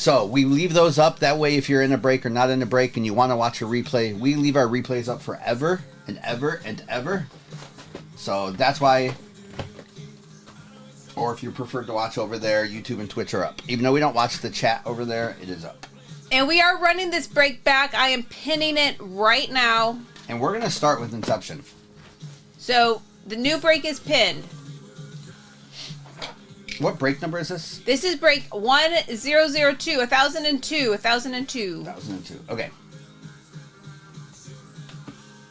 So we leave those up. That way, if you're in a break or not in a break and you want to watch a replay, we leave our replays up forever and ever and ever. So that's why, or if you prefer to watch over there, YouTube and Twitch are up. Even though we don't watch the chat over there, it is up. And we are running this break back. I am pinning it right now. And we're going to start with Inception. So the new break is pinned. What break number is this? This is break 1002, 1002, 1002. 1002. Okay.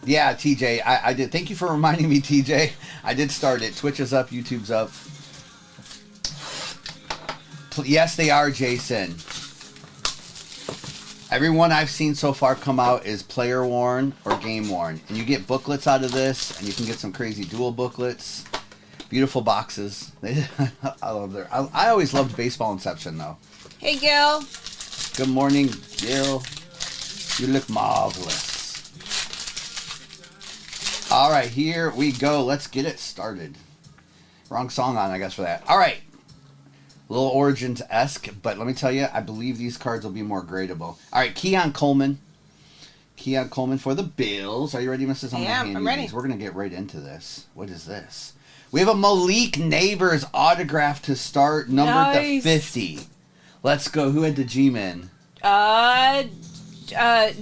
Yeah, TJ, I did. Thank you for reminding me, TJ. I did start it. Twitch is up, YouTube's up. Yes, they are, Jason. Everyone I've seen so far come out is player worn or game worn. And you get booklets out of this, and you can get some crazy dual booklets. Beautiful boxes. I love their. I always loved Baseball Inception, though. Hey, Gil. Good morning, Gil. You look marvelous. All right, here we go. Let's get it started. Wrong song on, I guess, for that. All right. A little Origins-esque, but let me tell you, I believe these cards will be more gradable. All right, Keon Coleman. Keon Coleman for the Bills. Are you ready, Mrs. I'm ready. We're going to get right into this. What is this? We have a Malik Neighbors autograph to start, numbered to 50. Let's go. Who had the G-Men?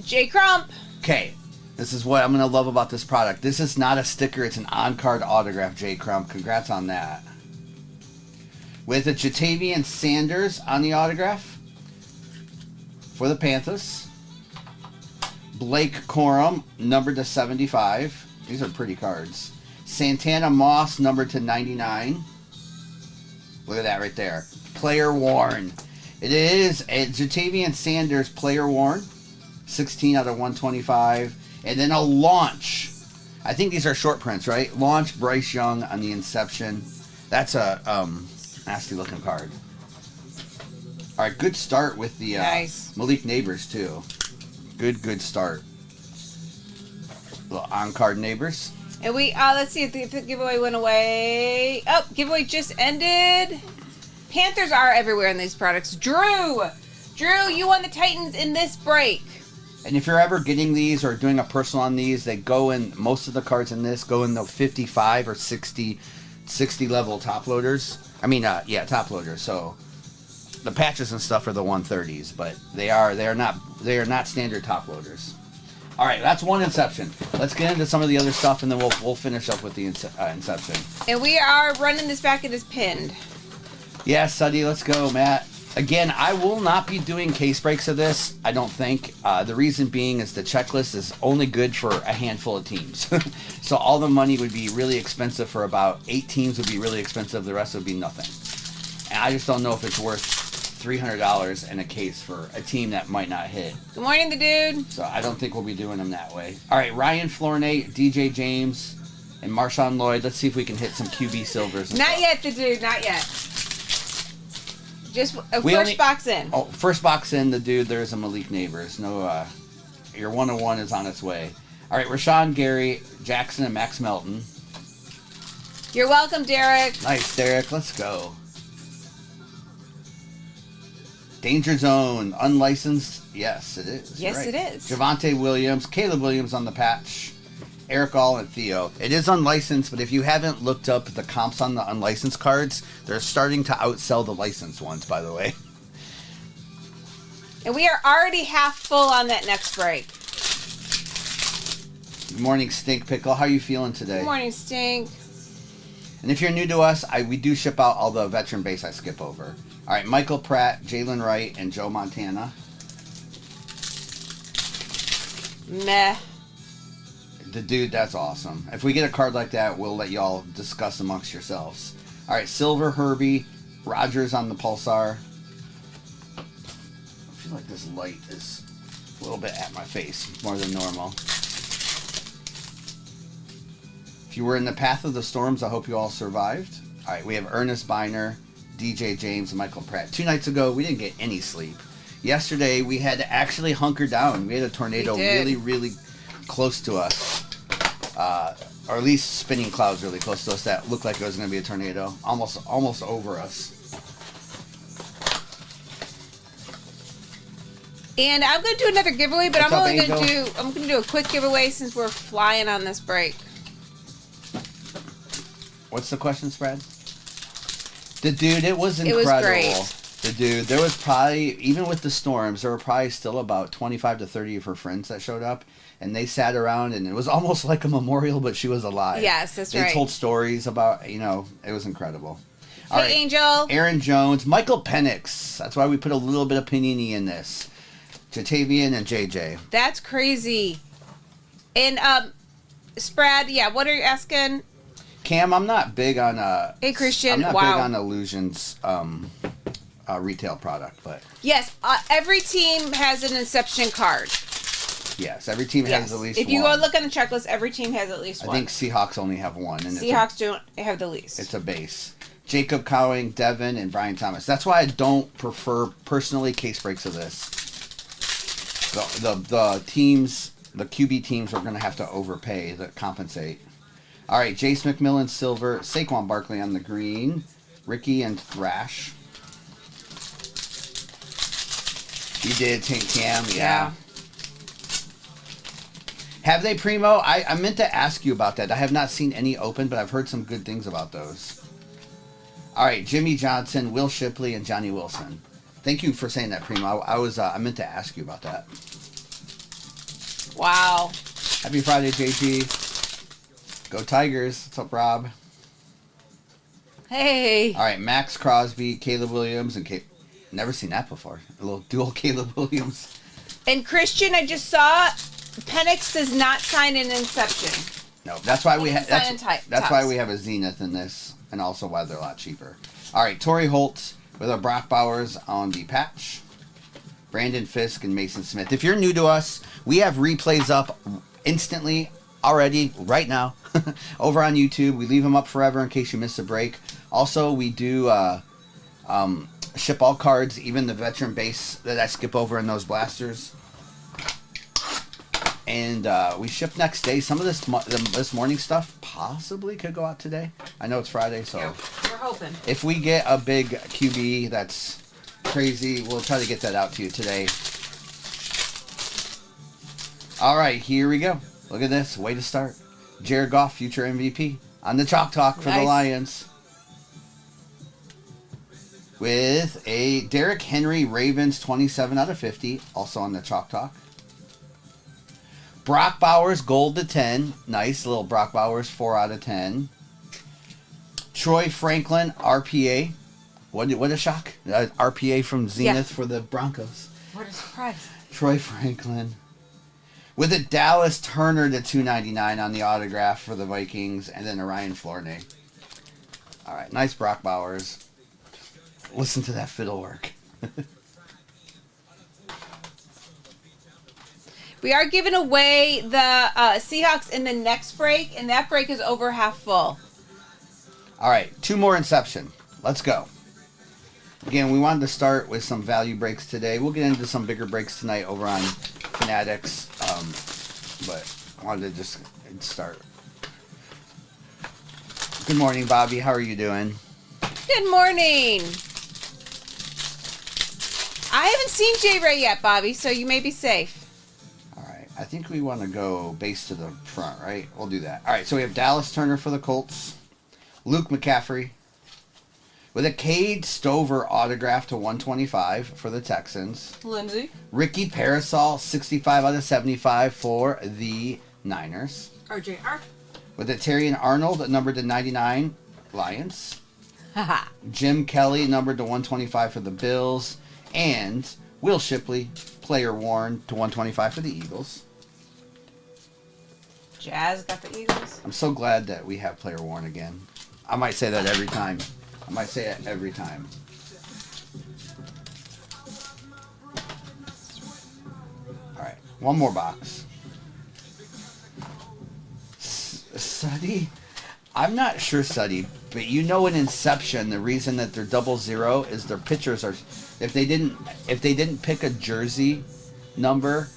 J. Crump. Okay. This is what I'm going to love about this product. This is not a sticker. It's an on-card autograph, J. Crump. Congrats on that. With a Jatavian Sanders on the autograph for the Panthers. Blake Corum, numbered to 75. These are pretty cards. Santana Moss, numbered to 99. Look at that right there. Player worn. It is a Jatavian Sanders player worn. 16 out of 125. And then a launch. I think these are short prints, right? Launch Bryce Young on the Inception. That's a nasty looking card. All right, good start with the nice. Malik Neighbors, too. Good start. Little on-card Neighbors. And we, let's see if the giveaway went away. Oh, giveaway just ended. Panthers are everywhere in these products. Drew, you won the Titans in this break. And if you're ever getting these or doing a personal on these, they go in, most of the cards in this go in the 55 or 60 level top loaders. I mean, top loaders. So the patches and stuff are the 130s, but they are not standard top loaders. All right, that's one Inception. Let's get into some of the other stuff, and then we'll finish up with the Inception. And we are running this back. It is pinned. Yeah, Suddy, let's go, Matt. Again, I will not be doing case breaks of this, I don't think. The reason being is the checklist is only good for a handful of teams. So all the money would be really expensive for about 8 teams would be really expensive. The rest would be nothing. And I just don't know if it's worth $300 in a case for a team that might not hit. Good morning, the dude. So I don't think we'll be doing them that way. All right, Ryan Flournoy, DJ James, and Marshawn Lloyd. Let's see if we can hit some QB silvers. Not yet, the dude. Not yet. Just first box in. Oh, first box in, the dude. There's a Malik Neighbors. No, your 101 is on its way. All right, Rashawn Gary, Jackson, and Max Melton. You're welcome, Derek. Nice, Derek. Let's go. Danger Zone, unlicensed. Yes, it is. Yes, right. it is. Javonte Williams, Caleb Williams on the patch. Eric All and Theo. It is unlicensed, but if you haven't looked up the comps on the unlicensed cards, they're starting to outsell the licensed ones, by the way. And we are already half full on that next break. Good morning, Stink Pickle. How are you feeling today? Good morning, Stink. And if you're new to us, we do ship out all the veteran base I skip over. All right, Michael Pratt, Jalen Wright, and Joe Montana. Meh. The dude, that's awesome. If we get a card like that, we'll let y'all discuss amongst yourselves. All right, Silver Herbie, Rogers on the Pulsar. I feel like this light is a little bit at my face, more than normal. If you were in the path of the storms, I hope you all survived. All right, we have Ernest Biner, DJ James, and Michael Pratt. 2 nights ago, we didn't get any sleep. Yesterday, we had to actually hunker down. We had a tornado really close to us. Or at least spinning clouds really close to us that looked like it was going to be a tornado. Almost over us. And I'm gonna do another giveaway, but What's I'm up, only gonna Angel? do. I'm gonna do a quick giveaway since we're flying on this break. What's the question spread? The dude, it was It was incredible. great. The dude, there was probably, even with the storms, there were probably still about 25 to 30 of her friends that showed up, and they sat around, and it was almost like a memorial, but she was alive. Yes, that's they right. told stories about, it was incredible. All Hey, right, Angel. Aaron Jones, Michael Penix. That's why we put a little bit of Panini in this. Jatavian and JJ. That's crazy. And Sprad, yeah. What are you asking? Cam, I'm not big on Hey, Christian. I'm not Wow. big on Illusions retail product, but Yes, every team has an Inception card. yes, every team Yes. has at least If you one. go look on the checklist, every team has at least I one. think Seahawks only have one, and Seahawks don't have the least. it's a base. Jacob Cowing, Devin, and Brian Thomas. That's why I don't prefer personally case breaks of this. The teams, the QB teams, are going to have to overpay to compensate. All right, Jace McMillan silver, Saquon Barkley on the green, Ricky and Thrash. You did, Tank Cam, yeah. Have they, Primo? I meant to ask you about that. I have not seen any open, but I've heard some good things about those. All right, Jimmy Johnson, Will Shipley, and Johnny Wilson. Thank you for saying that, Primo. I meant to ask you about that. Wow. Happy Friday, JG. Go Tigers. What's up, Rob? Hey. All right, Max Crosby, Caleb Williams, and never seen that before. A little dual Caleb Williams. And Christian, I just saw Penix does not sign an Inception. No, that's why we have. Sign in That's why we have a Zenith in this, and also why they're a lot cheaper. All right, Torrey Holt with our Brock Bowers on the patch. Brandon Fisk and Mason Smith. If you're new to us, we have replays up instantly already right now over on YouTube. We leave them up forever in case you miss a break. Also, we do ship all cards, even the veteran base that I skip over in those blasters. And we ship next day. Some of this morning stuff possibly could go out today. I know it's Friday, so Yeah, we're hoping. if we get a big QB that's crazy, we'll try to get that out to you today. All right, here we go. Look at this. Way to start. Jared Goff, future MVP, on the Chalk Talk for the Nice. Lions. With a Derrick Henry Ravens 27 out of 50, also on the Chalk Talk. Brock Bowers gold to 10. Nice little Brock Bowers 4 out of 10. Troy Franklin RPA. What a shock. RPA from Zenith for the Broncos. What a surprise. Troy Franklin. With a Dallas Turner to 299 on the autograph for the Vikings. And then a Ryan Flournoy. All right. Nice Brock Bowers. Listen to that fiddle work. We are giving away the Seahawks in the next break, and that break is over half full. All right. 2 more Inception. Let's go. Again, we wanted to start with some value breaks today. We'll get into some bigger breaks tonight over on Fanatics. But I wanted to just start. Good morning, Bobby. How are you doing? Good morning. I haven't seen J Ray yet, Bobby, so you may be safe. All right. I think we want to go base to the front, right? We'll do that. All right. So we have Dallas Turner for the Colts. Luke McCaffrey. With a Cade Stover autograph to 125 for the Texans. Lindsay. Ricky Parasol, 65 out of 75 for the Niners. RJR. With a Terrian Arnold, numbered to 99, Lions. Haha. Jim Kelly, numbered to 125 for the Bills. And Will Shipley, player worn to 125 for the Eagles. Jazz got the Eagles. I'm so glad that we have player worn again. I might say that every time. I might say it every time. All right, one more box. Suddy? I'm not sure, Suddy, but you know in Inception the reason that they're 00 is their pitchers are. If they didn't pick a jersey number,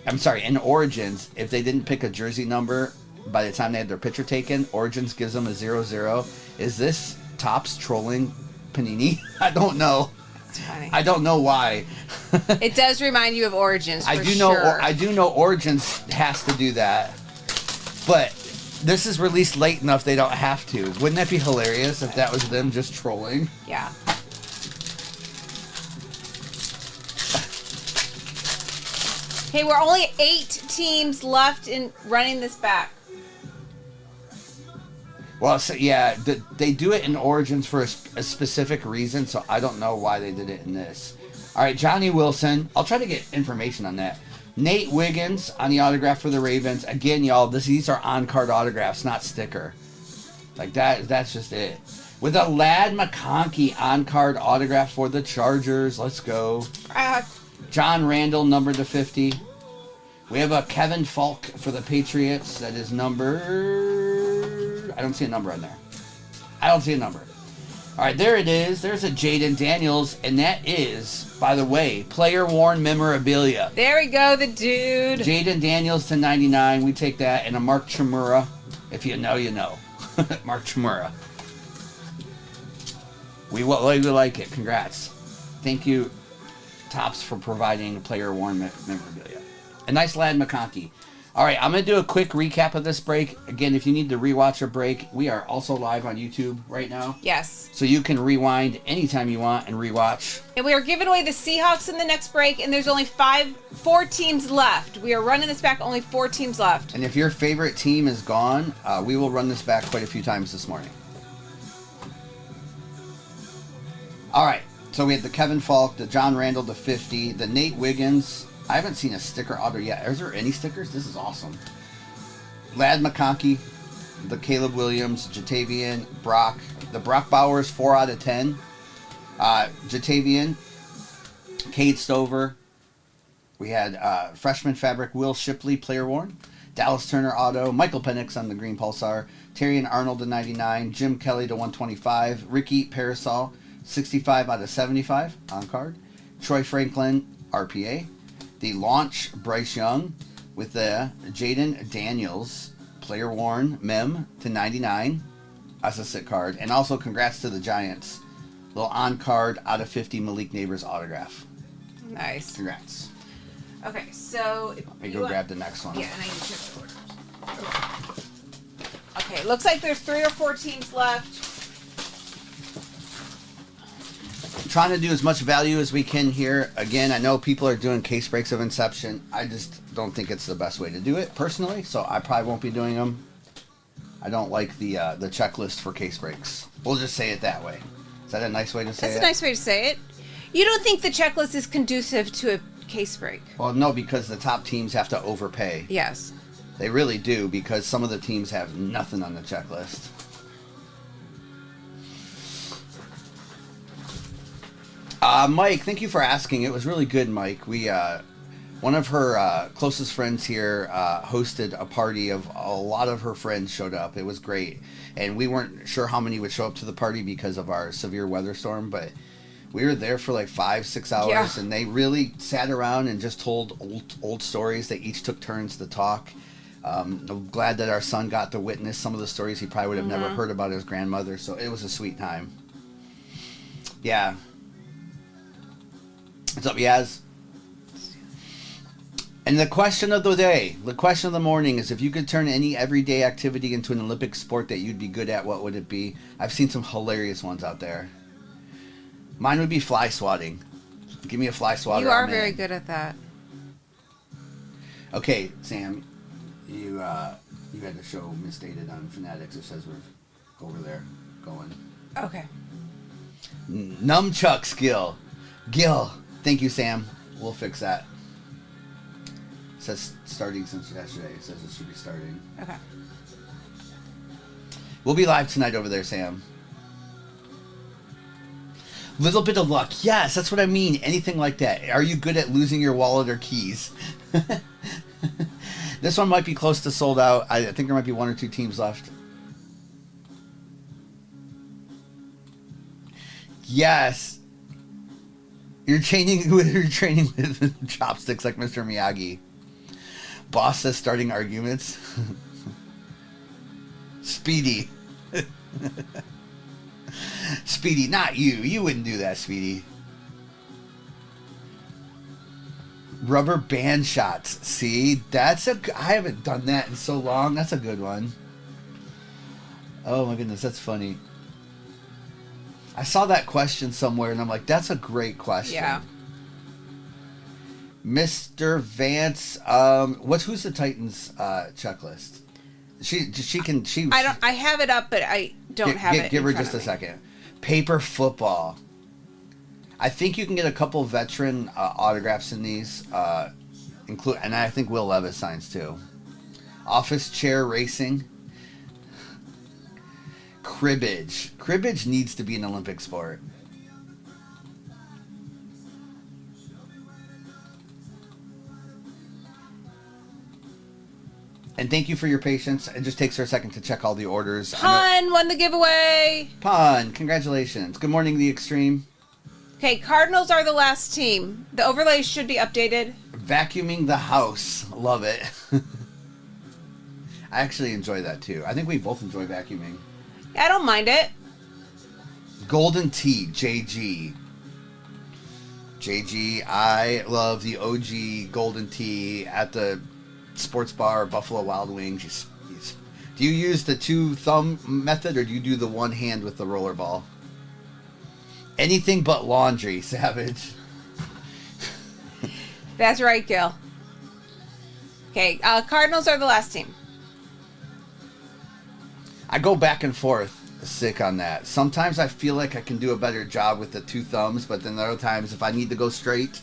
I'm sorry, in Origins, if they didn't pick a jersey number by the time they had their pitcher taken, Origins gives them a 00. Is this Topps trolling Panini? I don't know. That's funny. I don't know why. It does remind you of Origins. I For do sure. know. I do know Origins has to do that, but this is released late enough they don't have to. Wouldn't that be hilarious if that was them just trolling? Yeah. Hey, we're only 8 teams left in running this back. Well, so yeah, they do it in Origins for a specific reason, so I don't know why they did it in this. All right, Johnny Wilson. I'll try to get information on that. Nate Wiggins on the autograph for the Ravens. Again, y'all, these are on-card autographs, not sticker. Like that. That's just it. With a Ladd McConkey on-card autograph for the Chargers. Let's go. John Randall, number to 50. We have a Kevin Falk for the Patriots. That is number... I don't see a number on there. I don't see a number. All right, there it is. There's a Jaden Daniels, and that is, by the way, player-worn memorabilia. There we go, the dude. Jaden Daniels to 99. We take that. And a Mark Chmura. If you know, you know. Mark Chmura. We like it. Congrats. Thank you, Topps, for providing player-worn memorabilia. A nice Ladd McConkey. All right, I'm going to do a quick recap of this break. Again, if you need to rewatch a break, we are also live on YouTube right now. Yes. So you can rewind anytime you want and rewatch. And we are giving away the Seahawks in the next break, and there's only 4 teams left. We are running this back, only 4 teams left. And if your favorite team is gone, we will run this back quite a few times this morning. All right, so we had the Kevin Falk, the John Randall to 50, the Nate Wiggins. I haven't seen a sticker auto yet. Is there any stickers? This is awesome. Ladd McConkey, the Caleb Williams, Jatavian, Brock, the Brock Bowers 4 out of 10. Jatavian, Cade Stover. We had freshman fabric Will Shipley, player worn. Dallas Turner auto, Michael Penix on the green Pulsar, Terrion Arnold to 99, Jim Kelly to 125, Ricky Parasol 65 out of 75 on card, Troy Franklin RPA. The launch Bryce Young with the Jaden Daniels player worn mem to 99 as a sit card, and also congrats to the Giants, little on card out of 50 Malik Neighbors autograph. Nice. Congrats. Okay, so Let me go grab the next one. Yeah, and I need to check the orders. Okay, looks like there's 3 or 4 teams left. Trying to do as much value as we can here. Again, I know people are doing case breaks of Inception. I just don't think it's the best way to do it personally, so I probably won't be doing them. I don't like the checklist for case breaks. We'll just say it that way. Is that a nice way to say it? That's a nice way to say it. You don't think the checklist is conducive to a case break? Well, no, because the top teams have to overpay. Yes. They really do, because some of the teams have nothing on the checklist. Mike, thank you for asking. It was really good, Mike. We, one of her closest friends here hosted a party of a lot of her friends showed up. It was great. And we weren't sure how many would show up to the party because of our severe weather storm, but we were there for like 5-6 hours, yeah. And they really sat around and just told old stories. They each took turns to talk. I'm glad that our son got to witness some of the stories he probably would have never heard about his grandmother, so it was a sweet time. Yeah. What's up, Yaz? And the question of the day, the question of the morning is, if you could turn any everyday activity into an Olympic sport that you'd be good at, what would it be? I've seen some hilarious ones out there. Mine would be fly swatting. Give me a fly swatter. You are very good at that. Okay, Sam, you had to show misstated on Fanatics. It says we're over there going. Okay. Nunchuck skill. Gil. Thank you, Sam. We'll fix that. It says starting since yesterday. It says it should be starting. Okay. We'll be live tonight over there, Sam. Little bit of luck. Yes, that's what I mean. Anything like that. Are you good at losing your wallet or keys? This one might be close to sold out. I think there might be 1 or 2 teams left. Yes. You're training with chopsticks like Mr. Miyagi. Boss says starting arguments. Speedy. Speedy, not you. You wouldn't do that, Speedy. Rubber band shots. See, I haven't done that in so long. That's a good one. Oh my goodness, that's funny. I saw that question somewhere and I'm like, that's a great question. Yeah. Mr. Vance, who's the Titans checklist? I have it up, but I don't have it. Give her just a second. Paper football. I think you can get a couple veteran autographs in these, and I think Will Levis signs too. Office chair racing. Cribbage. Cribbage needs to be an Olympic sport. And thank you for your patience. It just takes her a second to check all the orders. Pun won the giveaway. Pun, congratulations. Good morning, The Extreme. Okay, Cardinals are the last team. The overlays should be updated. Vacuuming the house. Love it. I actually enjoy that too. I think we both enjoy vacuuming. Yeah, I don't mind it. Golden Tea, JG. JG, I love the OG Golden Tea at the sports bar, Buffalo Wild Wings. Do you use the 2-thumb method or do you do the one hand with the roller ball? Anything but laundry, Savage. That's right, Gil. Okay, Cardinals are the last team. I go back and forth sick on that. Sometimes I feel like I can do a better job with the 2 thumbs, but then other times if I need to go straight.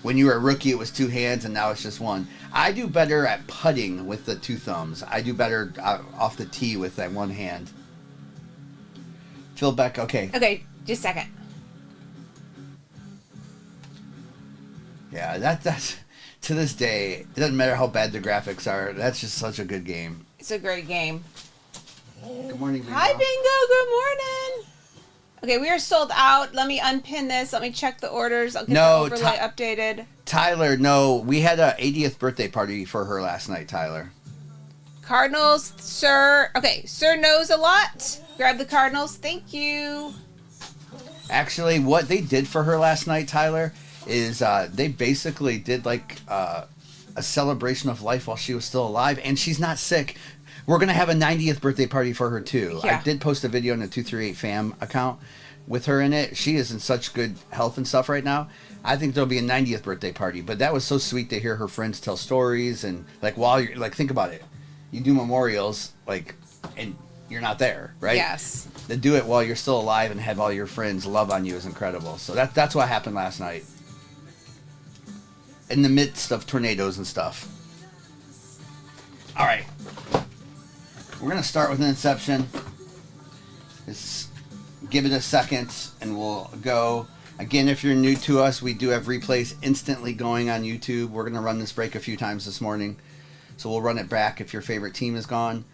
When you were a rookie, it was 2 hands, and now it's just 1. I do better at putting with the 2 thumbs. I do better off the tee with that 1 hand. Phil Beck, okay. Okay, just a second. Yeah, that's to this day, it doesn't matter how bad the graphics are. That's just such a good game. It's a great game. Good morning, Bingo. Hi, Bingo. Good morning. Okay, we are sold out. Let me unpin this. Let me check the orders. I'll get the overlay updated. Tyler, no. We had a 80th birthday party for her last night, Tyler. Cardinals, sir. Okay, sir knows a lot. Grab the Cardinals. Thank you. Actually, what they did for her last night, Tyler, is they basically did like a celebration of life while she was still alive, and she's not sick. We're going to have a 90th birthday party for her, too. Yeah. I did post a video on the 238 fam account with her in it. She is in such good health and stuff right now. I think there'll be a 90th birthday party, but that was so sweet to hear her friends tell stories, and like while you're like, think about it. You do memorials, like, and you're not there, right? Yes. To do it while you're still alive and have all your friends love on you is incredible. So that's what happened last night. In the midst of tornadoes and stuff. All right. We're going to start with an Inception. Just give it a second and we'll go. Again, if you're new to us, we do have replays instantly going on YouTube. We're going to run this break a few times this morning. So we'll run it back if your favorite team is gone.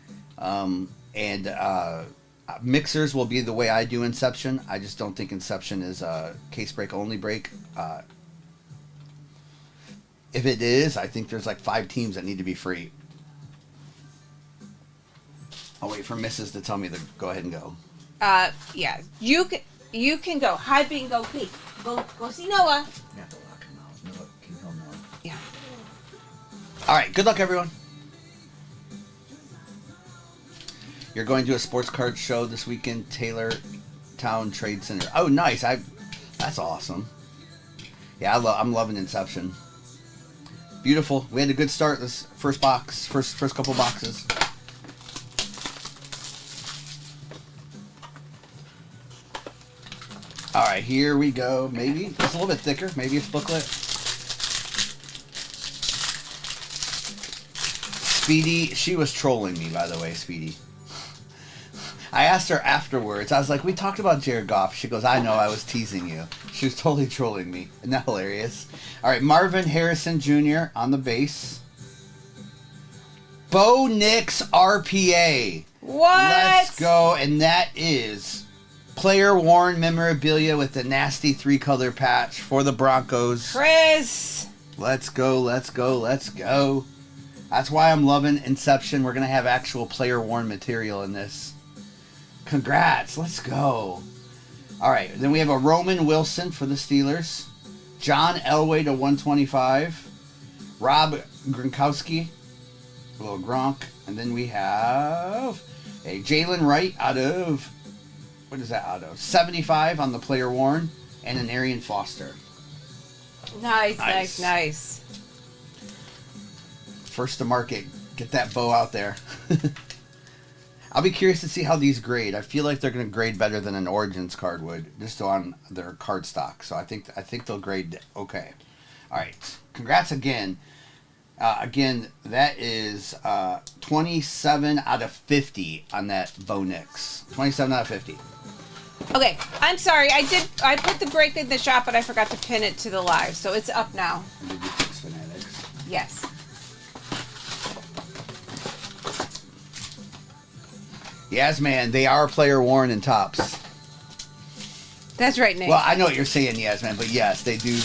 Mixers will be the way I do Inception. I just don't think Inception is a case break only break. If it is, I think there's like 5 teams that need to be free. I'll wait for Mrs. to tell me to go ahead and go. Yeah. You can go. Hi, Bingo. Please. Go see Noah. You have to lock him out. Noah can tell Noah. Yeah. All right. Good luck, everyone. You're going to a sports card show this weekend, Taylor Town Trade Center. Oh, nice. That's awesome. Yeah, I'm loving Inception. Beautiful. We had a good start this first box, first couple boxes. All right, here we go. Maybe it's a little bit thicker. Maybe it's booklet. Speedy, she was trolling me, by the way, Speedy. I asked her afterwards. I was like, we talked about Jared Goff. She goes, I know, I was teasing you. She was totally trolling me. Isn't that hilarious? All right, Marvin Harrison Jr. on the base. Bo Nix RPA. What? Let's go. And that is player worn memorabilia with the nasty 3-color patch for the Broncos. Chris. Let's go, let's go, let's go. That's why I'm loving Inception. We're going to have actual player worn material in this. Congrats. Let's go. All All right, then we have a Roman Wilson for the Steelers. John Elway to 125. Rob Gronkowski, a little Gronk. And then we have a Jalen Wright out of, what is that out of? 75 on the player worn. And an Arian Foster. Nice. First to market. Get that bow out there. I'll be curious to see how these grade. I feel like they're going to grade better than an Origins card would, just on their card stock. So I think they'll grade okay. All right. Congrats again. Again, that is 27 out of 50 on that Bo Nix. 27 out of 50. Okay, I'm sorry. I put the break in the shop, but I forgot to pin it to the live, so it's up now. Did you fix Fanatics? Yes. Yes, man. They are player worn in tops. That's right, Nate. Well, I know what you're saying, yes, man, but yes, they do.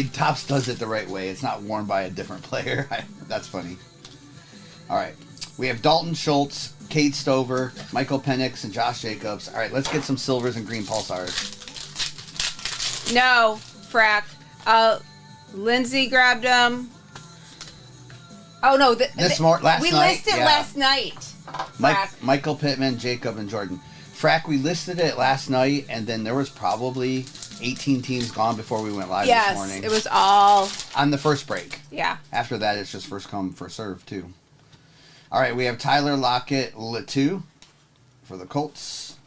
Tops does it the right way. It's not worn by a different player. That's funny. All right, we have Dalton Schultz, Cade Stover, Michael Penix, and Josh Jacobs. All right, let's get some silvers and green pulsars. No, frack. Lindsay grabbed them. Oh no, last night. We listed last night. Michael Pittman, Jacob, and Jordan. Frack, we listed it last night, and then there was probably 18 teams gone before we went live this morning. Yes, it was all... On the first break. Yeah. After that, it's just first come, first serve, too. All right, we have Tyler Lockett, Latu for the Colts.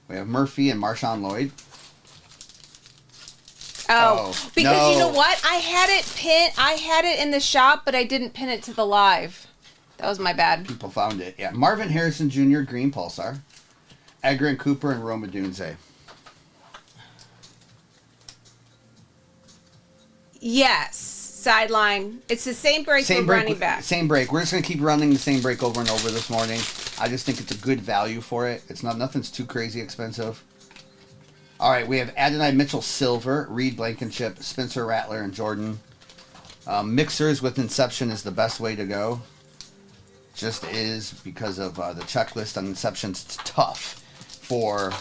We have Murphy and Marshawn Lloyd. Because no. You know what? I had it in the shop, but I didn't pin it to the live. That was my bad. People found it, yeah. Marvin Harrison Jr., green pulsar. Edgar and Cooper and Roma Dunze. Yes. Sideline. It's the same break for running back. Same break. We're just going to keep running the same break over and over this morning. I just think it's a good value for it. Nothing's too crazy expensive. All right, we have Adonai Mitchell Silver, Reed Blankenship, Spencer Rattler, and Jordan. Mixers with Inception is the best way to go. Just is because of the checklist on Inception's tough for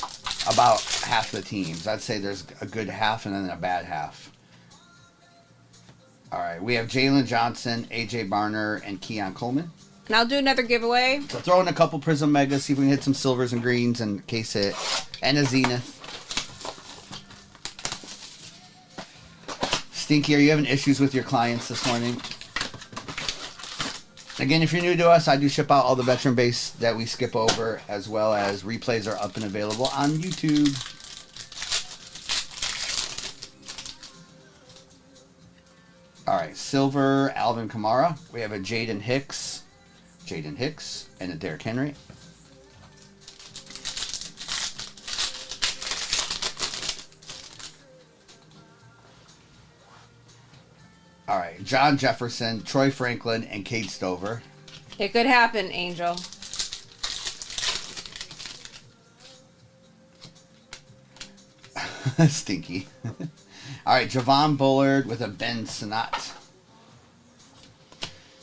about half the teams. I'd say there's a good half and then a bad half. All right, we have Jalen Johnson, AJ Barner, and Keon Coleman. And I'll do another giveaway. So throw in a couple Prism Megas, see if we can hit some silvers and greens and case hit. And a Zenith. Stinky, are you having issues with your clients this morning? Again, if you're new to us, I do ship out all the veteran base that we skip over, as well as replays are up and available on YouTube. All right, silver, Alvin Kamara. We have a Jaden Hicks, and a Derrick Henry. All right, John Jefferson, Troy Franklin, and Cade Stover. It could happen, Angel. Stinky. All right, Javon Bullard with a Ben Sinnott.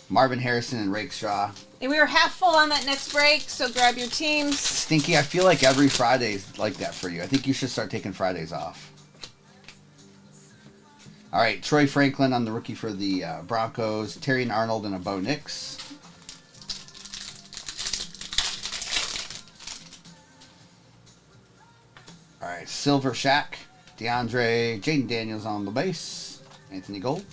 Marvin Harrison and Rakestraw. And we were half full on that next break, so grab your teams. Stinky, I feel like every Friday's like that for you. I think you should start taking Fridays off. All right, Troy Franklin on the rookie for the Broncos. Terry Arnold and a Bo Nix. All right, Silver Shack. DeAndre, Jaden Daniels on the base. Anthony Gold.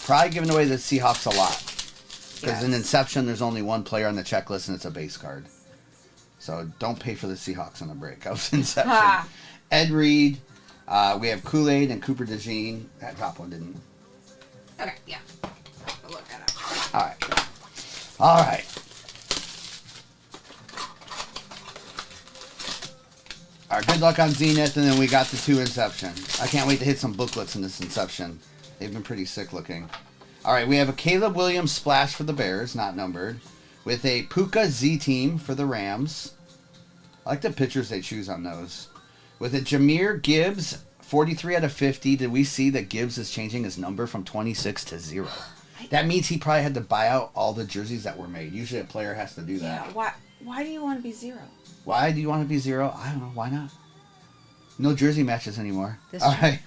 Probably giving away the Seahawks a lot. Because in Inception, there's only one player on the checklist, and it's a base card. So don't pay for the Seahawks on the break. That was Inception. Ha. Ed Reed. We have Kool-Aid and Cooper DeJean. That top one didn't. Okay, yeah. I'll look that up. All right. All right. All right, good luck on Zenith, and then we got the 2 Inception. I can't wait to hit some booklets in this Inception. They've been pretty sick looking. All right, we have a Caleb Williams splash for the Bears, not numbered, with a Puka Z-Team for the Rams. I like the pictures they choose on those. With a Jahmyr Gibbs, 43 out of 50. Did we see that Gibbs is changing his number from 26 to 0? That means he probably had to buy out all the jerseys that were made. Usually a player has to do that. Yeah, Why do you want to be 0? Why do you want to be 0? I don't know. Why not? No jersey matches anymore. All right.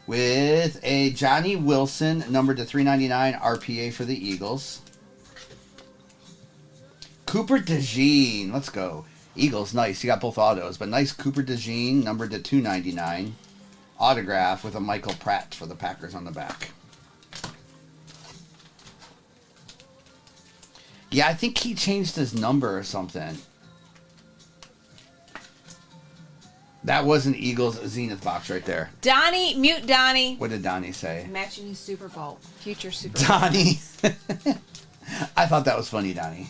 With a Johnny Wilson, numbered to 399 RPA for the Eagles. Cooper DeJean. Let's go. Eagles, nice. You got both autos, but nice Cooper DeJean, numbered to 299. Autograph with a Michael Pratt for the Packers on the back. Yeah, I think he changed his number or something. That was an Eagles Zenith box right there. Donnie, mute Donnie. What did Donnie say? Matching his Super Bowl. Future Super Bowl. Donnie. I thought that was funny, Donnie.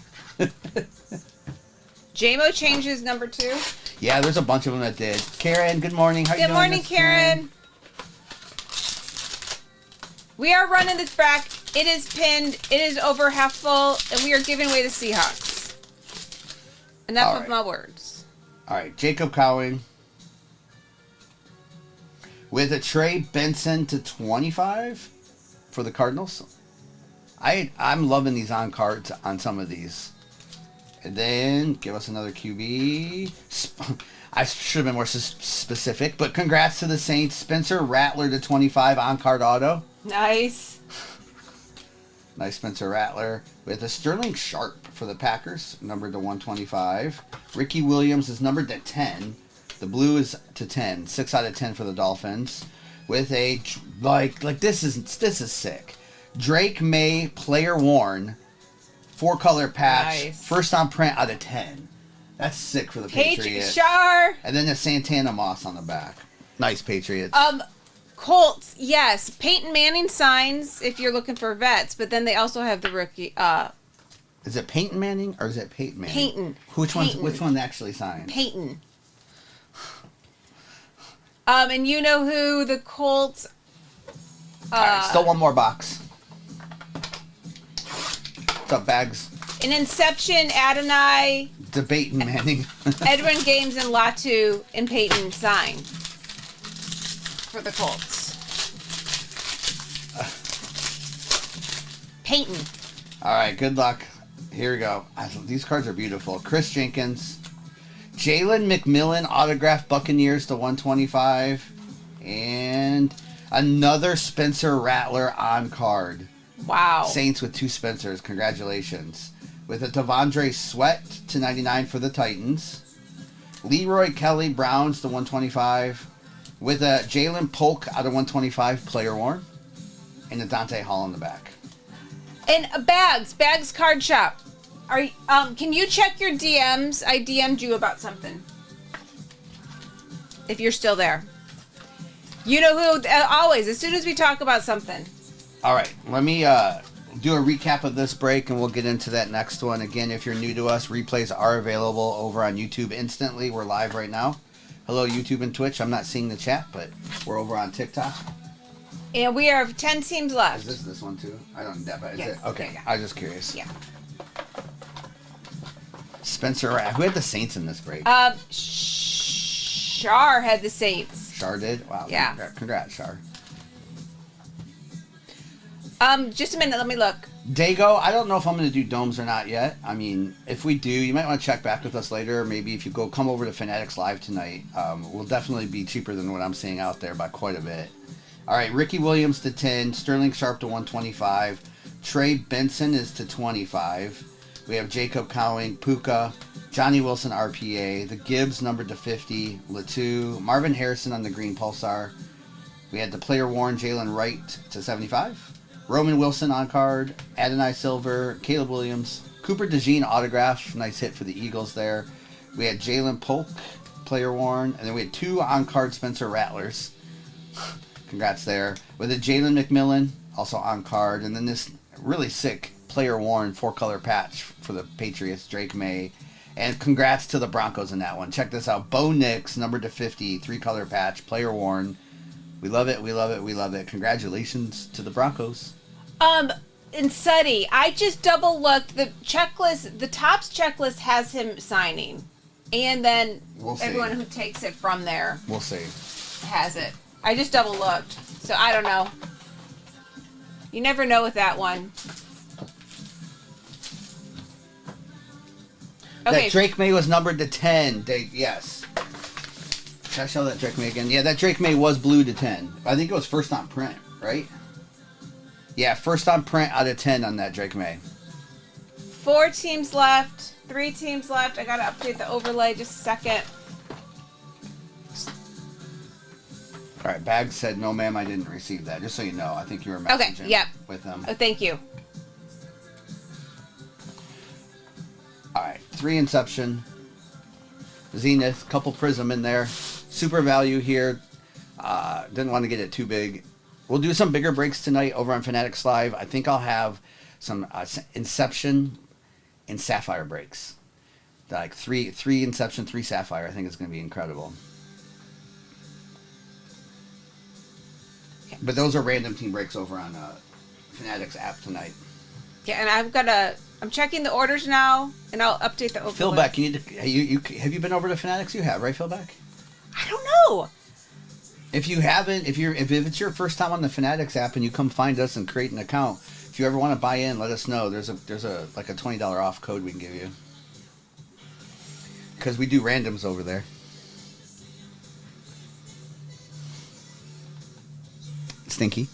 JMO changes number 2. Yeah, there's a bunch of them that did. Karen, good morning. How you doing? Good morning, Karen. We are running this back. It is pinned. It is over half full, and we are giving away the Seahawks. Enough of my words. All right, Jacob Cowing. With a Trey Benson to 25 for the Cardinals. I'm loving these on cards on some of these. And then give us another QB. I should have been more specific, but congrats to the Saints. Spencer Rattler to 25 on card auto. Nice. Nice Spencer Rattler. With a Sterling Sharp for the Packers, numbered to 125. Ricky Williams is numbered to 10. The blue is to 10. 6 out of 10 for the Dolphins. With a, like this is sick. Drake May player worn. 4-color patch. Nice. First on print out of 10. That's sick for the Patriots. Char. And then the Santana Moss on the back. Nice Patriots. Colts, yes. Peyton Manning signs if you're looking for vets, but then they also have the rookie. Is it Peyton Manning or is it Peyton Manning? Peyton. Which one actually signed? Peyton. And you know who the Colts. All right, still one more box. What's up, Bags? In Inception, Adonai. Debating Manning. Edwin Games and Latu and Peyton sign for the Colts. Peyton. All right, good luck. Here we go. These cards are beautiful. Chris Jenkins. Jalen McMillan, autograph Buccaneers to 125. And another Spencer Rattler on card. Wow. Saints with 2 Spencers. Congratulations. With a Devondre Sweat to 99 for the Titans. Leroy Kelly, Browns to 125. With a Jalen Polk out of 125, player worn. And a Dante Hall in the back. And Bags Card Shop. Can you check your DMs? I DM'd you about something. If you're still there. You know who, always, as soon as we talk about something. All right, let me do a recap of this break, and we'll get into that next one. Again, if you're new to us, replays are available over on YouTube instantly. We're live right now. Hello, YouTube and Twitch. I'm not seeing the chat, but we're over on TikTok. And we have 10 teams left. Is this one too? I don't know, but is Yes. it? Okay, Yeah. I was just curious. Yeah. Spencer, who had the Saints in this break? Shar had the Saints. Shar did? Wow. Yeah. Congrats, Shar. Just a minute, let me look. Dago, I don't know if I'm going to do domes or not yet. I mean, if we do, you might want to check back with us later. Maybe if you come over to Fanatics Live tonight, we'll definitely be cheaper than what I'm seeing out there by quite a bit. All right, Ricky Williams to 10, Sterling Sharp to 125, Trey Benson is to 25. We have Jacob Cowing, Puka, Johnny Wilson RPA, the Gibbs numbered to 50, Latu, Marvin Harrison on the green Pulsar. We had the player worn Jalen Wright to 75. Roman Wilson on card, Adonai Silver, Caleb Williams, Cooper DeJean autograph, nice hit for the Eagles there. We had Jalen Polk, player worn, and then we had 2 on card Spencer Rattlers. Congrats there. With a Jalen McMillan, also on card, and then this really sick player worn 4-color patch for the Patriots, Drake May. And congrats to the Broncos in that one. Check this out. Bo Nix, numbered to 50, 3-color patch, player worn. We love it, we love it, we love it. Congratulations to the Broncos. And Suddy, I just double looked. The checklist, the Topps checklist has him signing. And then everyone who takes it from there We'll see. has it. I just double looked. So I don't know. You never know with that one. Okay. That Drake May was numbered to 10. Yes. Can I show that Drake May again? Yeah, that Drake May was blue to 10. I think it was first on print, right? Yeah, first on print out of 10 on that Drake May. 4 teams left. 3 teams left. I gotta update the overlay just a second. All right, Bag said, no, ma'am, I didn't receive that. Just so you know, I think you were messaging with them. Oh, thank you. All right, 3 Inception. Zenith, couple Prism in there. Super value here. Didn't want to get it too big. We'll do some bigger breaks tonight over on Fanatics Live. I think I'll have some Inception and Sapphire breaks. Like three Inception, 3 Sapphire. I think it's going to be incredible. But those are random team breaks over on Fanatics app tonight. Yeah, and I'm checking the orders now, and I'll update the overlay. Phil Beck, you have you been over to Fanatics? You have, right, Phil Beck? I don't know. If you haven't, if it's your first time on the Fanatics app and you come find us and create an account, if you ever want to buy in, let us know. There's a like a $20 off code we can give you. Because we do randoms over there. Stinky.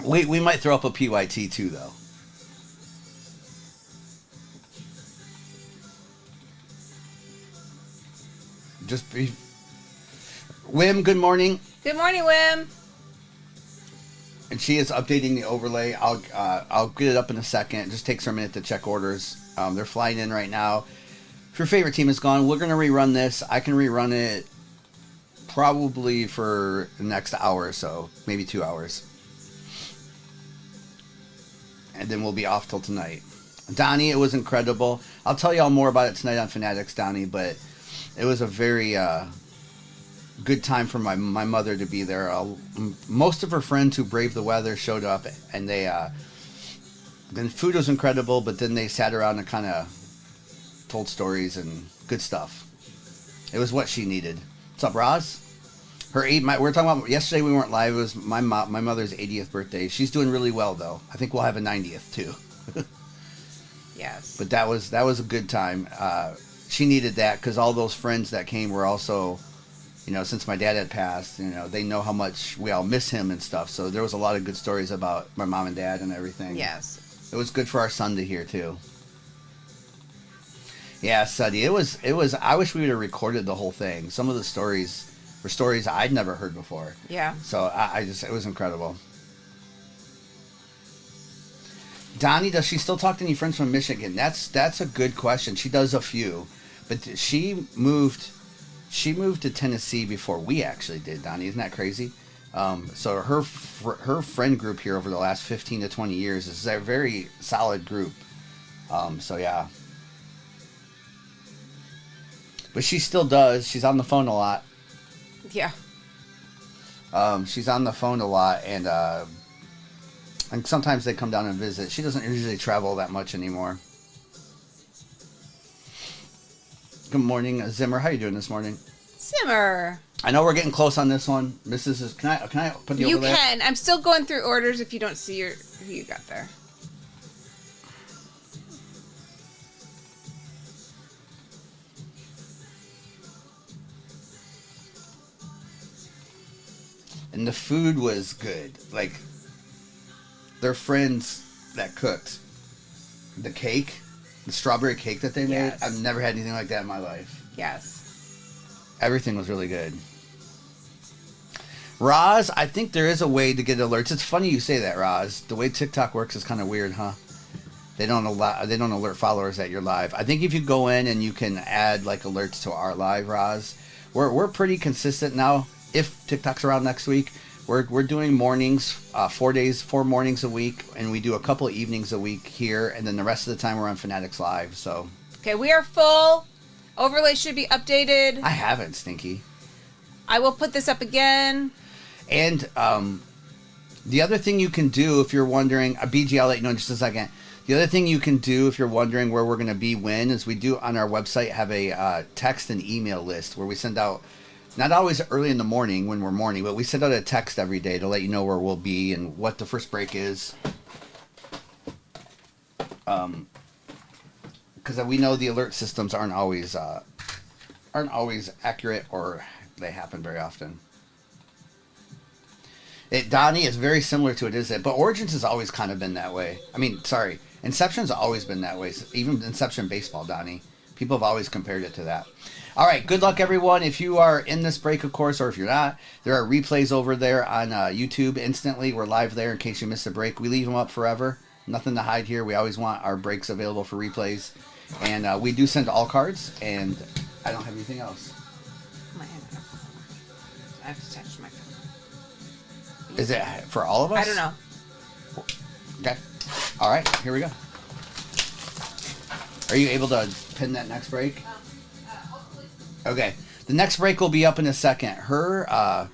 we might throw up a PYT too, though. Just be. Wim, good morning. Good morning, Wim. And she is updating the overlay. I'll get it up in a second. It just takes her a minute to check orders. They're flying in right now. If your favorite team is gone, we're going to rerun this. I can rerun it probably for the next hour or so, maybe 2 hours. And then we'll be off till tonight. Donnie, it was incredible. I'll tell you all more about it tonight on Fanatics, Donnie, but it was a very good time for my mother to be there. Most of her friends who braved the weather showed up, and then food was incredible, but then they sat around and kind of told stories and good stuff. It was what she needed. What's up, Roz? We were talking about yesterday. We weren't live. It was my mother's 80th birthday. She's doing really well, though. I think we'll have a 90th too. Yes. But that was a good time. She needed that because all those friends that came were also, since my dad had passed, they know how much we all miss him and stuff. So there was a lot of good stories about my mom and dad and everything. Yes. It was good for our son to hear too. Yeah, Suddy, it was. I wish we would have recorded the whole thing. Some of the stories were stories I'd never heard before. Yeah. So it was incredible. Donnie, does she still talk to any friends from Michigan? That's a good question. She does a few, but she moved to Tennessee before we actually did. Donnie, isn't that crazy? So her friend group here over the last 15 to 20 years is a very solid group. So yeah. But she still does. She's on the phone a lot. Yeah. She's on the phone a lot, and sometimes they come down and visit. She doesn't usually travel that much anymore. Good morning, Zimmer. How you doing this morning? Zimmer. I know we're getting close on this one. Can I put the over there? You can. I'm still going through orders if you don't see who you got there. And the food was good. Like, their friends that cooked the cake, the strawberry cake that they made, Yes. I've never had anything like that in my life. Yes. Everything was really good. Roz, I think there is a way to get alerts. It's funny you say that, Roz. The way TikTok works is kind of weird, huh? They don't alert followers that you're live. I think if you go in and you can add like alerts to our live, Roz, we're pretty consistent now. If TikTok's around next week, we're doing mornings, 4 mornings a week, and we do a couple of evenings a week here, and then the rest of the time we're on Fanatics Live. So Okay, we are full. Overlay should be updated. I haven't, Stinky. I will put this up again. And the other thing you can do if you're wondering, BG, I'll let you know in just a second. The other thing you can do if you're wondering where we're going to be when is we do on our website have a text and email list where we send out Not always early in the morning when we're morning, but we send out a text every day to let you know where we'll be and what the first break is. Because we know the alert systems aren't always accurate, or they happen very often. Donnie is very similar to it, is it? But Origins has always kind of been that way. I mean, sorry, Inception's always been that way. Even Inception Baseball, Donnie. People have always compared it to that. All right, good luck, everyone. If you are in this break, of course, or if you're not, there are replays over there on YouTube instantly. We're live there in case you missed a break. We leave them up forever. Nothing to hide here. We always want our breaks available for replays. And we do send all cards, and I don't have anything else. I have to touch my phone. Is it for all of us? I don't know. Okay. All right, here we go. Are you able to pin that next break? Okay. The next break will be up in a second. Her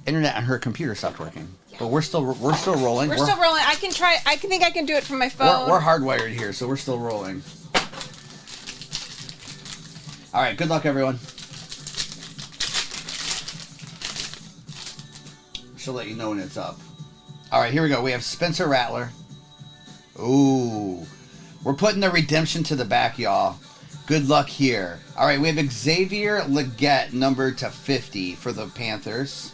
internet on her computer stopped working. But we're still rolling. We're still rolling. I can try. I think I can do it from my phone. We're hardwired here, so we're still rolling. All right. Good luck, everyone. She'll let you know when it's up. All right. Here we go. We have Spencer Rattler. Ooh. We're putting the redemption to the back, y'all. Good luck here. All right. We have Xavier Legette numbered to 50 for the Panthers,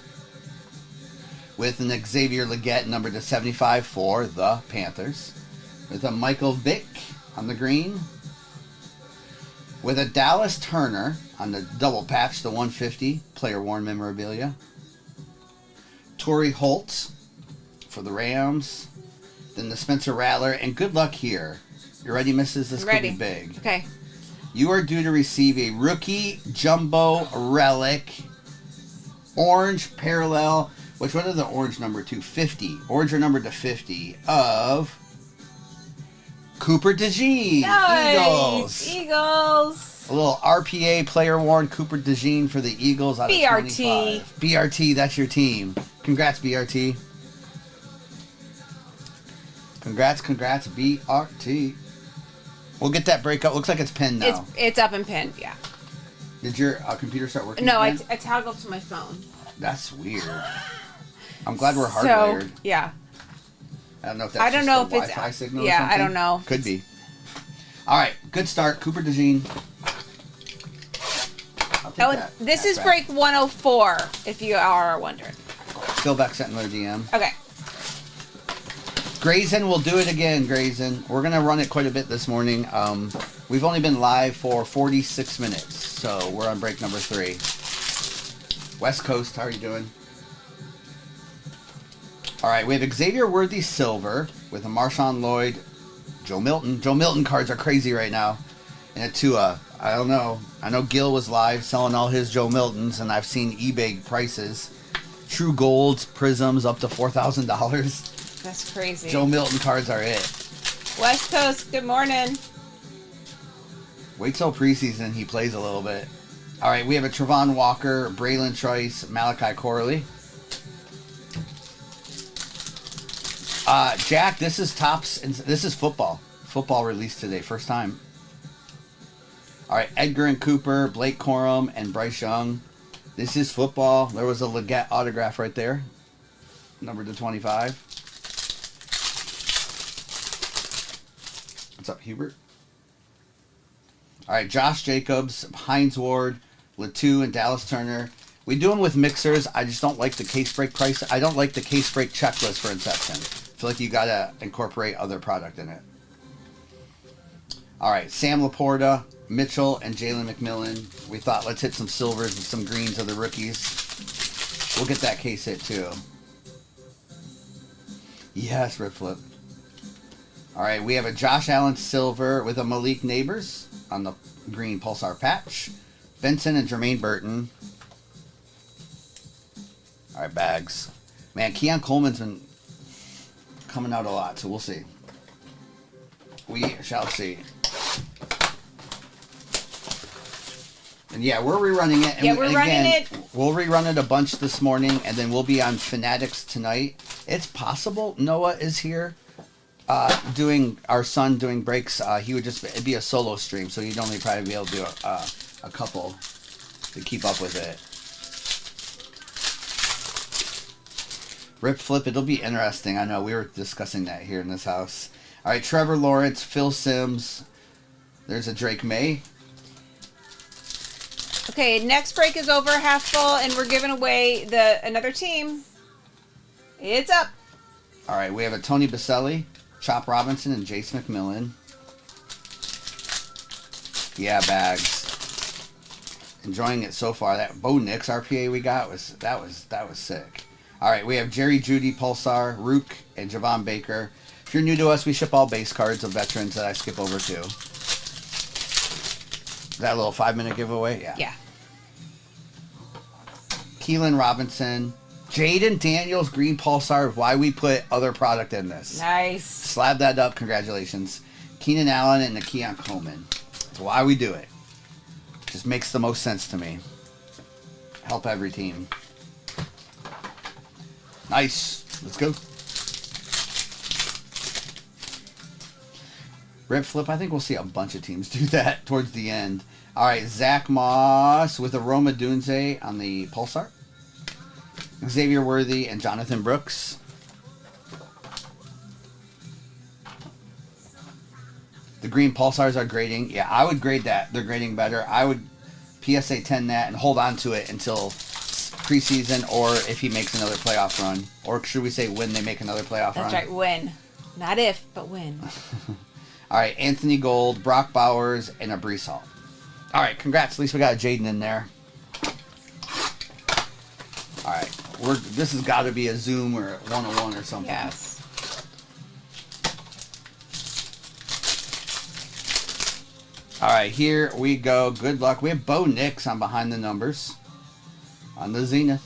with an Xavier Legette numbered to 75 for the Panthers, with a Michael Vick on the green, with a Dallas Turner on the double patch, the 150, player worn memorabilia, Torrey Holt for the Rams, then the Spencer Rattler, and good luck here. You ready, missus? This could be big. Okay. You are due to receive a rookie jumbo relic, orange parallel. Which one is the orange number to 50? Orange are numbered to 50 of Cooper DeJean. Nice. Eagles. A little RPA player worn Cooper DeJean for the Eagles out of BRT. 25. BRT, that's your team. Congrats, BRT. Congrats, BRT. We'll get that break up. Looks like it's pinned now. It's up and pinned, yeah. Did your computer start working No, again? I toggled to my phone. That's weird. I'm glad we're hardwired. So, yeah. I don't know if that's just a Wi-Fi signal or something. I don't know. Could be. All right, good start. Cooper DeJean. This is break 104, if you are wondering. Still back sent another DM. Okay. Grayson will do it again, Grayson. We're going to run it quite a bit this morning. We've only been live for 46 minutes, so we're on break number 3. West Coast, how are you doing? All right, we have Xavier Worthy Silver with a Marshawn Lloyd, Joe Milton. Joe Milton cards are crazy right now. And a Tua. I don't know. I know Gil was live selling all his Joe Miltons, and I've seen eBay prices. True Golds, Prisms up to $4,000. That's crazy. Joe Milton cards are it. West Coast, good morning. Wait till preseason, he plays a little bit. All right, we have a Trevon Walker, Braylon Trice, Malachi Corley. Jack, this is Topps. This is football. Football released today, first time. All right, Edgar and Cooper, Blake Corum, and Bryce Young. This is football. There was a Legette autograph right there, numbered to 25. What's up, Hubert? All right, Josh Jacobs, Hines Ward, Latu, and Dallas Turner. We do them with mixers. I just don't like the case break price. I don't like the case break checklist for Inception. I feel like you gotta incorporate other product in it. All right, Sam Laporta, Mitchell, and Jalen McMillan. We thought let's hit some silvers and some greens of the rookies. We'll get that case hit too. Yes, Rip Flip. All right, we have a Josh Allen silver with a Malik Neighbors on the green Pulsar patch. Benson and Jermaine Burton. All right, bags. Man, Keon Coleman's been coming out a lot, so we'll see. We shall see. And yeah, we're rerunning it. And we're running it. We'll rerun it a bunch this morning, and then we'll be on Fanatics tonight. It's possible Noah is here doing breaks. He would just, it'd be a solo stream, so he'd only probably be able to do a couple to keep up with it. Rip Flip, it'll be interesting. I know, we were discussing that here in this house. All right, Trevor Lawrence, Phil Simms. There's a Drake May. Okay, next break is over, half full, and we're giving away another team. It's up. All right, we have a Tony Baselli, Chop Robinson, and Jace McMillan. Yeah, bags. Enjoying it so far. That Bo Nix RPA we got was sick. All right, we have Jerry Judy, Pulsar, Rook, and Javon Baker. If you're new to us, we ship all base cards of veterans that I skip over to. Is that a little 5-minute giveaway? Yeah. Keelan Robinson, Jaden Daniels, Green Pulsar. Why we put other product in this? Nice. Slab that up. Congratulations. Keenan Allen and Keon Coleman. That's why we do it. Just makes the most sense to me. Help every team. Nice. Let's go. Rip Flip. I think we'll see a bunch of teams do that towards the end. All right. Zach Moss with Aroma Dunze on the Pulsar. Xavier Worthy and Jonathan Brooks. The green Pulsars are grading. Yeah, I would grade that. They're grading better. I would PSA 10 that and hold on to it until preseason or if he makes another playoff run. Or should we say when they make another playoff run? That's right, when. Not if, but when. All right, Anthony Gold, Brock Bowers, and a Brees Hall. All right, congrats. At least we got a Jaden in there. All right, this has got to be a Zoom or a 101 or something. Yes. All right, here we go. Good luck. We have Bo Nix on Behind the Numbers on the Zenith.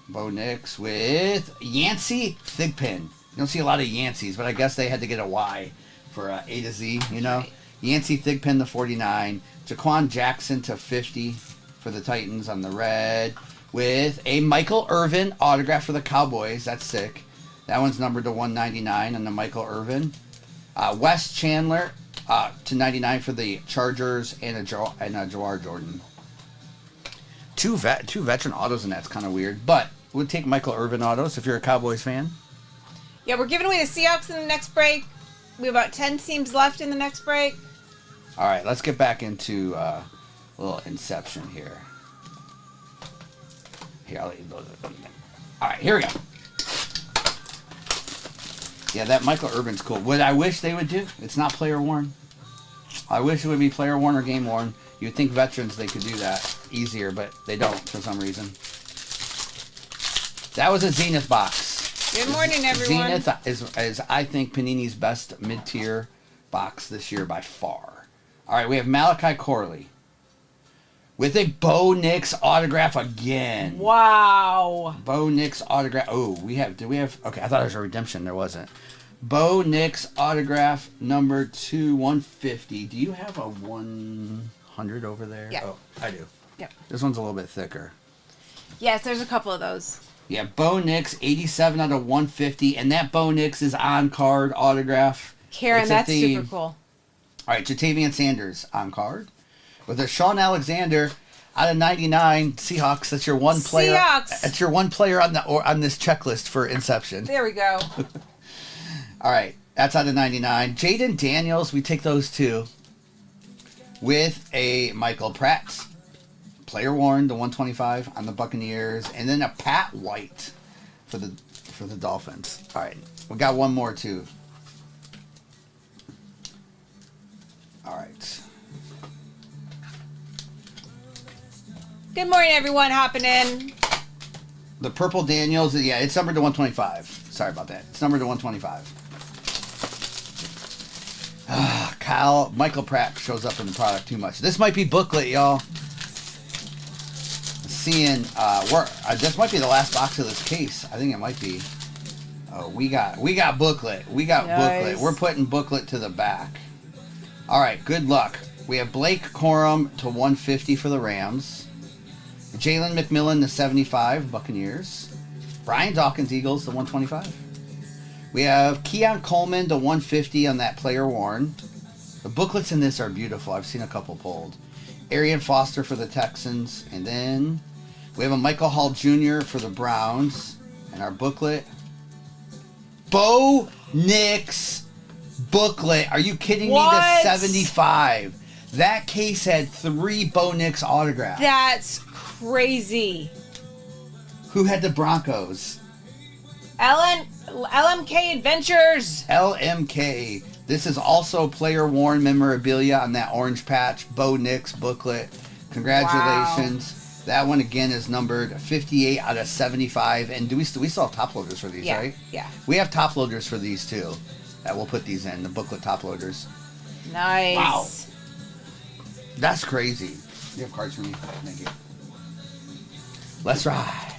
Bo Nix with Yancey Thigpen. You don't see a lot of Yanceys, but I guess they had to get a Y for A to Z, you know? Right. Yancey Thigpen to 49. Jaquan Jackson to 50 for the Titans on the red. With a Michael Irvin autograph for the Cowboys. That's sick. That one's numbered to 199 on the Michael Irvin. Wes Chandler to 99 for the Chargers and a Jawar Jordan. Two veteran autos, and that's kind of weird. But we'll take Michael Irvin autos if you're a Cowboys fan. Yeah, we're giving away the Seahawks in the next break. We have about 10 teams left in the next break. All right, let's get back into a little Inception here. Here, I'll let you load it. All right, here we go. Yeah, that Michael Irvin's cool. What I wish they would do, it's not player worn. I wish it would be player worn or game worn. You'd think veterans, they could do that easier, but they don't for some reason. That was a Zenith box. Good morning, everyone. Zenith is I think, Panini's best mid-tier box this year by far. All right, we have Malachi Corley with a Bo Nix autograph again. Wow. Bo Nix autograph. Oh, did we have? Okay, I thought it was a redemption. There wasn't. Bo Nix autograph number 2/150. Do you have a 100 over there? Yeah. Oh, I do. Yep. This one's a little bit thicker. Yes, there's a couple of those. Yeah, Bo Nix, 87 out of 150, and that Bo Nix is on card autograph. Karen, that's super cool. All right, Jatavian Sanders on card with a Sean Alexander out of 99 Seahawks. That's your one player. Seahawks. That's your one player on this checklist for Inception. There we go. All right, that's out of 99. Jaden Daniels, we take those two with a Michael Pratt. Player worn, the 125 on the Buccaneers, and then a Pat White for the Dolphins. All right, we got one more too. All right. Good morning, everyone. Hopping in. The purple Daniels, yeah, it's numbered to 125. Sorry about that. It's numbered to 125. Michael Pratt shows up in the product too much. This might be booklet, y'all. Seeing this might be the last box of this case. I think it might be. Oh, we got booklet. We got booklet. We're putting booklet to the back. All right, good luck. We have Blake Corum to 150 for the Rams. Jalen McMillan to 75 Buccaneers. Brian Dawkins Eagles to 125. We have Keon Coleman to 150 on that player worn. The booklets in this are beautiful. I've seen a couple pulled. Arian Foster for the Texans, and then We have a Michael Hall Jr. for the Browns. And our booklet. Bo Nix booklet. Are you kidding me? What? The 75. That case had 3 Bo Nix autographs. That's crazy. Who had the Broncos? LMK Adventures. LMK. This is also player worn memorabilia on that orange patch. Bo Nix booklet. Congratulations. Wow. That one again is numbered 58 out of 75. And we still have top loaders for these, right? Yeah. We have top loaders for these too. That we'll put these in, the booklet top loaders. Nice. Wow. That's crazy. You have cards for me? Thank you. Let's ride.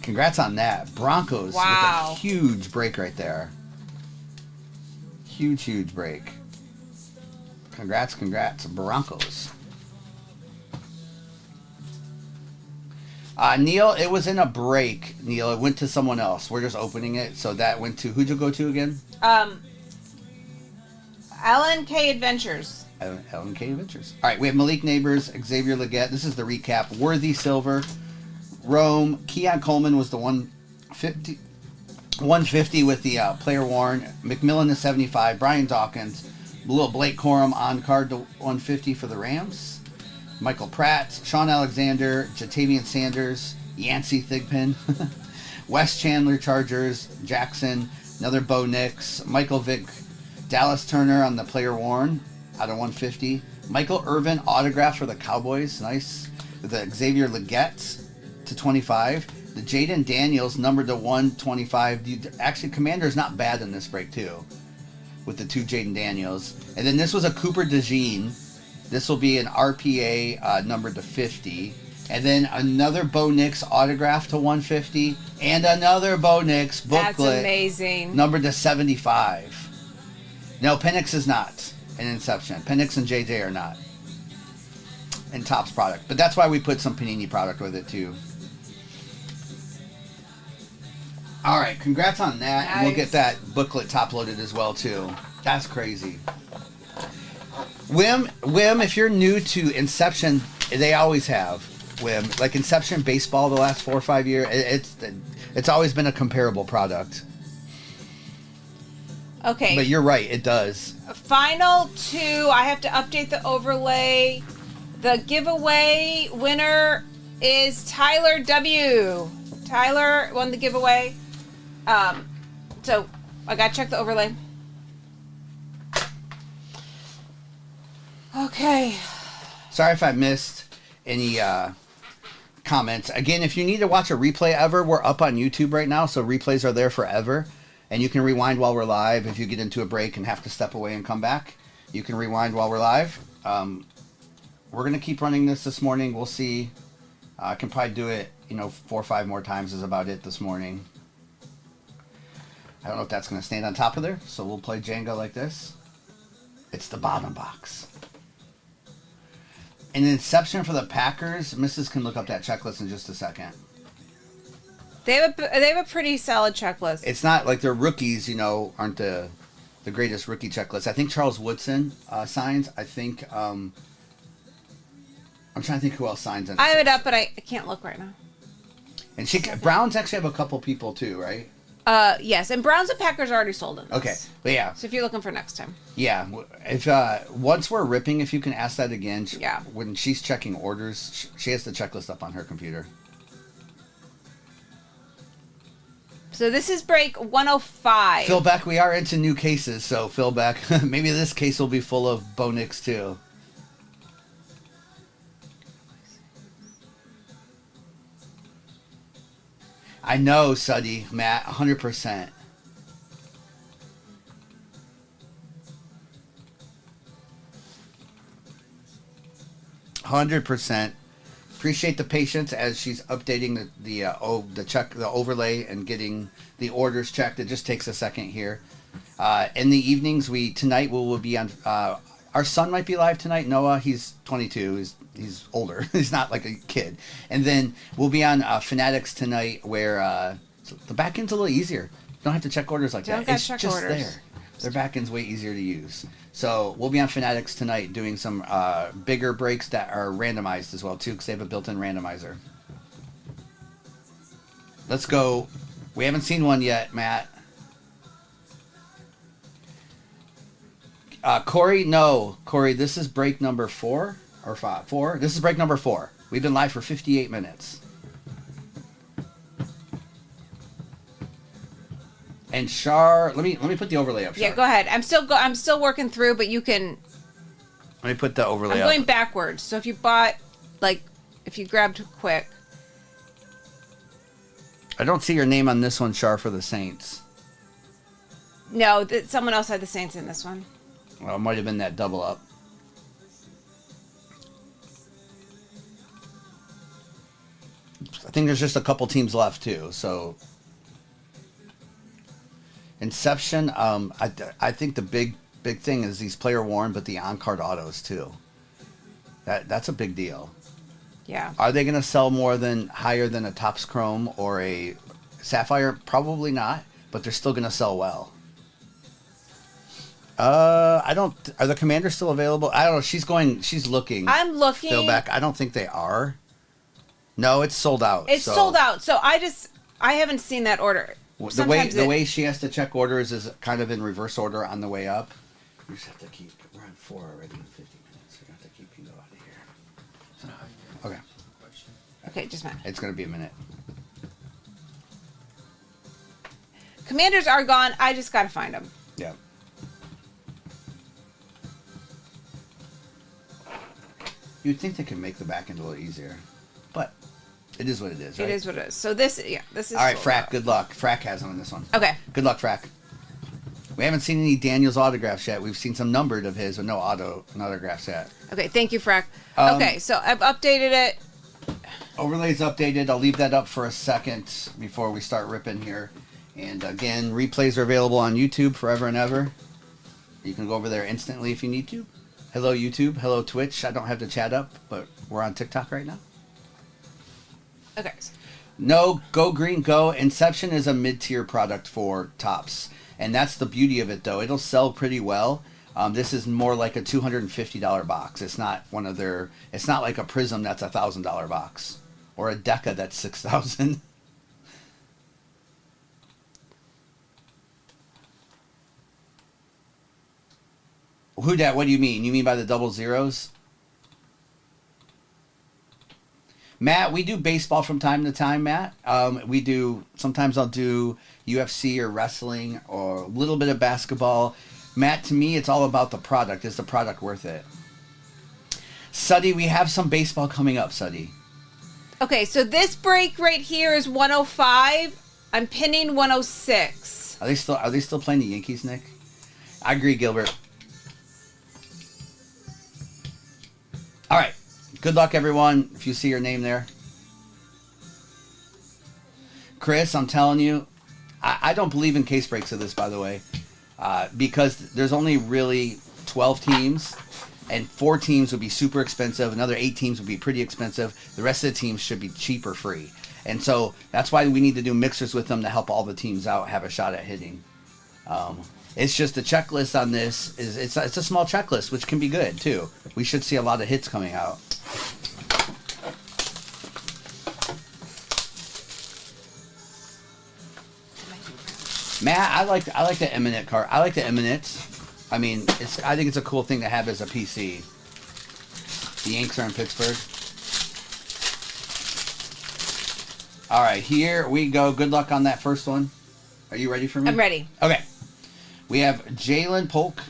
Congrats on that. Broncos with a huge break right there. Huge break. Congrats, Broncos. Neil, it was in a break. Neil, it went to someone else. We're just opening it. So that went to, who'd you go to again? LNK Adventures. LNK Adventures. All right, we have Malik Neighbors, Xavier Leggett. This is the recap. Worthy Silver. Rome. Keon Coleman was the 150 with the player worn. McMillan the 75. Brian Dawkins. Little Blake Corum on card to 150 for the Rams. Michael Pratt, Sean Alexander, Jatavian Sanders, Yancey Thigpen, Wes Chandler Chargers, Jackson, another Bo Nix, Michael Vick, Dallas Turner on the player worn out of 150. Michael Irvin autograph for the Cowboys, nice. The Xavier Leggett to 25. The Jaden Daniels numbered to 125. Actually, Commander's not bad in this break too, with the 2 Jaden Daniels. And then this was a Cooper DeJean. This will be an RPA numbered to 50. And then another Bo Nix autograph to 150. And another Bo Nix booklet. That's amazing. Numbered to 75. No, Penix is not in Inception. Penix and JJ are not in Topps product. But that's why we put some Panini product with it too. All right, congrats on that. Nice. And we'll get that booklet top loaded as well too. That's crazy. Wim, if you're new to Inception, they always have. Wim, like Inception baseball the last 4 or 5 years, it's always been a comparable product. Okay. But you're right, it does. Final 2, I have to update the overlay. The giveaway winner is Tyler W. Tyler won the giveaway. So I gotta check the overlay. Okay. Sorry if I missed any comments. Again, if you need to watch a replay ever, we're up on YouTube right now, so replays are there forever. And you can rewind while we're live. If you get into a break and have to step away and come back, you can rewind while we're live. We're going to keep running this morning. We'll see. I can probably do it, 4 or 5 more times is about it this morning. I don't know if that's going to stand on top of there, so we'll play Jenga like this. It's the bottom box. An Inception for the Packers. Mrs. can look up that checklist in just a second. They have a pretty solid checklist. It's not like their rookies, aren't the greatest rookie checklist. I think Charles Woodson signs. I think I'm trying to think who else signs. I have it up, but I can't look right now. And Browns actually have a couple people too, right? Yes, and Browns and Packers are already sold in this. Okay, but yeah. So if you're looking for next time. Yeah, if once we're ripping, if you can ask that again. Yeah. When she's checking orders, she has the checklist up on her computer. So this is break 105. Phil Beck, we are into new cases, so Phil Beck, maybe this case will be full of Bo Nix too. I know, Suddy, Matt, 100%. Appreciate the patience as she's updating the overlay and getting the orders checked. It just takes a second here. In the evenings, tonight we will be on. Our son might be live tonight. Noah, he's 22. He's older. He's not like a kid. And then we'll be on Fanatics tonight, where the back end's a little easier. You don't have to check orders like that. It's just orders there. Their back end's way easier to use. So we'll be on Fanatics tonight doing some bigger breaks that are randomized as well too, because they have a built-in randomizer. Let's go. We haven't seen one yet, Matt. Corey, no. Corey, this is break number 4 or 5. 4? This is break number 4. We've been live for 58 minutes. And Char, let me put the overlay up. Char. Yeah, go ahead. I'm still working through, but you can. Let me put the overlay I'm going up. backwards. So if you bought, like, if you grabbed quick. I don't see your name on this one, Char, for the Saints. No, someone else had the Saints in this one. Well, it might have been that double up. I think there's just a couple teams left too. So Inception, I think the big thing is these player worn, but the on card autos too. That's a big deal. Yeah. Are they going to sell higher than a Topps Chrome or a Sapphire? Probably not, but they're still going to sell well. Are the Commanders still available? I don't know. She's looking. I'm looking. Fill back. I don't think they are. No, it's sold out. It's sold out. So I haven't seen that order. The way she has to check orders is kind of in reverse order on the way up. You just have to keep. We're on 4 already in 50 minutes. You have to keep Pingo out of here. So, okay. Okay, just a minute. It's going to be a minute. Commanders are gone. I just got to find them. Yeah. You'd think they could make the back end a little easier, but it is what it is, right? It is what it is. So this is. All right, Frack, good luck. Frack has them on this one. Okay. Good luck, Frack. We haven't seen any Daniels autographs yet. We've seen some numbered of his, but no autographs yet. Okay, thank you, Frack. Okay, so I've updated it. Overlay's updated. I'll leave that up for a second before we start ripping here. And again, replays are available on YouTube forever and ever. You can go over there instantly if you need to. Hello, YouTube. Hello, Twitch. I don't have the chat up, but we're on TikTok right now. Okay. No, Go Green Go. Inception is a mid-tier product for Topps. And that's the beauty of it, though. It'll sell pretty well. This is more like a $250 box. It's not one of their... It's not like a Prism that's a $1,000 box. Or a Deca that's $6,000. Who dat? What do you mean? You mean by the double zeros? Matt, we do baseball from time to time, Matt. Sometimes I'll do UFC or wrestling or a little bit of basketball. Matt, to me, it's all about the product. Is the product worth it? Suddy, we have some baseball coming up, Suddy. Okay, so this break right here is 105. I'm pinning 106. Are they still playing the Yankees, Nick? I agree, Gilbert. All right. Good luck, everyone, if you see your name there. Chris, I'm telling you, I don't believe in case breaks of this, by the way, because there's only really 12 teams, and 4 teams would be super expensive. Another 8 teams would be pretty expensive. The rest of the teams should be cheap or free. And so that's why we need to do mixers with them to help all the teams out have a shot at hitting. It's just the checklist on this. It's a small checklist, which can be good, too. We should see a lot of hits coming out. Matt, I like the Eminent card. I like the Eminence. I mean, I think it's a cool thing to have as a PC. The Yanks are in Pittsburgh. All right, here we go. Good luck on that first one. Are you ready for me? I'm ready. Okay. We have Jalen Polk.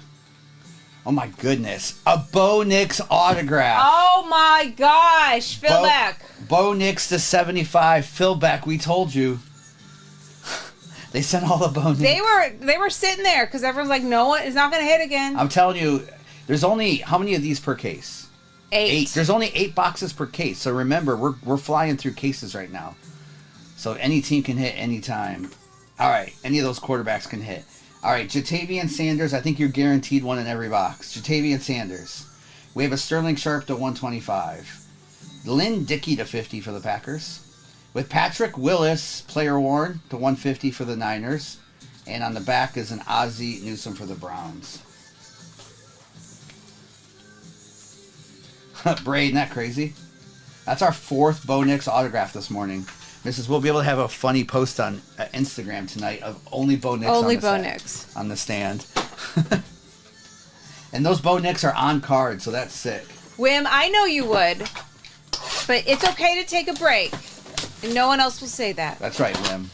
Oh my goodness. A Bo Nix autograph. Oh my gosh. Phil Beck. Bo Nix to 75. Phil Beck, we told you. They sent all the Bo Nix. They were sitting there because everyone's like, no one is not going to hit again. I'm telling you, there's only, how many of these per case? 8. There's only 8 boxes per case. So remember, we're flying through cases right now. So any team can hit anytime. All right, any of those quarterbacks can hit. All right, Jatavian Sanders, I think you're guaranteed one in every box. Jatavian Sanders. We have a Sterling Sharp to 125. Lynn Dickey to 50 for the Packers. With Patrick Willis, player worn, to 150 for the Niners. And on the back is an Ozzie Newsome for the Browns. Braid, isn't that crazy? That's our 4th Bo Nix autograph this morning. We'll be able to have a funny post on Instagram tonight of only Bo Nix on the stand. And those Bo Nix are on card, so that's sick. Wim, I know you would, but it's okay to take a break. And no one else will say that. That's right, Wim.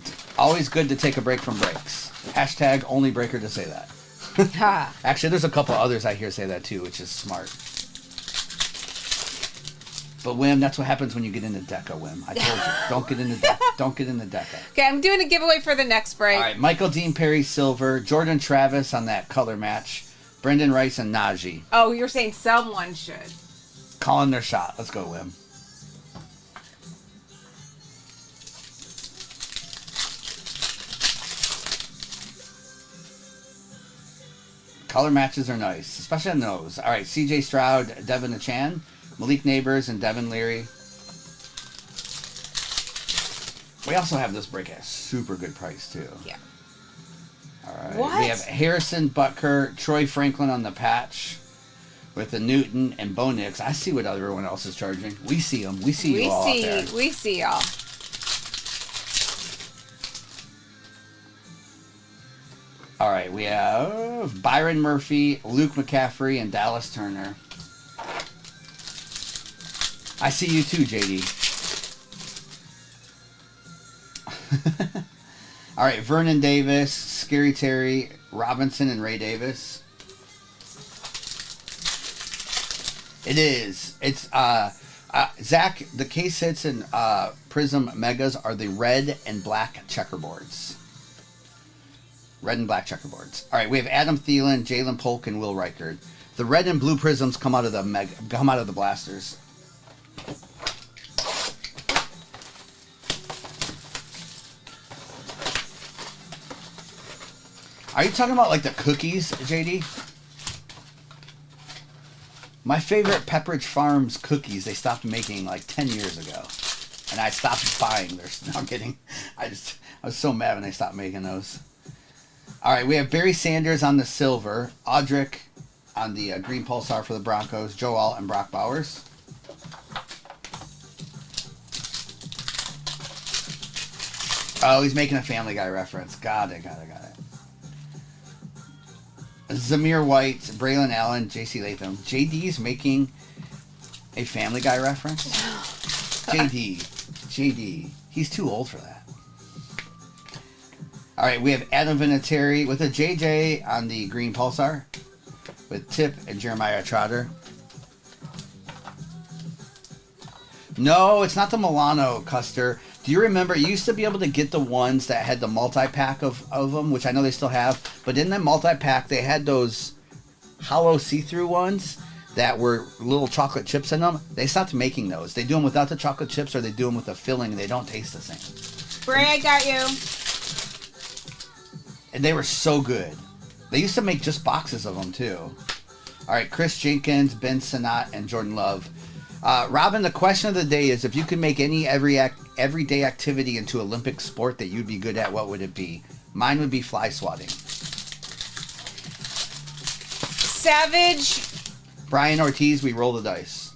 It's always good to take a break from breaks. Hashtag only breaker to say that. Actually, there's a couple others I hear say that too, which is smart. But Wim, that's what happens when you get into Deca, Wim. I told you, don't get into Deca. Okay, I'm doing a giveaway for the next break. All right, Michael Dean Perry silver, Jordan Travis on that color match, Brendan Rice and Najee. Oh, you're saying someone should. Calling their shot. Let's go, Wim. Color matches are nice, especially on those. All right, CJ Stroud, Devin Achan, Malik Neighbors, and Devin Leary. We also have this break at a super good price, too. Yeah. All right. What? We have Harrison Butker, Troy Franklin on the patch with the Newton and Bo Nix. I see what everyone else is charging. We see them. We see you all out there. We see y'all. All right, we have Byron Murphy, Luke McCaffrey, and Dallas Turner. I see you too, JD. All right, Vernon Davis, Scary Terry, Robinson, and Ray Davis. It is. It's Zach. The case hits and Prism Megas are the red and black checkerboards. Red and black checkerboards. All right, we have Adam Thielen, Jalen Polk, and Will Reichard. The red and blue prisms come out of the blasters. Are you talking about like the cookies, JD? My favorite Pepperidge Farms cookies, they stopped making like 10 years ago. And I stopped buying their... No, I'm kidding. I was so mad when they stopped making those. All right, we have Barry Sanders on the silver, Audric on the green pulsar for the Broncos, Joe Alt and Brock Bowers. Oh, he's making a Family Guy reference. Got it. Zamir White, Braylon Allen, J.C. Latham. JD's making a Family Guy reference? JD. He's too old for that. All right, we have Adam Vinatieri with a JJ on the green pulsar with Tip and Jeremiah Trotter. No, it's not the Milano, Custer. Do you remember, you used to be able to get the ones that had the multi-pack of them, which I know they still have, but in that multi-pack, they had those hollow see-through ones that were little chocolate chips in them. They stopped making those. They do them without the chocolate chips, or they do them with the filling, and they don't taste the same. Bray, I got you. And they were so good. They used to make just boxes of them, too. All right, Chris Jenkins, Ben Sinnott, and Jordan Love. Robin, the question of the day is, if you could make any everyday activity into Olympic sport that you'd be good at, what would it be? Mine would be fly swatting. Savage. Brian Ortiz, we roll the dice.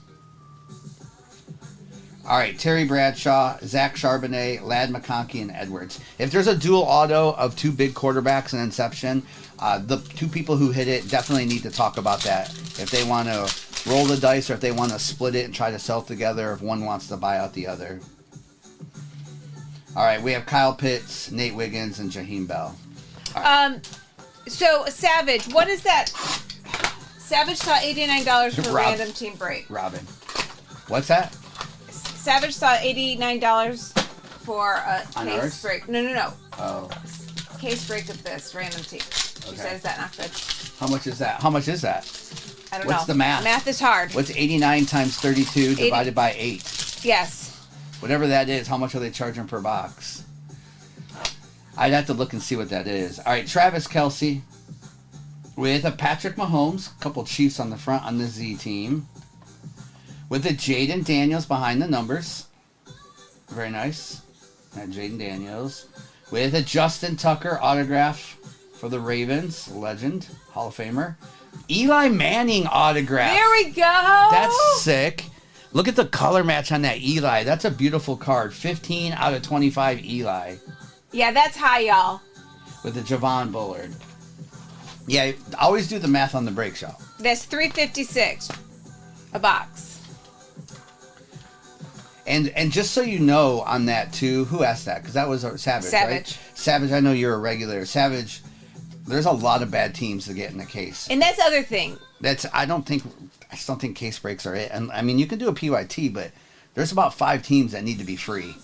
All right, Terry Bradshaw, Zach Charbonnet, Ladd McConkey, and Edwards. If there's a dual auto of 2 big quarterbacks in Inception, the 2 people who hit it definitely need to talk about that. If they want to roll the dice or if they want to split it and try to sell together, if one wants to buy out the other. All right, we have Kyle Pitts, Nate Wiggins, and Jaheim Bell. Right. So, Savage, what is that? Savage saw $89 for random team break. Robin. What's that? Savage saw $89 for a on case ours? break. No. Oh. Case break of this random team. She says that not good. How much is that? I don't know. What's the math? Math is hard. What's 89 times 32 divided by 8? Yes. Whatever that is, how much are they charging per box? I'd have to look and see what that is. All right, Travis Kelce with a Patrick Mahomes, a couple Chiefs on the front on the Z team. With a Jaden Daniels behind the numbers. Very nice. That Jaden Daniels. with a Justin Tucker autograph for the Ravens, legend, Hall of Famer. Eli Manning autograph. There we go. That's sick. Look at the color match on that Eli. That's a beautiful card. 15 out of 25 Eli. Yeah, that's high, y'all. With the Javon Bullard. Yeah, always do the math on the break show. That's $3.56 a box. And just so you know on that too, who asked that? Because that was Savage, right? Savage, I know you're a regular. Savage, there's a lot of bad teams to get in the case. And that's the other thing. I just don't think case breaks are it. And I mean, you can do a PYT, but there's about 5 teams that need to be free.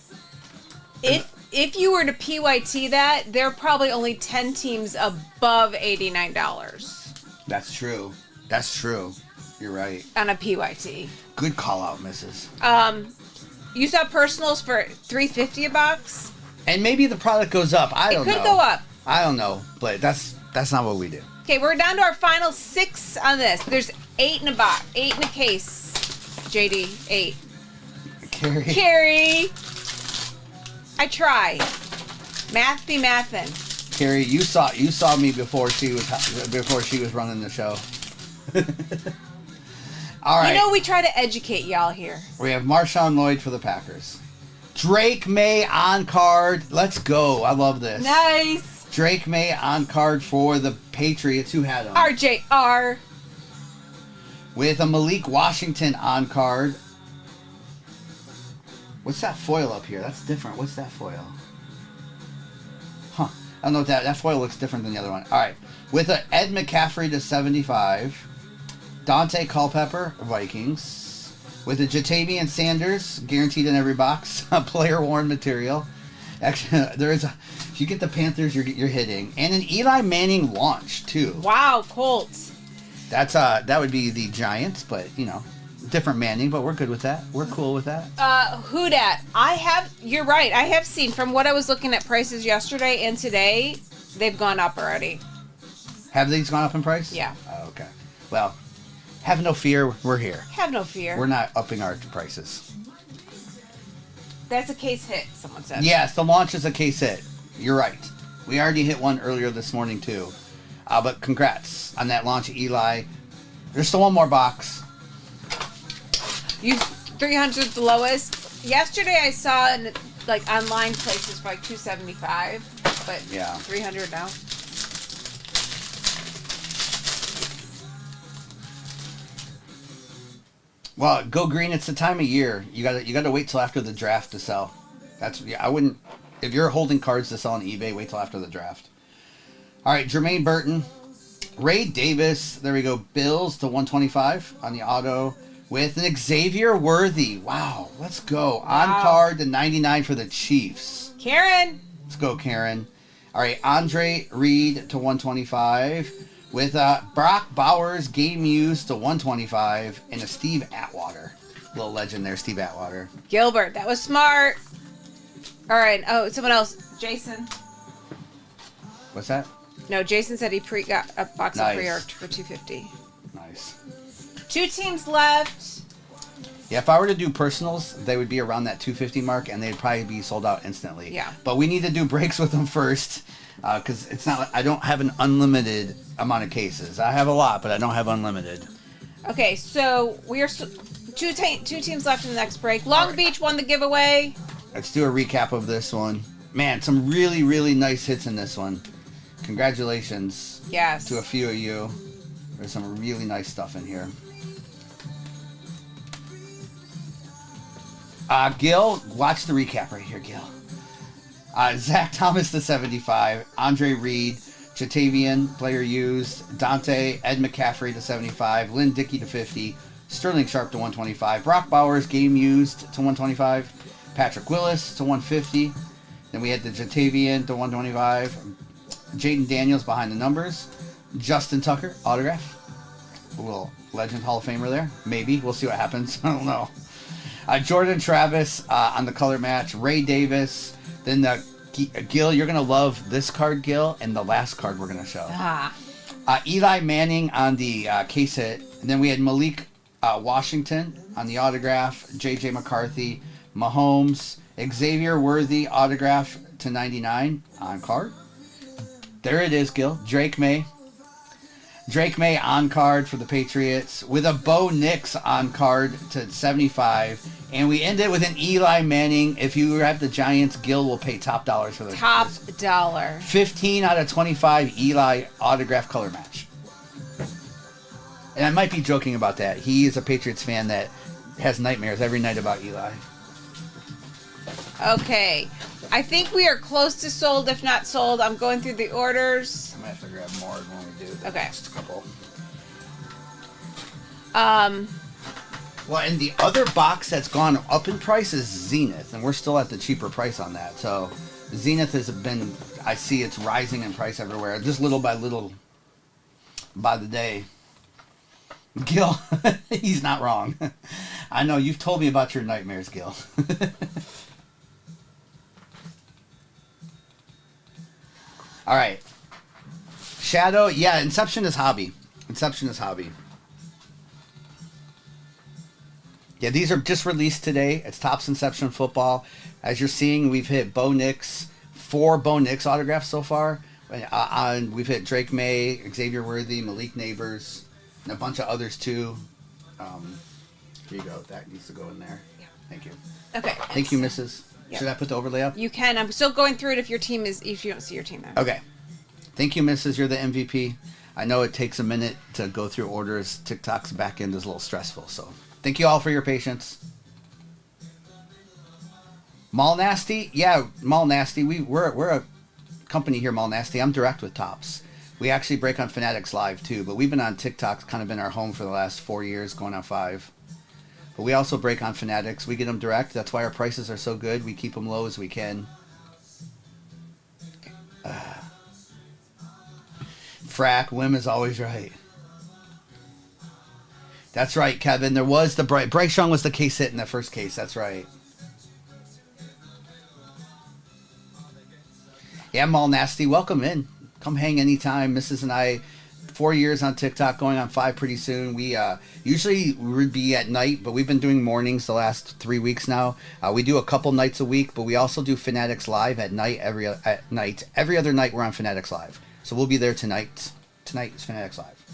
If you were to PYT that, there are probably only 10 teams above $89. That's true. That's true. You're right. On a PYT. Good call out, Mrs. You saw personals for $3.50 a box? And maybe the product goes up. I don't know. It could go up. I don't know, but that's not what we do. Okay, we're down to our final 6 on this. There's 8 in a box, 8 in a case. JD, 8. Carrie. I try. Math be mathin'. Carrie, you saw me before she was running the show. All right. You know we try to educate y'all here. We have Marshawn Lloyd for the Packers. Drake May on card. Let's go. I love this. Nice. Drake May on card for the Patriots. Who had him? RJR. With a Malik Washington on card. What's that foil up here? That's different. What's that foil? Huh. I don't know what that foil looks different than the other one. All right. With a Ed McCaffrey to 75. Dante Culpepper, Vikings. With a Jatavian Sanders, guaranteed in every box. Player worn material. Actually, if you get the Panthers, you're hitting. And an Eli Manning launch, too. Wow, Colts. That would be the Giants, but, different Manning, but we're good with that. We're cool with that. Who dat? You're right. I have seen, from what I was looking at prices yesterday and today, they've gone up already. Have these gone up in price? Yeah. Oh, okay. Well, have no fear. We're here. Have no fear. We're not upping our prices. That's a case hit, someone said. Yes, the launch is a case hit. You're right. We already hit one earlier this morning, too. But congrats on that launch, Eli. There's still one more box. You 300 the lowest. Yesterday I saw in online places for $275, but yeah, 300 now. Well, go green. It's the time of year. You gotta wait till after the draft to sell. I wouldn't. If you're holding cards to sell on eBay, wait till after the draft. All right, Jermaine Burton, Ray Davis. There we go. Bills to 125 on the auto with an Xavier Worthy. Wow, let's go. On card to 99 for the Chiefs. Karen. Let's go, Karen. All right, Andre Reed to 125. With Brock Bowers, game used to 125, and a Steve Atwater. Little legend there, Steve Atwater. Gilbert, that was smart. All right. Oh, someone else. Jason. What's that? No, Jason said he got a box of pre-order for $250. Nice. 2 teams left. Yeah, if I were to do personals, they would be around that $250 mark, and they'd probably be sold out instantly. Yeah. But we need to do breaks with them first. Because it's not. I don't have an unlimited amount of cases. I have a lot, but I don't have unlimited. Okay, so we are two teams left in the next break. Long Beach won the giveaway. Let's do a recap of this one. Man, some really, really nice hits in this one. Congratulations. Yes. To a few of you. There's some really nice stuff in here. Gil, watch the recap right here, Gil. Zach Thomas to 75, Andre Reed, Jatavian, player used, Dante, Ed McCaffrey to 75, Lynn Dickey to 50, Sterling Sharp to 125, Brock Bowers, game used to 125, Patrick Willis to 150, then we had the Jatavian to 125, Jaden Daniels behind the numbers, Justin Tucker, autograph, a little legend Hall of Famer there, maybe, we'll see what happens, I don't know. Jordan Travis on the color match, Ray Davis. Then Gil, you're going to love this card, Gil, and the last card we're going to show. Eli Manning on the case hit. And then we had Malik Washington on the autograph, J.J. McCarthy, Mahomes, Xavier Worthy autograph, 299 on card. There it is, Gil. Drake May. Drake May on card for the Patriots with a Bo Nix on card to 75. And we end it with an Eli Manning. If you have the Giants, Gil will pay top dollars for this. Top dollar. 15 out of 25 Eli autograph color match. And I might be joking about that. He is a Patriots fan that has nightmares every night about Eli. Okay. I think we are close to sold, if not sold. I'm going through the orders. I'm going to have to grab more when we do the Okay. next couple. Well, and the other box that's gone up in price is Zenith, and we're still at the cheaper price on that. So Zenith has been, I see it's rising in price everywhere, just little by little by the day. Gil, he's not wrong. I know, you've told me about your nightmares, Gil. All right. Shadow, yeah, Inception is hobby. Inception is hobby. Yeah, these are just released today. It's Topps Inception Football. As you're seeing, we've hit Bo Nix, 4 Bo Nix autographs so far. We've hit Drake May, Xavier Worthy, Malik Neighbors, and a bunch of others too. Here you go. That needs to go in there. Yeah. Thank you. Okay. Thank you, Mrs. Yep. Should I put the overlay up? You can. I'm still going through it if you don't see your team there. Okay. Thank you, Mrs. You're the MVP. I know it takes a minute to go through orders. TikTok's back end is a little stressful, so thank you all for your patience. Mall Nasty? Yeah, Mall Nasty. We're a company here, Mall Nasty. I'm direct with Topps. We actually break on Fanatics Live too, but we've been on TikTok. It's kind of been our home for the last 4 years, going on 5. But we also break on Fanatics. We get them direct. That's why our prices are so good. We keep them low as we can. Frack, Wim is always right. That's right, Kevin. There was the Bryce Young was the case hit in that first case. That's right. Yeah, Mall Nasty. Welcome in. Come hang anytime. Mrs. and I, 4 years on TikTok, going on 5 pretty soon. We usually would be at night, but we've been doing mornings the last 3 weeks now. We do a couple nights a week, but we also do Fanatics Live at night. Every other night we're on Fanatics Live. So we'll be there tonight. Tonight is Fanatics Live.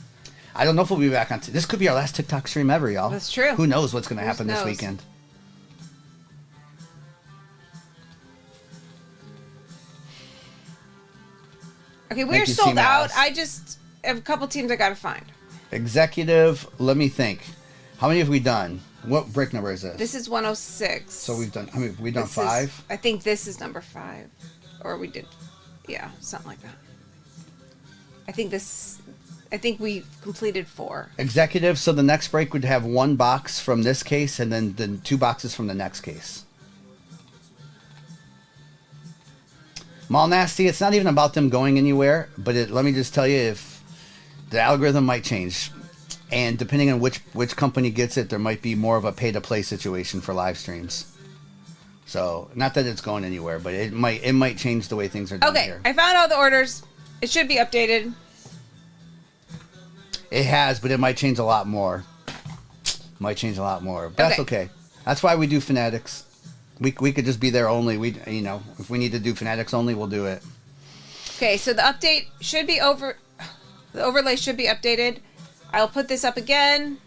I don't know if we'll be back on. This could be our last TikTok stream ever, y'all. That's true. Who knows what's going to happen this weekend? Okay, we're sold out. I just have a couple teams I got to find. Executive, let me think. How many have we done? What break number is this? This is 106. So we've done, we've done 5? I think this is number 5. Or we did, yeah, something like that. I think we completed 4. Executive, so the next break would have 1 box from this case and then the 2 boxes from the next case. Mall Nasty, it's not even about them going anywhere, but let me just tell you, if the algorithm might change. And depending on which company gets it, there might be more of a pay-to-play situation for live streams. So, not that it's going anywhere, but it might change the way things are done here. Okay, I found all the orders. It should be updated. It has, but it might change a lot more. But that's okay. That's why we do Fanatics. We could just be there only. If we need to do Fanatics only, we'll do it. Okay, so the update should be over. The overlay should be updated. I'll put this up again.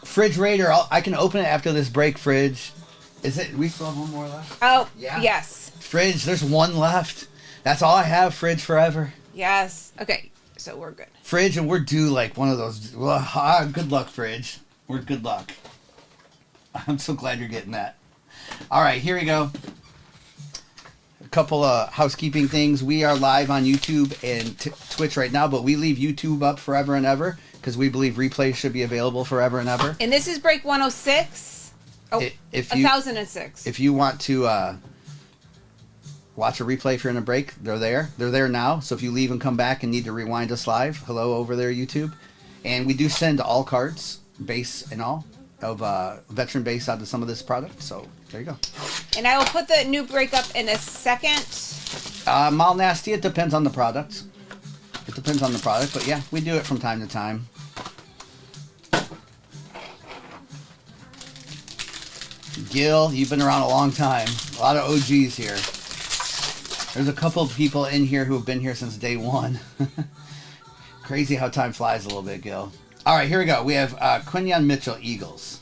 Fridge Raider, I can open it after this break, Fridge. Is it? We still have 1 more left? Oh, yeah. Yes. Fridge, there's 1 left. That's all I have, Fridge, forever. Yes. Okay, so we're good. Fridge, and we're due like one of those. Good luck, Fridge. We're good luck. I'm so glad you're getting that. All right, here we go. A couple of housekeeping things. We are live on YouTube and Twitch right now, but we leave YouTube up forever and ever because we believe replays should be available forever and ever. And this is break 106. Oh, 1006. If you want to watch a replay if you're in a break, they're there. They're there now. So if you leave and come back and need to rewind us live, hello over there, YouTube. And we do send all cards, base and all, of veteran base out to some of this product. So there you go. And I will put the new breakup in a second. Mall Nasty, it depends on the product. But yeah, we do it from time to time. Gil, you've been around a long time. A lot of OGs here. There's a couple of people in here who have been here since day one. Crazy how time flies a little bit, Gil. All right, here we go. We have Quinyon Mitchell, Eagles.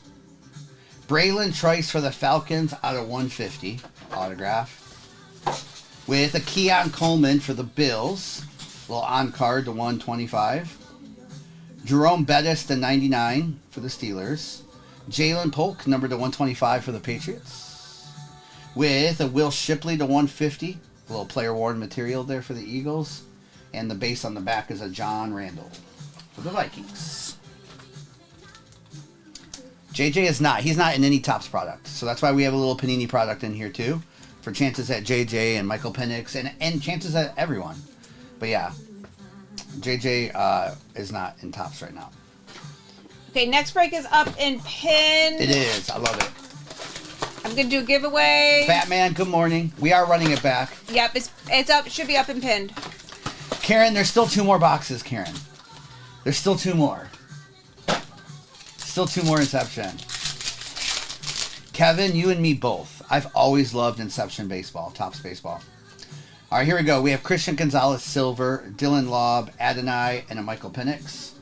Braylon Trice for the Falcons out of 150 autograph. With a Keon Coleman for the Bills. A little on card to 125. Jerome Bettis to 99 for the Steelers. Jalen Polk, number to 125 for the Patriots. With a Will Shipley to 150. A little player worn material there for the Eagles. And the base on the back is a John Randall for the Vikings. JJ is not. He's not in any Topps product. So that's why we have a little Panini product in here too. For chances at JJ and Michael Penix and chances at everyone. But yeah. JJ is not in Topps right now. Okay, next break is up in pin. It is. I love it. I'm going to do a giveaway. Batman, good morning. We are running it back. Yep, it's up. It should be up and pinned. Karen, there's still 2 more boxes, Karen. There's still 2 more. Still 2 more Inception. Kevin, you and me both. I've always loved Inception baseball, Topps baseball. All right, here we go. We have Christian Gonzalez Silver, Dylan Lobb, Adonai, and a Michael Penix.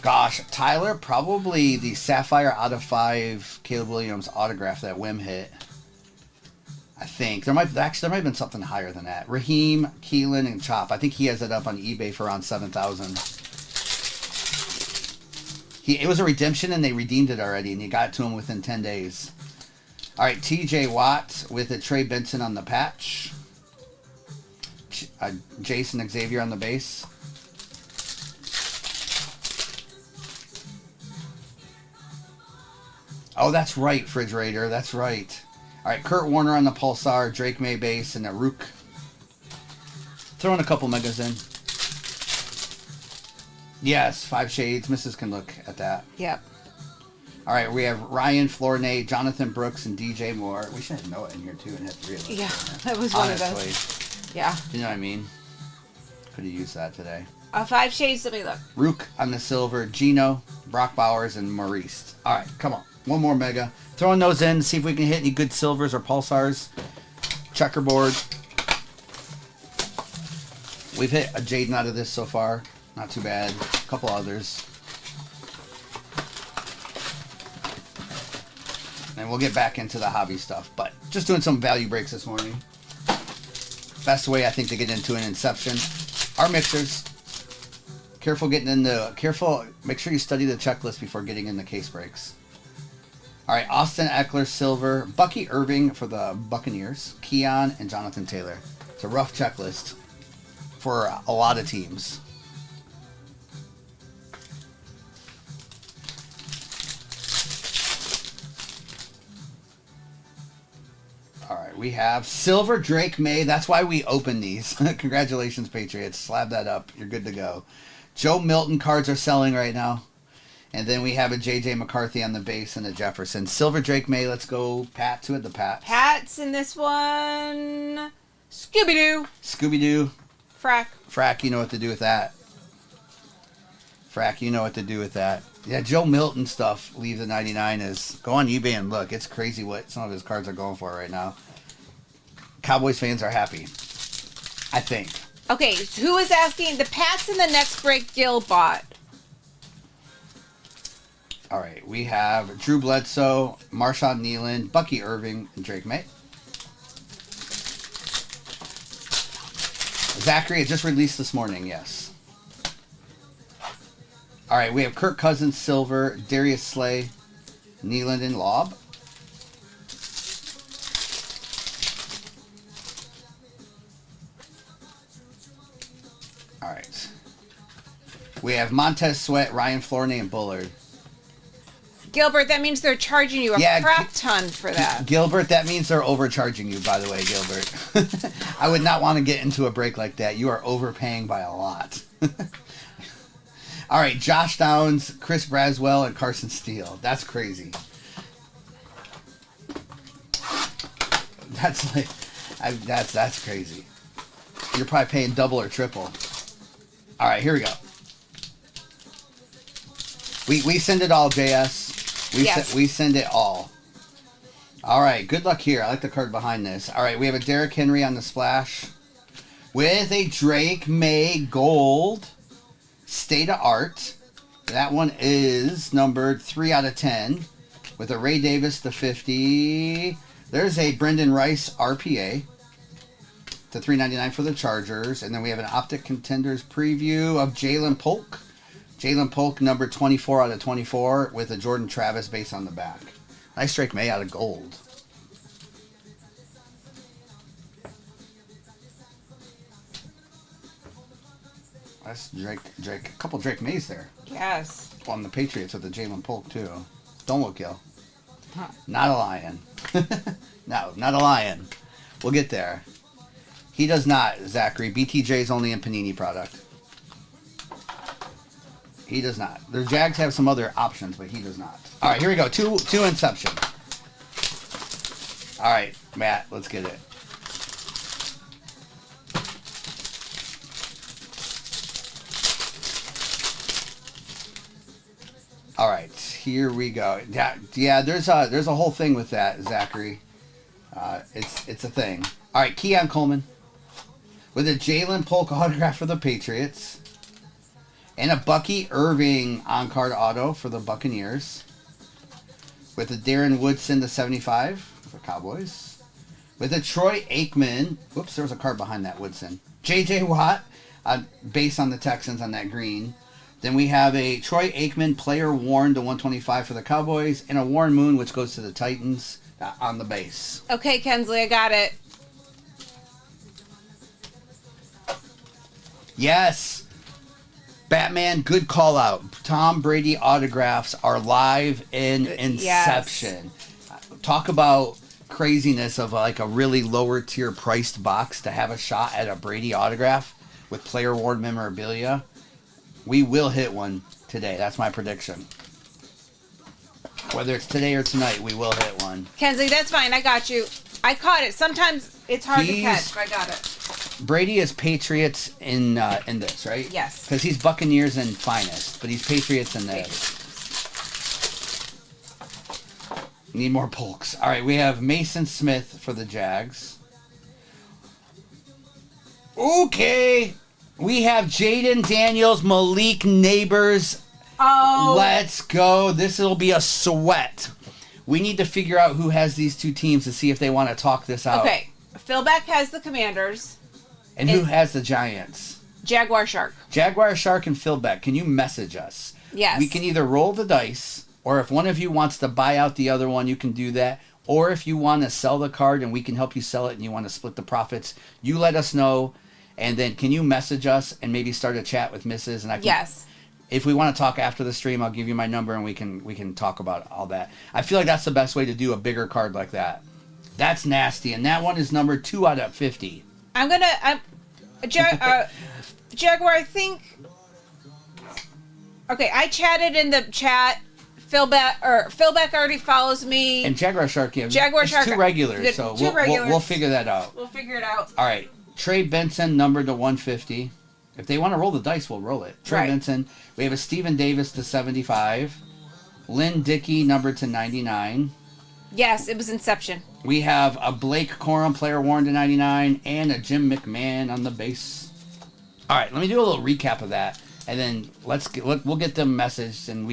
Gosh, Tyler, probably the Sapphire out of 5 Caleb Williams autograph that Wim hit. I think. There might have been something higher than that. Raheem, Keelan, and Chop. I think he has it up on eBay for around $7,000. It was a redemption, and they redeemed it already, and you got it to him within 10 days. All right, TJ Watt with a Trey Benson on the patch. Jason Xavier on the base. Oh, that's right, Refrigerator. That's right. All right, Kurt Warner on the Pulsar, Drake May base, and a Rook. Throwing a couple megas in. Yes, 5 shades. Mrs. can look at that. Yep. All right, we have Ryan Flournoy, Jonathan Brooks, and DJ Moore. We should have Noah in here, too, and have 3 of those. Yeah, that was one of Honestly. those. Yeah. You know what I mean? Could have used that today. 5 shades, let me look. Rook on the silver, Gino, Brock Bowers, and Maurice. All right, come on. One more mega. Throwing those in, see if we can hit any good silvers or pulsars. Checkerboard. We've hit a Jaden out of this so far. Not too bad. A couple others. And we'll get back into the hobby stuff. But just doing some value breaks this morning. Best way, I think, to get into an Inception. Our mixers. Careful getting into... Make sure you study the checklist before getting in the case breaks. All right, Austin Eckler, silver. Bucky Irving for the Buccaneers. Keon and Jonathan Taylor. It's a rough checklist for a lot of teams. All right, we have silver Drake May. That's why we open these. Congratulations, Patriots. Slab that up. You're good to go. Joe Milton cards are selling right now. And then we have a J.J. McCarthy on the base and a Jefferson. Silver Drake May. Let's go, Pat, to it. The Pats. Pats in this one. Scooby-Doo. Scooby-Doo. Frack, you know what to do with that. Frack, you know what to do with that. Yeah, Joe Milton stuff, leave the 99 is... Go on eBay and look. It's crazy what some of his cards are going for right now. Cowboys fans are happy. I think. Okay, so who is asking? The Pats in the next break Gil bought. All right, we have Drew Bledsoe, Marshawn Nealon, Bucky Irving, and Drake May. Zachary, it just released this morning, yes. All right, we have Kirk Cousins, silver, Darius Slay, Nealon, and Lobb. All right. We have Montez Sweat, Ryan Flournoy, and Bullard. Gilbert, that means they're charging you a crap ton for that. Gilbert, that means they're overcharging you, by the way, Gilbert. I would not want to get into a break like that. You are overpaying by a lot. All right, Josh Downs, Chris Braswell, and Carson Steele. That's crazy. That's like, that's crazy. You're probably paying double or triple. All right, here we go. We send it all, JS. We send it all. All right, good luck here. I like the card behind this. All right, we have a Derrick Henry on the splash with a Drake May Gold State of Art. That one is numbered 3 out of 10 with a Ray Davis to 50. There's a Brendan Rice RPA to $3.99 for the Chargers. And then we have an Optic Contenders preview of Jalen Polk. Jalen Polk, number 24 out of 24 with a Jordan Travis base on the back. Nice Drake May out of gold. That's Drake. A couple Drake Mays there. Yes. On the Patriots with the Jalen Polk, too. Don't look, Gil. Huh. Not a lion. No, not a lion. We'll get there. He does not, Zachary. BTJ is only in Panini product. He does not. The Jags have some other options, but he does not. All right, here we go. Two Inception. All right, Matt, let's get it. All right, here we go. Yeah, there's a whole thing with that, Zachary. It's a thing. All right, Keon Coleman with a Jalen Polk autograph for the Patriots. And a Bucky Irving on-card auto for the Buccaneers. With a Darren Woodson to 75 for Cowboys. With a Troy Aikman. Whoops, there was a card behind that Woodson. J.J. Watt, base on the Texans on that green. Then we have a Troy Aikman player worn to 125 for the Cowboys. And a Warren Moon, which goes to the Titans on the base. Okay, Kensley, I got it. Yes. Batman, good call out. Tom Brady autographs are live in Inception. Yes. Talk about craziness of like a really lower tier priced box to have a shot at a Brady autograph with player worn memorabilia. We will hit one today. That's my prediction. Whether it's today or tonight, we will hit one. Kensley, that's fine. I got you. I caught it. Sometimes it's hard to catch, but I got it. Brady is Patriots in this, right? Yes. Because he's Buccaneers in finest, but he's Patriots in this. Need more Polks. All right, we have Mason Smith for the Jags. Okay. We have Jaden Daniels, Malik Neighbors. Oh. Let's go. This will be a sweat. We need to figure out who has these two teams to see if they want to talk this out. Okay. Philbeck has the Commanders. And who has the Giants? Jaguar Shark. Jaguar Shark and Philbeck. Can you message us? Yes. We can either roll the dice, or if one of you wants to buy out the other one, you can do that. Or if you want to sell the card and we can help you sell it and you want to split the profits, you let us know. And then can you message us and maybe start a chat with Mrs. And I can, yes. If we want to talk after the stream, I'll give you my number and we can talk about all that. I feel like that's the best way to do a bigger card like that. That's nasty. And that one is number 2 out of 50. Jaguar, I think. Okay, I chatted in the chat. Philbeck already follows me. And Jaguar Shark, yeah. Jaguar it's Shark. 2 regulars, so we'll figure that out. We'll figure it out. All right. Trey Benson, numbered to 150. If they want to roll the dice, we'll roll it. Trey Benson. We have a Steven Davis to 75. Lynn Dickey, numbered to 99. Yes, it was Inception. We have a Blake Corum, player worn to 99, and a Jim McMahon on the base. All right, let me do a little recap of that, and then we'll get them messaged, and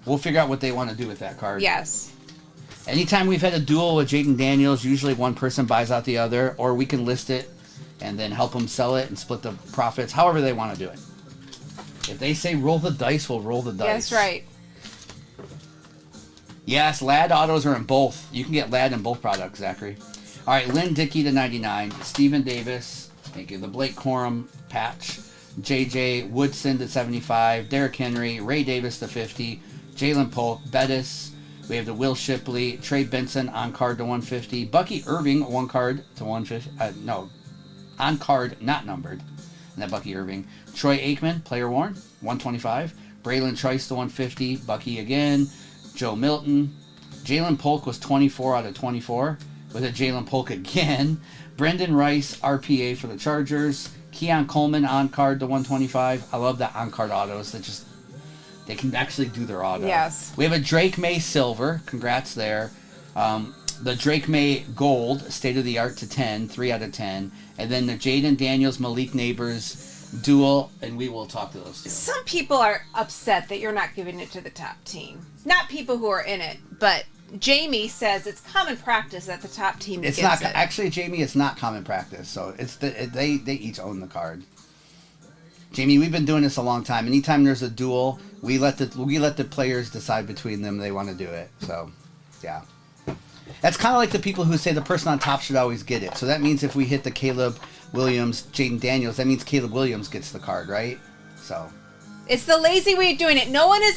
we'll figure out what they want to do with that card. Yes. Anytime we've had a duel with Jaden Daniels, usually one person buys out the other, or we can list it and then help them sell it and split the profits, however they want to do it. If they say roll the dice, we'll roll the dice. That's right. Yes, Ladd autos are in both. You can get Ladd in both products, Zachary. All right, Lynn Dickey to 99. Steven Davis, thank you. The Blake Corum patch. J.J. Woodson to 75. Derrick Henry. Ray Davis to 50. Jalen Polk. Bettis. We have the Will Shipley. Trey Benson on card to 150. Bucky Irving, 1 card to 150. On card, not numbered. And that Bucky Irving. Troy Aikman, player worn, 125. Braylon Trice to 150. Bucky again. Joe Milton. Jalen Polk was 24 out of 24. With a Jalen Polk again. Brendan Rice, RPA for the Chargers. Keon Coleman on card to 125. I love the on card autos. They can actually do their auto. Yes. We have a Drake May Silver. Congrats there. The Drake May Gold, state of the art to 10, 3 out of 10. And then the Jaden Daniels, Malik Neighbors duel, and we will talk to those two. Some people are upset that you're not giving it to the top team. Not people who are in it, but Jamie says it's common practice that the top team It's gets not it. actually, Jamie. It's not common practice. So they each own the card. Jamie, we've been doing this a long time. Anytime there's a duel, we let the players decide between them they want to do it. So, yeah. That's kind of like the people who say the person on top should always get it. So that means if we hit the Caleb Williams, Jaden Daniels, that means Caleb Williams gets the card, right? So. It's the lazy way of doing it.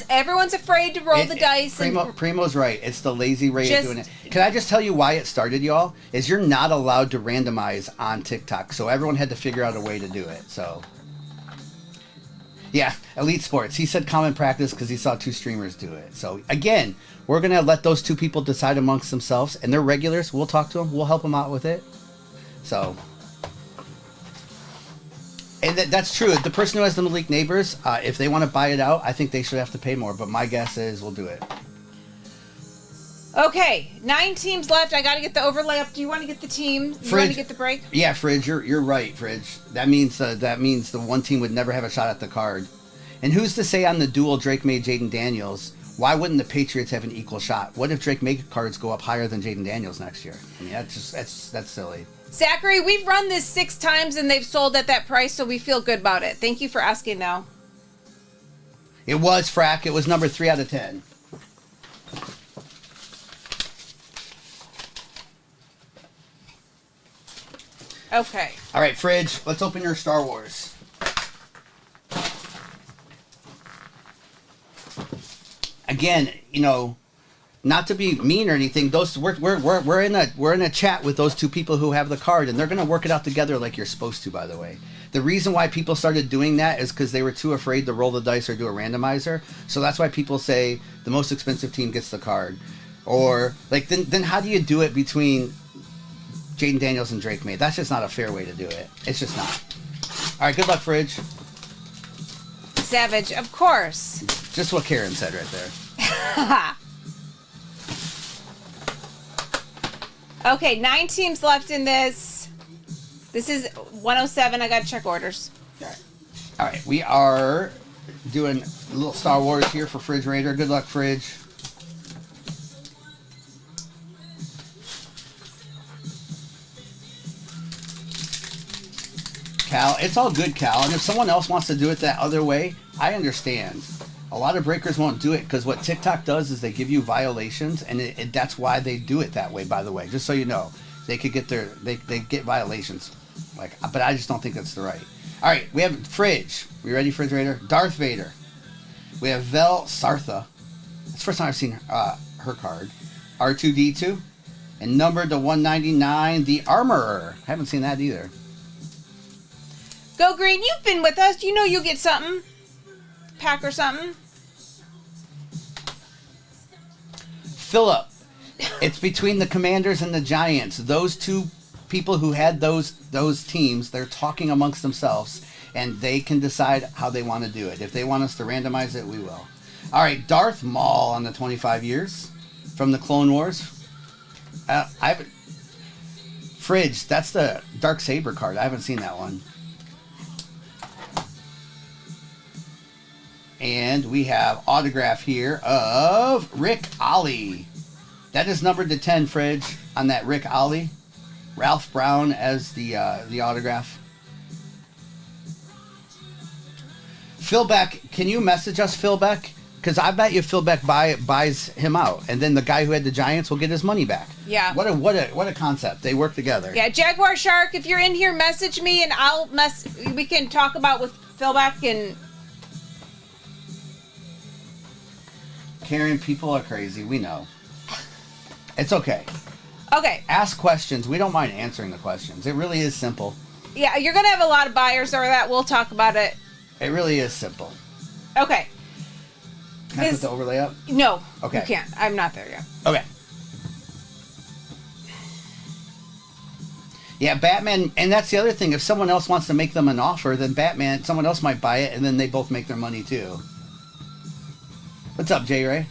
Everyone's afraid to roll the dice. Primo's right. It's the lazy way of doing it. Can I just tell you why it started, y'all? Is you're not allowed to randomize on TikTok. So everyone had to figure out a way to do it. So. Yeah, Elite Sports. He said common practice because he saw 2 streamers do it. So, again, we're going to let those 2 people decide amongst themselves. And they're regulars. We'll talk to them. We'll help them out with it. So. And that's true. The person who has the Malik Neighbors, if they want to buy it out, I think they should have to pay more. But my guess is we'll do it. Okay, 9 teams left. I got to get the overlay up. Do you want to get the team? You want to get the break? Yeah, Fridge, you're right, Fridge. That means the one team would never have a shot at the card. And who's to say on the duel Drake May, Jaden Daniels, why wouldn't the Patriots have an equal shot? What if Drake May cards go up higher than Jaden Daniels next year? I mean, that's silly. Zachary, we've run this 6 times and they've sold at that price, so we feel good about it. Thank you for asking now. It was Frack. It was number 3 out of 10. Okay. All right, Fridge, let's open your Star Wars. Again, not to be mean or anything, we're in a chat with those 2 people who have the card, and they're going to work it out together like you're supposed to, by the way. The reason why people started doing that is because they were too afraid to roll the dice or do a randomizer. So that's why people say the most expensive team gets the card. Or, then how do you do it between Jaden Daniels and Drake May? That's just not a fair way to do it. It's just not. All right, good luck, Fridge. Savage, of course. Just what Karen said right there. Okay, 9 teams left in this. This is 107. I got to check orders. All right, we are doing a little Star Wars here for Fridge Raider. Good luck, Fridge. Cal, it's all good, Cal. And if someone else wants to do it that other way, I understand. A lot of breakers won't do it because what TikTok does is they give you violations, and that's why they do it that way. By the way, just so you know, they could get they get violations, but I just don't think that's the right. All right, we have Fridge. We ready, Fridge Raider? Darth Vader. We have Vel Sartha. It's the first time I've seen her card. R2D2, and numbered to 199, the Armorer. I haven't seen that either. Go Green, you've been with us. You know you'll get something. Pack or something. Philip. It's between the Commanders and the Giants. Those 2 people who had those teams, they're talking amongst themselves, and they can decide how they want to do it. If they want us to randomize it, we will. All right, Darth Maul on the 25 years from the Clone Wars. Fridge, that's the Dark Saber card. I haven't seen that one. And we have autograph here of Rick Ollie. That is numbered to 10, Fridge, on that Rick Ollie. Ralph Brown as the autograph. Phil Beck, can you message us, Phil Beck? Because I bet you Phil Beck buys him out, and then the guy who had the Giants will get his money back. Yeah. What a concept. They work together. Yeah, Jaguar Shark, if you're in here, message me, and we can talk about with Phil Beck and... Karen, people are crazy. We know. It's okay. Okay. Ask questions. We don't mind answering the questions. It really is simple. Yeah, you're going to have a lot of buyers or that. We'll talk about it. It really is simple. Okay. Can I put the overlay up? No. Okay. You can't. I'm not there yet. Okay. Yeah, Batman, and that's the other thing. If someone else wants to make them an offer, then someone else might buy it, and then they both make their money too. What's up, J Ray?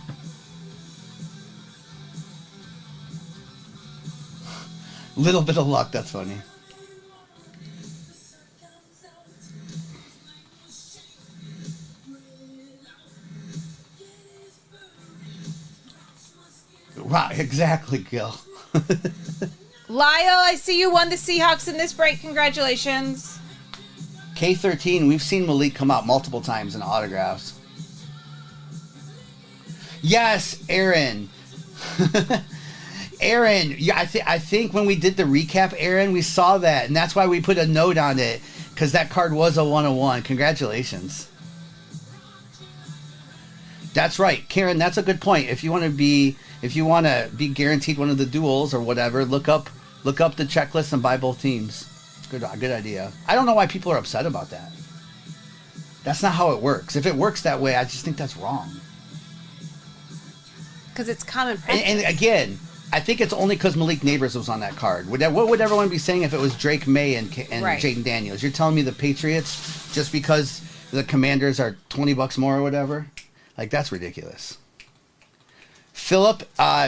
Little bit of luck. That's funny. Right, exactly, Gil. Lyle, I see you won the Seahawks in this break. Congratulations. K13, we've seen Malik come out multiple times in autographs. Yes, Aaron. Aaron, yeah, I think when we did the recap, Aaron, we saw that, and that's why we put a note on it, because that card was a 101. Congratulations. That's right, Karen. That's a good point. If you want to be guaranteed one of the duels or whatever, look up the checklist and buy both teams. Good idea. I don't know why people are upset about that. That's not how it works. If it works that way, I just think that's wrong. Because it's common practice. And again, I think it's only because Malik Neighbors was on that card. What would everyone be saying if it was Drake May and right. Jaden Daniels? You're telling me the Patriots, just because the Commanders are $20 more or whatever? Like, that's ridiculous. Philip,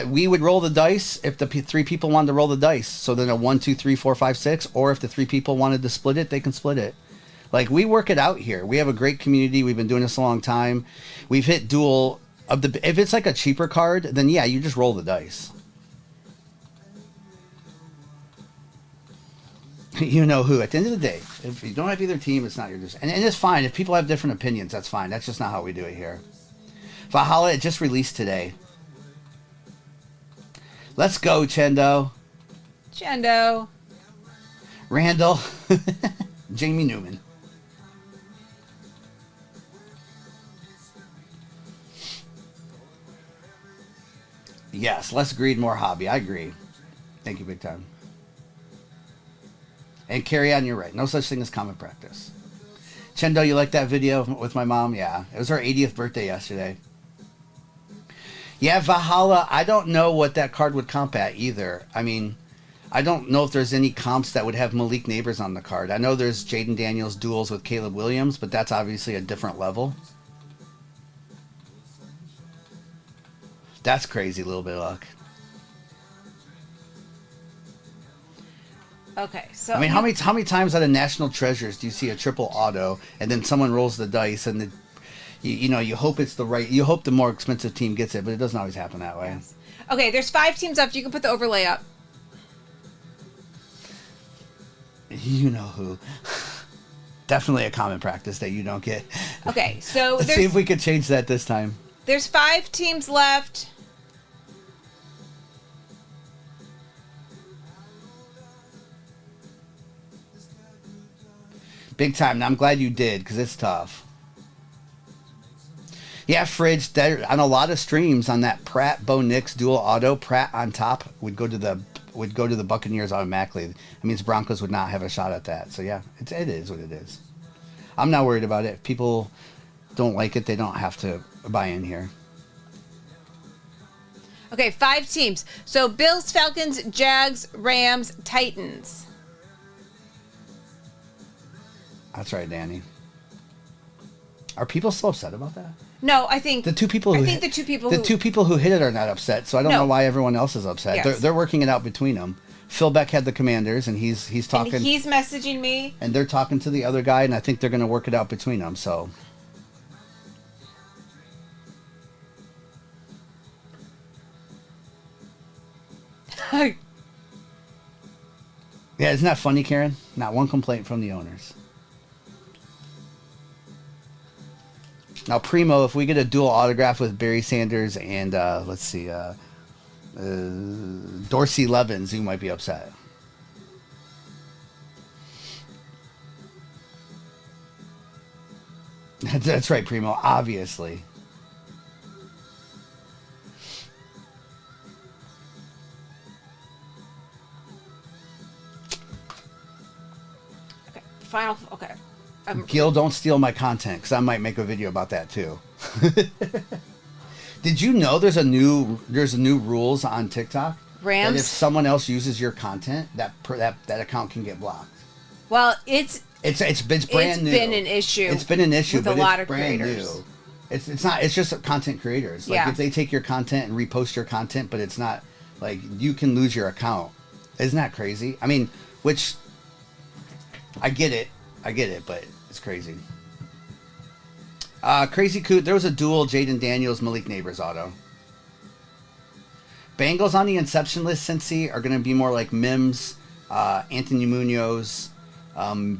we would roll the dice if the three people wanted to roll the dice. So then a 1, 2, 3, 4, 5, 6. Or if the three people wanted to split it, they can split it. Like, we work it out here. We have a great community. We've been doing this a long time. We've hit dual of the. If it's like a cheaper card, then yeah, you just roll the dice. You know who. At the end of the day, if you don't have either team, it's not your decision. And it's fine. If people have different opinions, that's fine. That's just not how we do it here. Valhalla, it just released today. Let's go, Chendo. Chendo. Randall. Jamie Newman. Yes, less greed, more hobby. I agree. Thank you, big time. And carry on, you're right. No such thing as common practice. Chendo, you like that video with my mom? Yeah. It was her 80th birthday yesterday. Yeah, Valhalla, I don't know what that card would comp at either. I mean, I don't know if there's any comps that would have Malik Neighbors on the card. I know there's Jaden Daniels duels with Caleb Williams, but that's obviously a different level. That's crazy, little bit of luck. Okay, so I mean, how many times out of National Treasures do you see a triple auto and then someone rolls the dice and you hope it's the right, you hope the more expensive team gets it, but it doesn't always happen that way. Yes. Okay, there's 5 teams up. You can put the overlay up. You know who. Definitely a common practice that you don't get. Okay, so Let's see if we could change that this time. There's 5 teams left. Big time. Now, I'm glad you did, because it's tough. Yeah, Fridge, on a lot of streams on that Pratt Bo Nix dual auto, Pratt on top would go to the Buccaneers automatically. That means Broncos would not have a shot at that. So yeah, it is what it is. I'm not worried about it. If people don't like it, they don't have to buy in here. Okay, 5 teams. So Bills, Falcons, Jags, Rams, Titans. That's right, Danny. Are people still upset about that? No, I think the two people who hit it are not upset. So I don't know why everyone else is upset. Yes. They're working it out between them. Phil Beck had the Commanders, and he's talking. And he's messaging me, and they're talking to the other guy, and I think they're going to work it out between them. So. Yeah, isn't that funny, Karen? Not one complaint from the owners. Now, Primo, if we get a dual autograph with Barry Sanders and, let's see, Dorsey Levens, you might be upset. That's right, Primo, obviously. Okay. Gil, don't steal my content, because I might make a video about that too. Did you know there's a new rules on TikTok? Rams? That if someone else uses your content, that account can get blocked. Well, it's brand new. It's been an issue. It's been an issue, with but a lot it's of brand creators. new. It's not. It's just content creators. Like if they take your content and repost your content, but it's not like you can lose your account. Isn't that crazy? I mean, which I get it, but it's crazy. Crazy Coot. There was a dual Jaden Daniels Malik Neighbors auto. Bengals on the Inception list, Cincy, are going to be more like Mims, Anthony Munoz.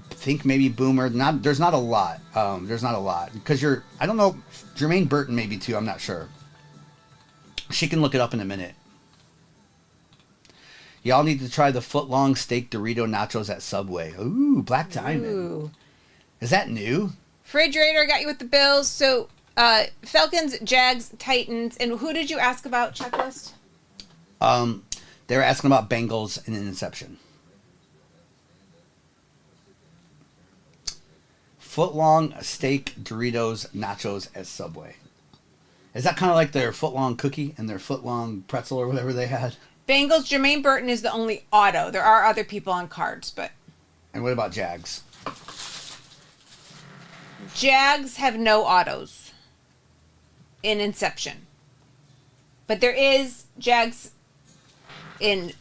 Think maybe Boomer. There's not a lot. Because I don't know. Jermaine Burton maybe too. I'm not sure. She can look it up in a minute. Y'all need to try the foot-long steak Dorito nachos at Subway. Ooh, Black Diamond. Ooh. Is that new? Refrigerator got you with the Bills. So Falcons, Jags, Titans, and who did you ask about checklist? They were asking about Bengals and Inception. Foot-long steak Doritos nachos at Subway. Is that kind of like their foot-long cookie and their foot-long pretzel or whatever they had? Bengals, Jermaine Burton is the only auto. There are other people on cards, but... And what about Jags? Jags have no autos in Inception. But there is Jags in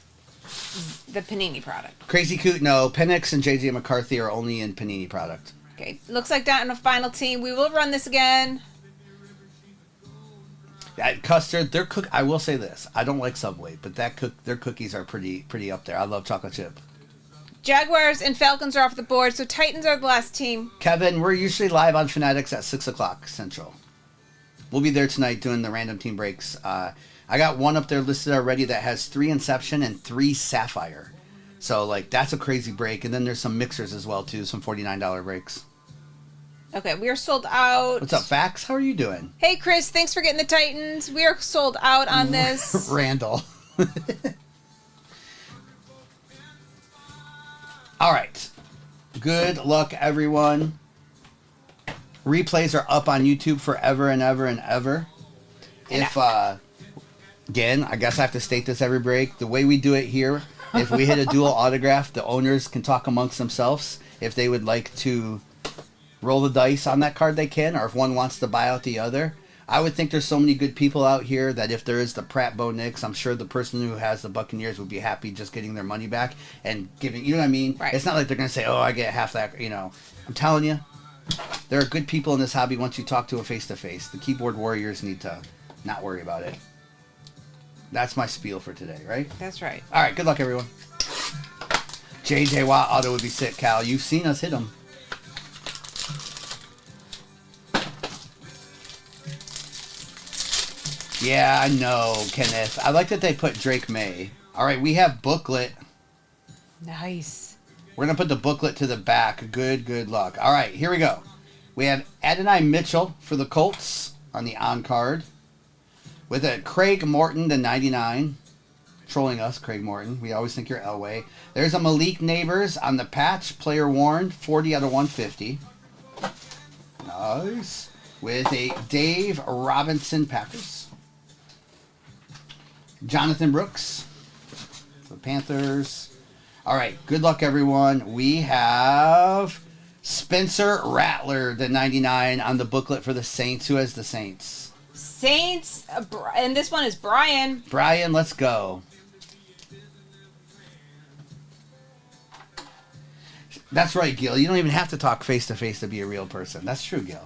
the Panini product. Crazy Coot, no. Penix and JJ McCarthy are only in Panini product. Okay, looks like down in the final team. We will run this again. Custard, I will say this. I don't like Subway, but their cookies are pretty up there. I love chocolate chip. Jaguars and Falcons are off the board, so Titans are the last team. Kevin, we're usually live on Fanatics at 6 o'clock Central. We'll be there tonight doing the random team breaks. I got one up there listed already that has 3 Inception and 3 Sapphire. So, like, that's a crazy break. And then there's some mixers as well, too. Some $49 breaks. Okay, we are sold out. What's up, Fax? How are you doing? Hey, Chris. Thanks for getting the Titans. We are sold out on this. Randall. All right. Good luck, everyone. Replays are up on YouTube forever and ever and ever. If, again, I guess I have to state this every break. The way we do it here, if we hit a dual autograph, the owners can talk amongst themselves. If they would like to roll the dice on that card, they can. Or if one wants to buy out the other. I would think there's so many good people out here that if there is the Pratt Bo Nix, I'm sure the person who has the Buccaneers would be happy just getting their money back and giving, you know what I mean? Right. It's not like they're going to say, oh, I get half that, you know. I'm telling you, there are good people in this hobby once you talk to a face-to-face. The keyboard warriors need to not worry about it. That's my spiel for today, right? That's right. All right, good luck, everyone. J.J. Watt auto would be sick, Cal. You've seen us hit him. Yeah, I know, Kenneth. I like that they put Drake May. All right, we have booklet. Nice. We're going to put the booklet to the back. Good luck. All right, here we go. We have Adonai Mitchell for the Colts on the on card. With a Craig Morton to 99. Trolling us, Craig Morton. We always think you're Elway. There's a Malik Neighbors on the patch. Player worn, 40 out of 150. Nice. With a Dave Robinson Packers. Jonathan Brooks for the Panthers. All right, good luck, everyone. We have Spencer Rattler, the 99 on the booklet for the Saints. Who has the Saints? Saints, and this one is Brian. Brian, let's go. That's right, Gil. You don't even have to talk face-to-face to be a real person. That's true, Gil.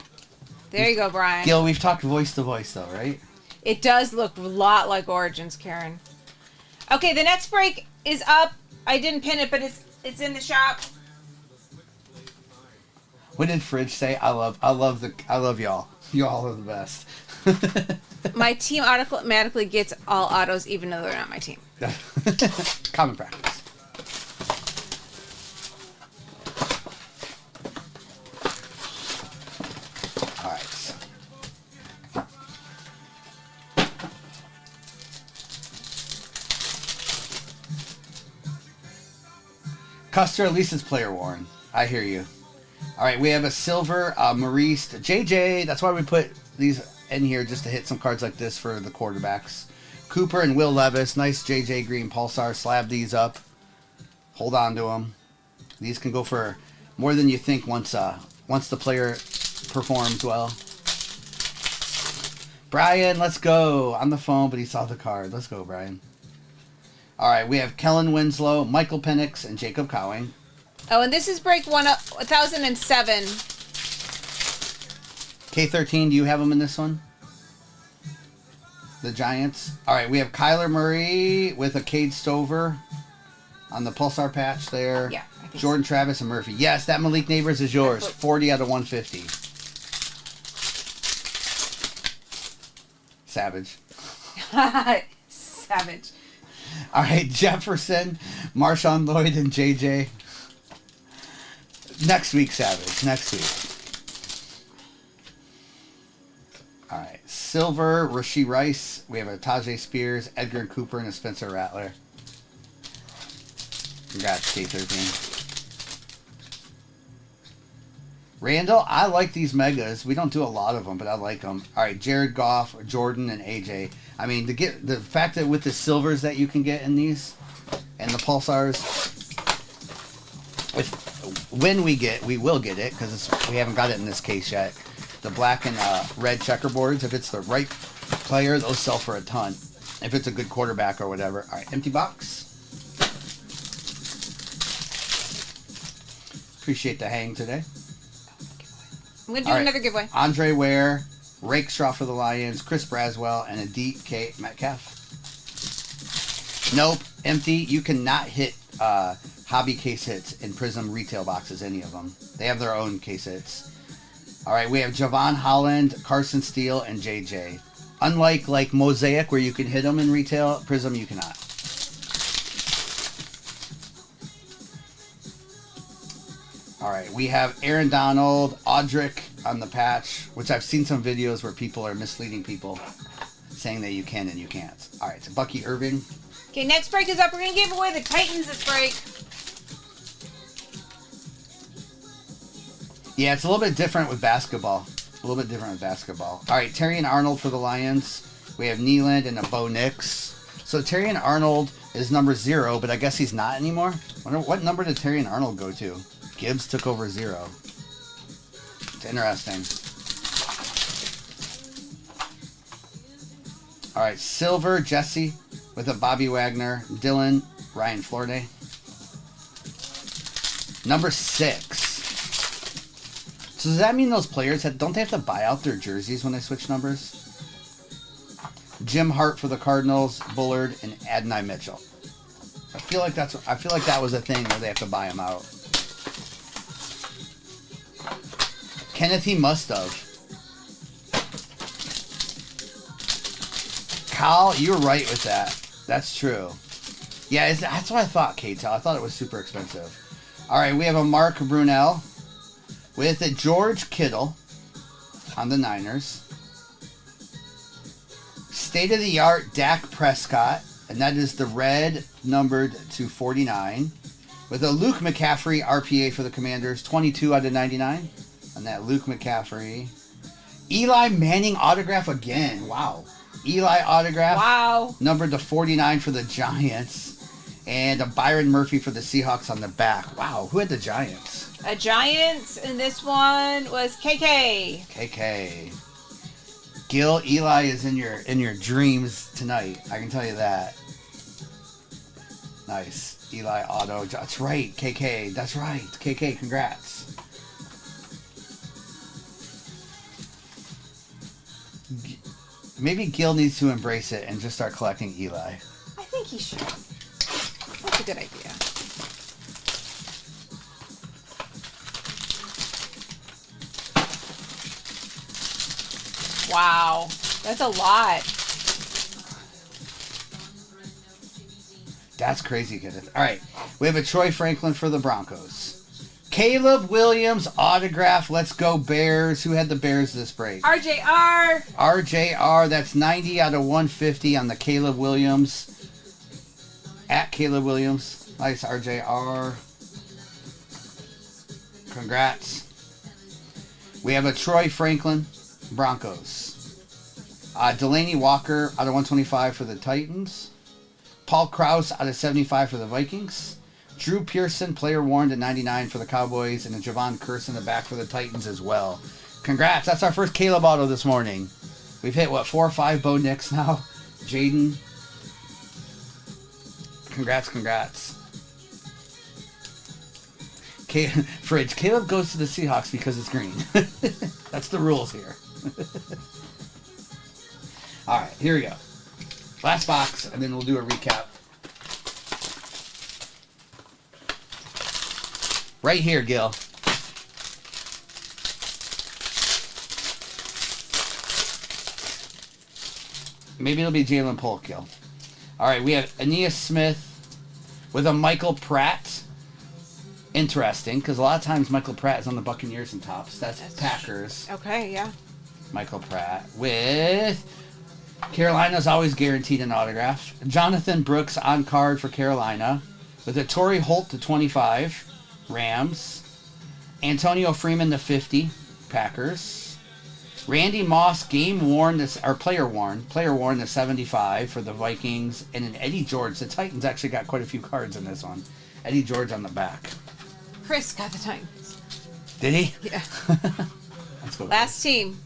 There you go, Brian. Gil, we've talked voice-to-voice, though, right? It does look a lot like Origins, Karen. Okay, the next break is up. I didn't pin it, but it's in the shop. What did Fridge say? I love y'all. Y'all are the best. My team automatically gets all autos, even though they're not my team. Common practice. All right. Custer, at least it's player worn. I hear you. All right, we have a silver Maurice JJ. That's why we put these in here, just to hit some cards like this for the quarterbacks. Cooper and Will Levis. Nice JJ Green Pulsar. Slab these up. Hold on to them. These can go for more than you think once the player performs well. Brian, let's go. On the phone, but he saw the card. Let's go, Brian. All right, we have Kellen Winslow, Michael Penix, and Jacob Cowing. Oh, and this is break 1007. K13, do you have them in this one? The Giants. All right, we have Kyler Murray with a Cade Stover on the Pulsar patch there. Yeah, I think Jordan Travis and Murphy. Yes, that Malik Neighbors is yours. 40 out of 150. Savage. Savage. All right, Jefferson, Marshawn Lloyd, and JJ. Next week, Savage. Next week. All right, Silver, Rashee Rice. We have a Tajay Spears, Edgar Cooper, and a Spencer Rattler. Congrats, K13. Randall, I like these megas. We don't do a lot of them, but I like them. All right, Jared Goff, Jordan, and AJ. I mean, the fact that with the silvers that you can get in these and the pulsars, when we will get it because we haven't got it in this case yet. The black and red checkerboards, if it's the right player, those sell for a ton. If it's a good quarterback or whatever. All right, empty box. Appreciate the hang today. I'm going to do another giveaway. Andre Ware, Rakestraw for the Lions, Chris Braswell, and a DK Metcalf. Nope, empty. You cannot hit hobby case hits in Prism retail boxes, any of them. They have their own case hits. All right, we have Javon Holland, Carson Steele, and JJ. Unlike like Mosaic, where you can hit them in retail, Prism you cannot. All right, we have Aaron Donald, Audric on the patch, which I've seen some videos where people are misleading people, saying that you can and you can't. All right, so Bucky Irving. Okay, next break is up. We're going to give away the Titans this break. Yeah, it's a little bit different with basketball. All right, Terry and Arnold for the Lions. We have Nealand and a Bo Nix. So Terry and Arnold is number 0, but I guess he's not anymore. What number did Terry and Arnold go to? Gibbs took over 0. It's interesting. All right, Silver, Jesse with a Bobby Wagner, Dylan, Ryan Florday. Number 6. So does that mean those players don't they have to buy out their jerseys when they switch numbers? Jim Hart for the Cardinals, Bullard, and Adonai Mitchell. I feel like that was a thing where they have to buy them out. Kenneth, he must have. Kyle, you were right with that. That's true. Yeah, that's what I thought, K-Tel. I thought it was super expensive. All right, we have a Mark Brunell with a George Kittle on the Niners. State-of-the-art Dak Prescott, and that is the red numbered to 49. With a Luke McCaffrey RPA for the Commanders, 22 out of 99. On that Luke McCaffrey. Eli Manning autograph again. Wow. Eli autograph. Wow. Numbered to 49 for the Giants. And a Byron Murphy for the Seahawks on the back. Wow. Who had the Giants? Giants, and this one was KK. KK. Gil, Eli is in your dreams tonight. I can tell you that. Nice. Eli auto. That's right. KK. That's right. KK, congrats. Maybe Gil needs to embrace it and just start collecting Eli. I think he should. That's a good idea. Wow. That's a lot. That's crazy, Kenneth. All right. We have a Troy Franklin for the Broncos. Caleb Williams autograph. Let's go Bears. Who had the Bears this break? RJR. RJR. That's 90 out of 150 on the Caleb Williams. At Caleb Williams. Nice, RJR. Congrats. We have a Troy Franklin Broncos. Delaney Walker out of 125 for the Titans. Paul Krause out of 75 for the Vikings. Drew Pearson, player worn to 99 for the Cowboys, and a Javon Curse in the back for the Titans as well. Congrats. That's our first Caleb auto this morning. We've hit, what, 4 or 5 Bo Nicks now? Jaden. Congrats. Fridge, Caleb goes to the Seahawks because it's green. That's the rules here. All right, here we go. Last box, and then we'll do a recap. Right here, Gil. Maybe it'll be Jalen Polk, Gil. All right, we have Aeneas Smith with a Michael Pratt. Interesting, because a lot of times Michael Pratt is on the Buccaneers and tops. That's Packers. Okay, yeah. Michael Pratt with Carolina's always guaranteed an autograph. Jonathan Brooks on card for Carolina with a Torrey Holt to 25, Rams. Antonio Freeman to 50, Packers. Randy Moss game worn, or player worn to 75 for the Vikings, and an Eddie George. The Titans actually got quite a few cards in this one. Eddie George on the back. Chris got the Titans. Did he? Yeah. Let's go. Last team.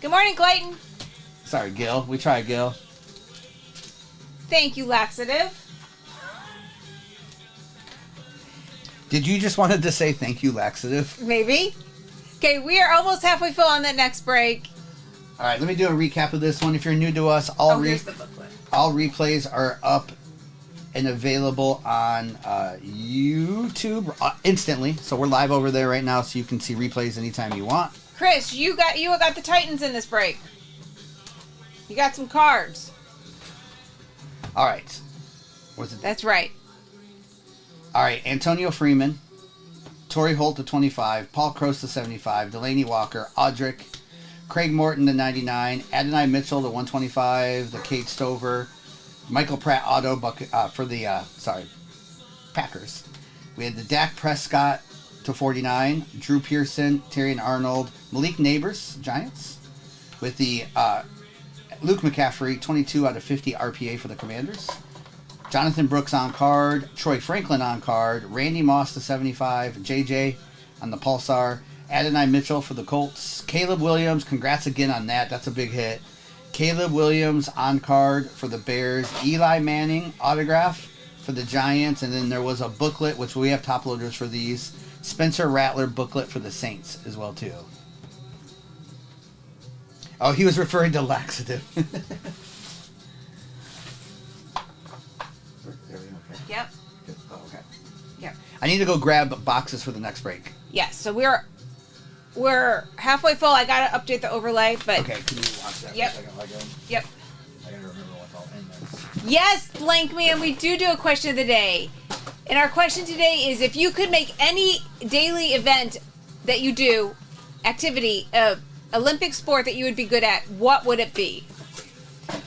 Good morning, Clayton. Sorry, Gil. We tried, Gil. Thank you, Laxative. Did you just wanted to say thank you, Laxative? Maybe. Okay, we are almost halfway full on that next break. All right, let me do a recap of this one. If you're new to us, Here's the booklet. All replays are up and available on YouTube instantly. So we're live over there right now, so you can see replays anytime you want. Chris, you got the Titans in this break. You got some cards. All right. What's it? That's right. All right, Antonio Freeman, Torrey Holt to 25, Paul Kroos to 75, Delaney Walker, Audric, Craig Morton to 99, Adonai Mitchell to 125, the Kate Stover, Michael Pratt auto for the Packers. We had the Dak Prescott to 49, Drew Pearson, Terrion Arnold, Malik Neighbors, Giants, with the Luke McCaffrey 22 out of 50 RPA for the Commanders. Jonathan Brooks on card, Troy Franklin on card, Randy Moss to 75, JJ on the Pulsar, Adonai Mitchell for the Colts, Caleb Williams, congrats again on that, that's a big hit. Caleb Williams on card for the Bears, Eli Manning autograph for the Giants, and then there was a booklet, which we have top loaders for these, Spencer Rattler booklet for the Saints as well too. Oh, he was referring to laxative. Yep. Oh, okay. Yep. I need to go grab boxes for the next break. Yes, so we're halfway full. I gotta update the overlay, but Okay, can you watch that Yep. for a second? Yep. I gotta remember what's all in this. Yes, Blank Man, we do a question of the day. And our question today is, if you could make any daily event that you do, activity, Olympic sport that you would be good at, what would it be?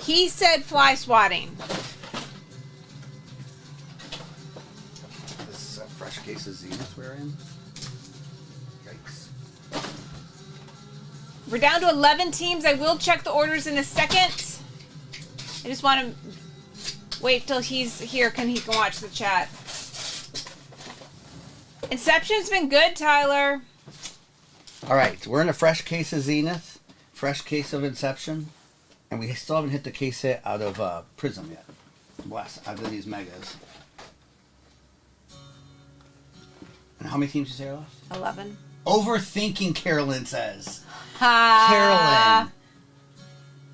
He said fly swatting. This is a fresh case of Zenith we're in. Yikes. We're down to 11 teams. I will check the orders in a second. I just want to wait till he's here he can watch the chat. Inception's been good, Tyler. All right, we're in a fresh case of Zenith, fresh case of Inception, and we still haven't hit the case hit out of Prism yet. Bless, out of these megas. And how many teams you say are left? 11. Overthinking, Carolyn says. Ha. Carolyn.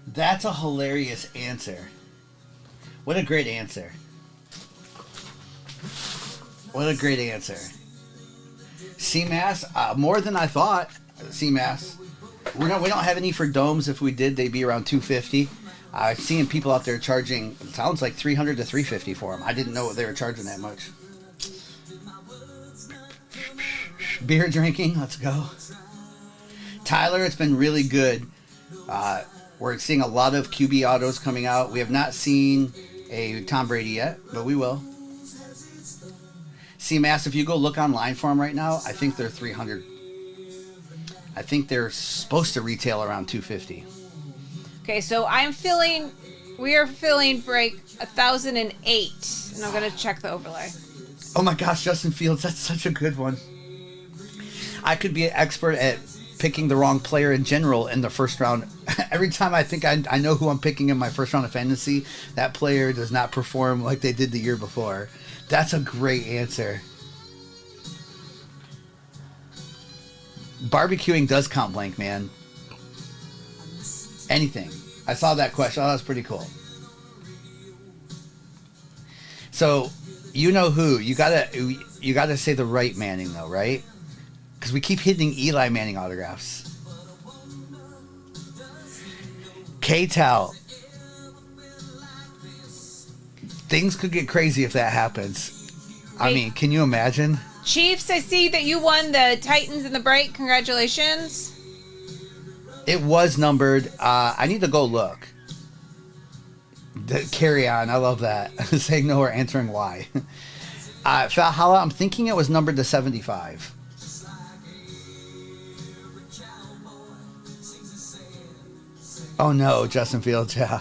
That's a hilarious answer. What a great answer. What a great answer. CMAS, more than I thought. CMAS. We don't have any for domes. If we did, they'd be around 250. I've seen people out there charging, it sounds like 300 to 350 for them. I didn't know they were charging that much. Beer drinking, let's go. Tyler, it's been really good. We're seeing a lot of QB autos coming out. We have not seen a Tom Brady yet, but we will. CMAS, if you go look online for them right now, I think they're 300. I think they're supposed to retail around 250. Okay, so we are filling break 1008, and I'm going to check the overlay. Oh my gosh, Justin Fields, that's such a good one. I could be an expert at picking the wrong player in general in the first round every time I think I know who I'm picking in my first round of fantasy, that player does not perform like they did the year before. That's a great answer. Barbecuing does count blank, man. Anything. I saw that question. Oh, that was pretty cool. So, you know who. You gotta say the right Manning, though, right? Because we keep hitting Eli Manning autographs. K-Tal. Things could get crazy if that happens. I mean, can you imagine? Chiefs, I see that you won the Titans in the break. Congratulations. It was numbered. I need to go look. Carry on. I love that. Saying no or answering why. Valhalla, I'm thinking it was numbered to 75. Oh no, Justin Fields, yeah.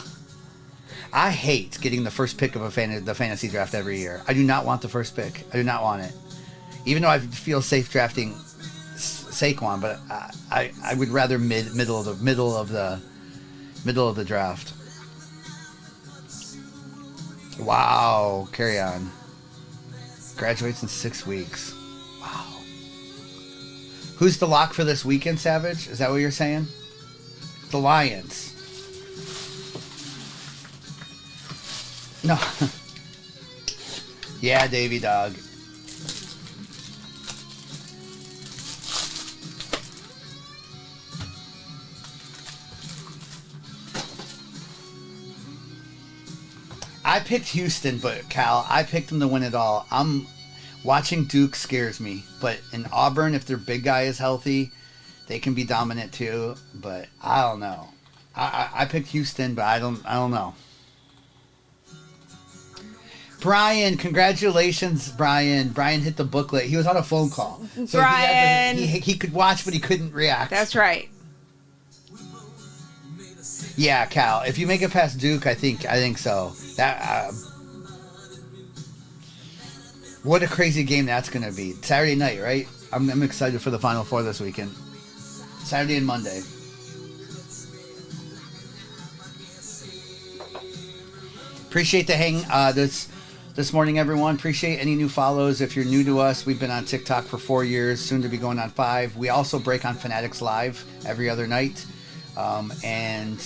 I hate getting the first pick of the fantasy draft every year. I do not want the first pick. I do not want it. Even though I feel safe drafting Saquon, but I would rather middle of the draft. Wow, carry on. Graduates in 6 weeks. Wow. Who's the lock for this weekend, Savage? Is that what you're saying? The Lions. No. Yeah, Davey Dog. I picked Houston, but Cal, I picked them to win it all. Watching Duke scares me, but in Auburn, if their big guy is healthy, they can be dominant too. But I don't know. I picked Houston, but I don't know. Brian, congratulations, Brian. Brian hit the booklet. He was on a phone call. So Brian. He could watch, but he couldn't react. That's right. Yeah, Cal. If you make it past Duke, I think so. That what a crazy game that's going to be. Saturday night, right? I'm excited for the Final Four this weekend. Saturday and Monday. Appreciate the hang this morning, everyone. Appreciate any new follows. If you're new to us, we've been on TikTok for 4 years, soon to be going on 5. We also break on Fanatics Live every other night. And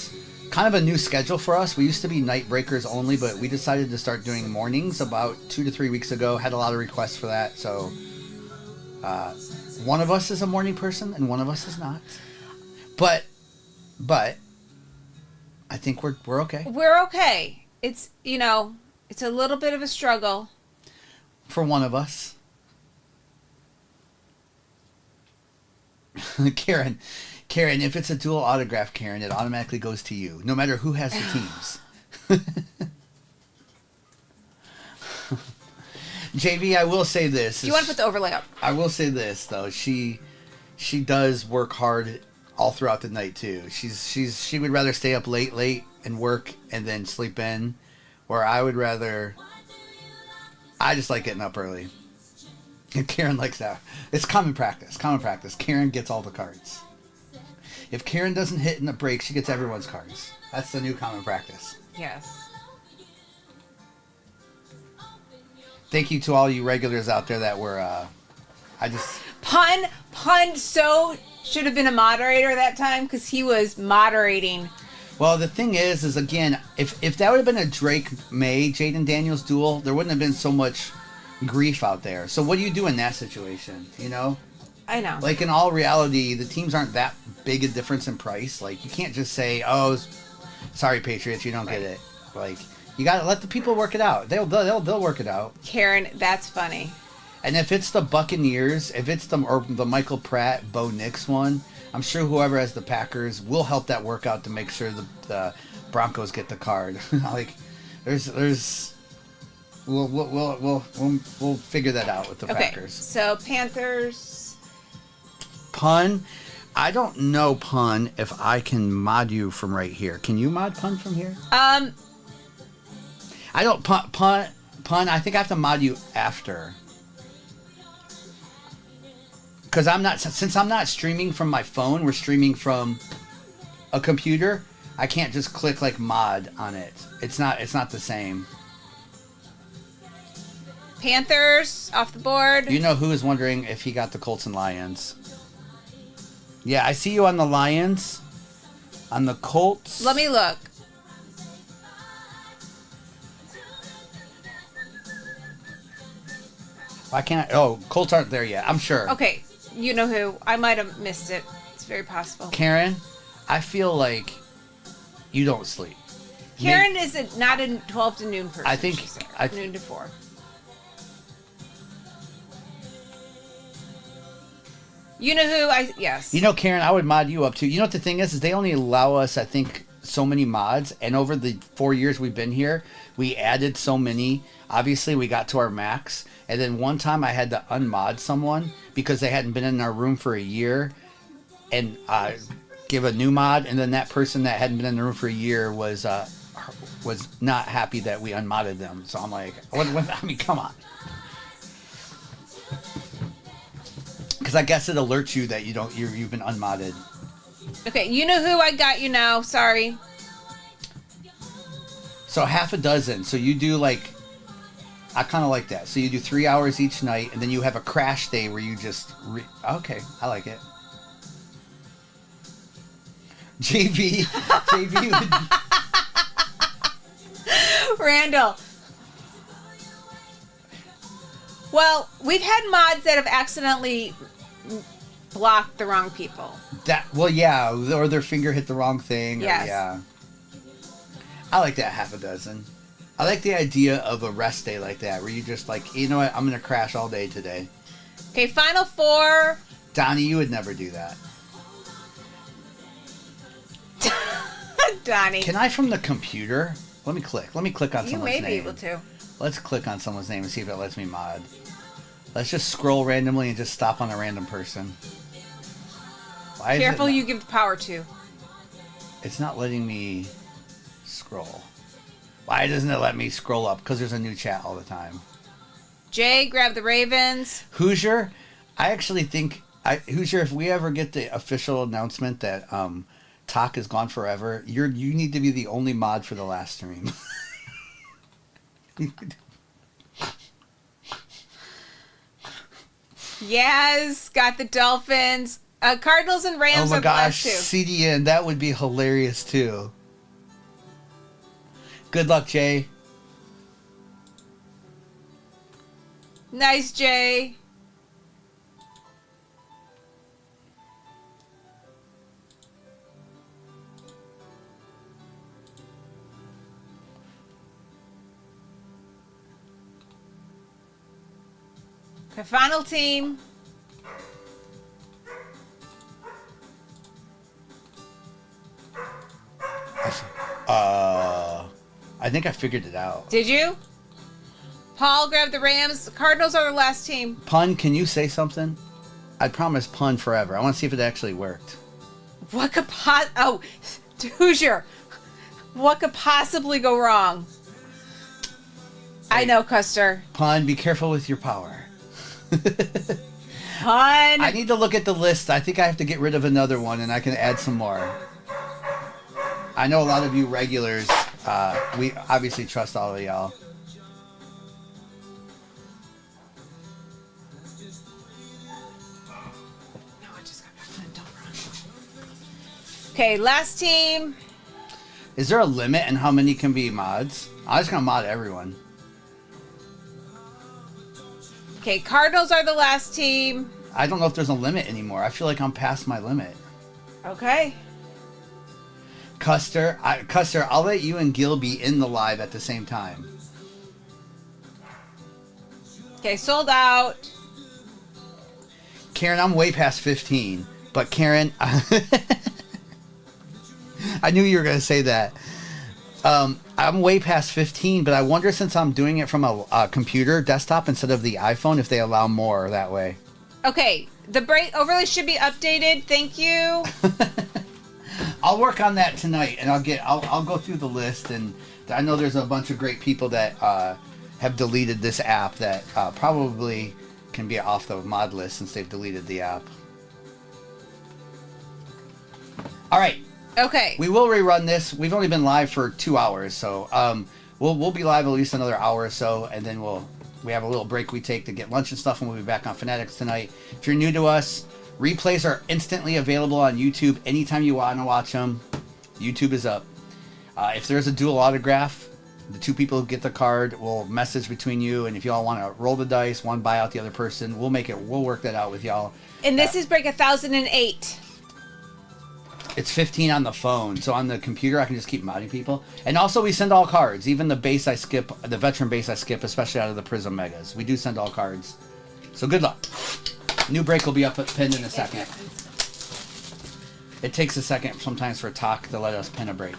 kind of a new schedule for us. We used to be night breakers only, but we decided to start doing mornings about 2 to 3 weeks ago. Had a lot of requests for that. So one of us is a morning person and one of us is not. But I think we're okay. We're okay. It's, it's a little bit of a struggle. For one of us. Karen, if it's a dual autograph, Karen, it automatically goes to you, no matter who has the teams. JV, I will say this. Do you want to put the overlay up? I will say this, though. She does work hard all throughout the night, too. She would rather stay up late and work and then sleep in, where I just like getting up early. And Karen likes that. It's common practice. Karen gets all the cards. If Karen doesn't hit in the break, she gets everyone's cards. That's the new common practice. Yes. Thank you to all you regulars out there that were, Pun so should have been a moderator that time because he was moderating. Well, the thing is again, if that would have been a Drake May Jaden Daniels duel, there wouldn't have been so much grief out there. So what do you do in that situation, I know. Like, in all reality, the teams aren't that big a difference in price. Like, you can't just say, oh, sorry, Patriots, you don't get it. Like, you got to let the people work it out. They'll work it out. Karen, that's funny. And if it's the Buccaneers, if it's the Michael Pratt, Bo Nix one, I'm sure whoever has the Packers will help that work out to make sure the Broncos get the card. Like, we'll figure that out with the Packers. So Panthers. Pun. I don't know, Pun, if I can mod you from right here. Can you mod Pun from here? I don't Pun. I think I have to mod you after. Because since I'm not streaming from my phone, we're streaming from a computer, I can't just click like mod on it. It's not the same. Panthers off the board. You know who is wondering if he got the Colts and Lions? Yeah, I see you on the Lions. On the Colts. Let me look. Why can't I? Oh, Colts aren't there yet. I'm sure. Okay, you know who. I might have missed it. It's very possible. Karen, I feel like you don't sleep. Karen is not a 12 to noon person. I think noon to 4. You know who? Yes. You know, Karen, I would mod you up too. You know what the thing is they only allow us, I think, so many mods. And over the 4 years we've been here, we added so many. Obviously, we got to our max. And then one time I had to unmod someone because they hadn't been in our room for a year and give a new mod. And then that person that hadn't been in the room for a year was not happy that we unmodded them. So I'm like, I mean, come on. Because I guess it alerts you that you've been unmodded. Okay, you know who I got you now. Sorry. So half a dozen. So you do like, I kind of like that. So you do 3 hours each night, and then you have a crash day where you just. Okay, I like it. JV. Randall. Well, we've had mods that have accidentally blocked the wrong people. Yeah, or their finger hit the wrong thing. Yes. Yeah. I like that half a dozen. I like the idea of a rest day like that, where you just like, you know what, I'm going to crash all day today. Okay, final 4. Donnie, you would never do that. Donnie. Can I from the computer? Let me click on someone's name. You may be able to. Let's click on someone's name and see if it lets me mod. Let's just scroll randomly and just stop on a random person. Careful you give the power to. It's not letting me scroll. Why doesn't it let me scroll up? Because there's a new chat all the time. Jay, grab the Ravens. Hoosier, I actually think... Hoosier, if we ever get the official announcement that Talk is gone forever, you need to be the only mod for the last stream. Yes, got the Dolphins. Cardinals and Rams are the last 2. CDN, that would be hilarious too. Good luck, Jay. Nice, Jay. The final team. I think I figured it out. Did you? Paul grabbed the Rams. The Cardinals are the last team. Pun, can you say something? I promise pun forever. I want to see if it actually worked. What could Hoosier. What could possibly go wrong? I know, Custer. Pun, be careful with your power. Pun. I need to look at the list. I think I have to get rid of another one, and I can add some more. I know a lot of you regulars. We obviously trust all of y'all. No, I just got back. Don't run. Okay, last team. Is there a limit in how many can be mods? I'm just gonna mod everyone. Okay, Cardinals are the last team. I don't know if there's a limit anymore. I feel like I'm past my limit. Okay. Custer, I'll let you and Gil be in the live at the same time. Okay, sold out. Karen, I'm way past 15. But Karen, I knew you were going to say that. I'm way past 15, but I wonder since I'm doing it from a computer desktop instead of the iPhone, if they allow more that way. Okay, the break overlay should be updated. Thank you. I'll work on that tonight, and I'll go through the list, and I know there's a bunch of great people that have deleted this app that probably can be off the mod list since they've deleted the app. All right, Okay. We will rerun this. We've only been live for 2 hours, so we'll be live at least another hour or so, and then we have a little break we take to get lunch and stuff, and we'll be back on Fanatics tonight. If you're new to us, replays are instantly available on YouTube anytime you want to watch them. YouTube is up. If there's a dual autograph, the two people who get the card will message between you, and if y'all want to roll the dice, one buy out the other person, we'll work that out with y'all. And this is break 1008. It's 15 on the phone, so on the computer I can just keep modding people. And also we send all cards, even the base I skip, the veteran base I skip, especially out of the Prism Megas. We do send all cards. So good luck. New break will be up pinned in a second. It takes a second sometimes for Talk to let us pin a break.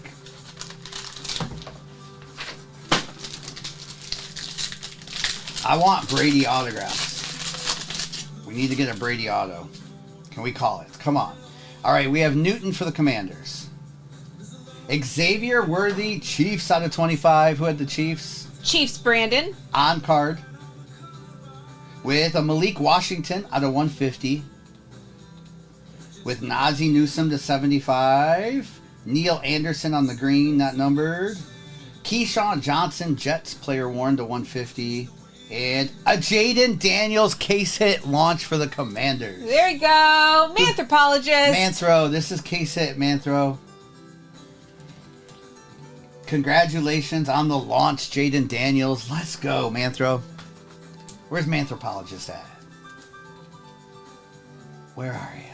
I want Brady autographs. We need to get a Brady auto. Can we call it? Come on. All right, we have Newton for the Commanders. Xavier Worthy, Chiefs out of 25. Who had the Chiefs? Chiefs, Brandon. On card. With a Malik Washington out of 150. With Nazi Newsom to 75. Neil Anderson on the green, not numbered. Keyshawn Johnson, Jets player worn to 150. And a Jaden Daniels case hit launch for the Commanders. There you go. Manthropologist. Manthro. This is case hit, Manthro. Congratulations on the launch, Jaden Daniels. Let's go, Manthro. Where's Manthropologist at? Where are you?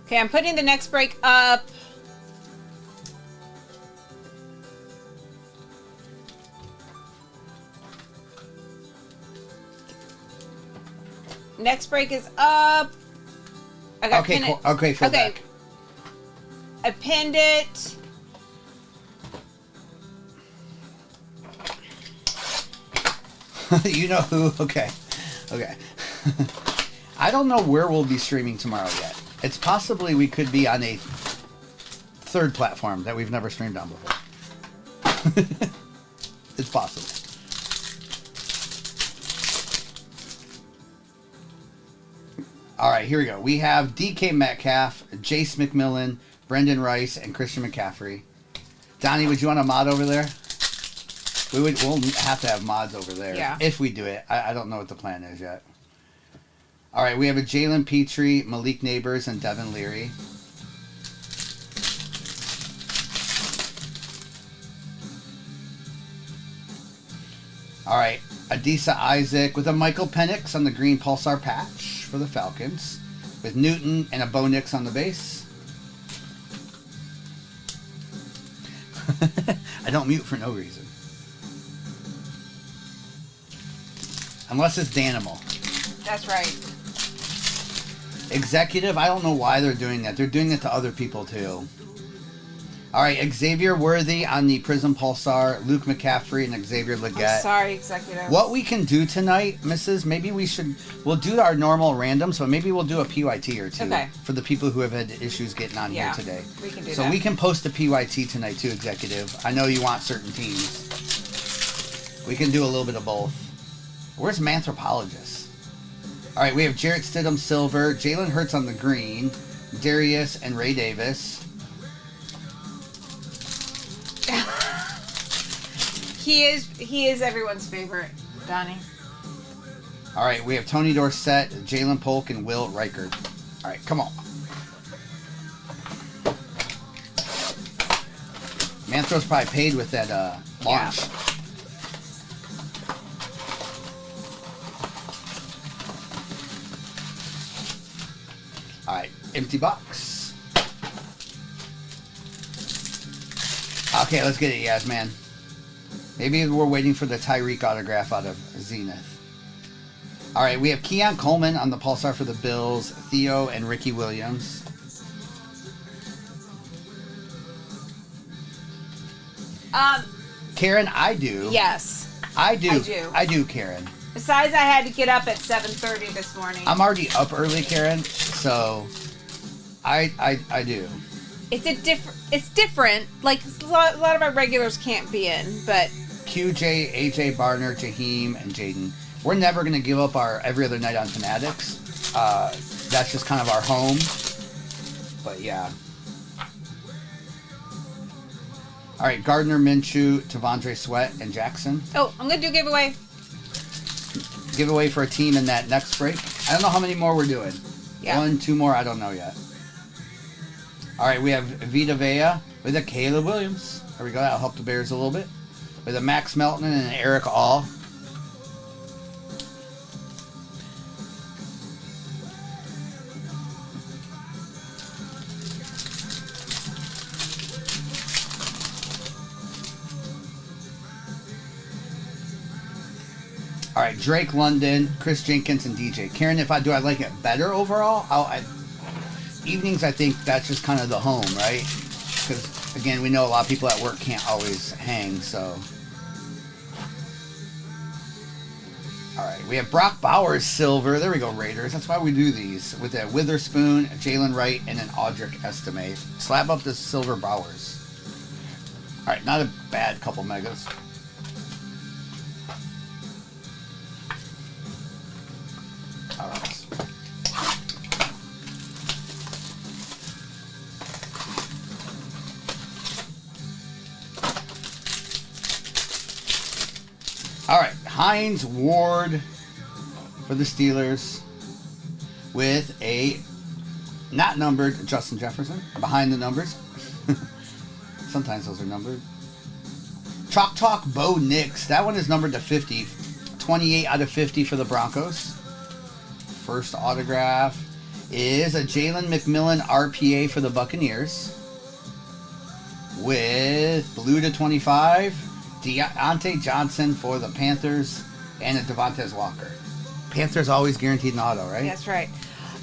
Okay, I'm putting the next break up. Next break is up. I got Okay, cool. it. Okay, Phil Okay. back. I pinned it. You know who? Okay. Okay. I don't know where we'll be streaming tomorrow yet. It's possibly we could be on a third platform that we've never streamed on before. It's possible. All right, here we go. We have DK Metcalf, Jace McMillan, Brendan Rice, and Christian McCaffrey. Donnie, would you want a mod over there? We'll have to have mods over there. Yeah. If we do it. I don't know what the plan is yet. All right, we have a Jalen Petrie, Malik Neighbors, and Devin Leary. All right, Adisa Isaac with a Michael Penix on the green Pulsar patch for the Falcons, with Newton and a Bo Nix on the base. I don't mute for no reason. Unless it's Danimal. That's right. Executive, I don't know why they're doing that. They're doing it to other people too. All right, Xavier Worthy on the Prism Pulsar, Luke McCaffrey, and Xavier Leggett. I'm sorry, executive. What we can do tonight, Mrs., we'll do our normal randoms, but maybe we'll do a PYT or two. Okay. For the people who have had issues getting on here today. We can do so that. we can post a PYT tonight too, Executive. I know you want certain teams. We can do a little bit of both. Where's Manthropologist? All right, we have Jarrett Stidham silver, Jalen Hurts on the green, Darius and Ray Davis. He is everyone's favorite, Donnie. All right, we have Tony Dorsett, Jalen Polk, and Will Reichert. All right, come on. Manthro's probably paid with that launch. Yeah. All right, empty box. Okay, let's get it, yes, man. Maybe we're waiting for the Tyreek autograph out of Zenith. All right, we have Keon Coleman on the Pulsar for the Bills, Theo and Ricky Williams. Karen, I do. Yes. I do. I do. I do, Karen. Besides, I had to get up at 7:30 this morning. I'm already up early, Karen, so I do. It's different. Like a lot of our regulars can't be in, but QJ, AJ, Barner, Jaheim, and Jaden. We're never going to give up our every other night on Fanatics. That's just kind of our home. But yeah. All right, Gardner Minshew, Tavondre Sweat, and Jackson. Oh, I'm going to do giveaway. Giveaway for a team in that next break. I don't know how many more we're doing. Yeah. 1, 2 more, I don't know yet. All right, we have Vita Vea with a Caleb Williams. There we go, that'll help the Bears a little bit. With a Max Melton and an Eric All. All right, Drake London, Chris Jenkins, and DJ. Karen, do I like it better overall? Evenings, I think that's just kind of the home, right? Because, again, we know a lot of people at work can't always hang, so. All right, we have Brock Bowers, silver. There we go, Raiders. That's why we do these. With a Witherspoon, Jalen Wright, and an Audric Estime. Slap up the silver Bowers. All right, not a bad couple megas. All right. All right, Hines Ward for the Steelers with a not numbered Justin Jefferson behind the numbers. Sometimes those are numbered. Chalk Talk Bo Nix. That one is numbered to 50. 28 out of 50 for the Broncos. First autograph is a Jalen McMillan RPA for the Buccaneers. With blue to 25, Deontay Johnson for the Panthers, and a Devontae Walker. Panthers always guaranteed an auto, right? That's right.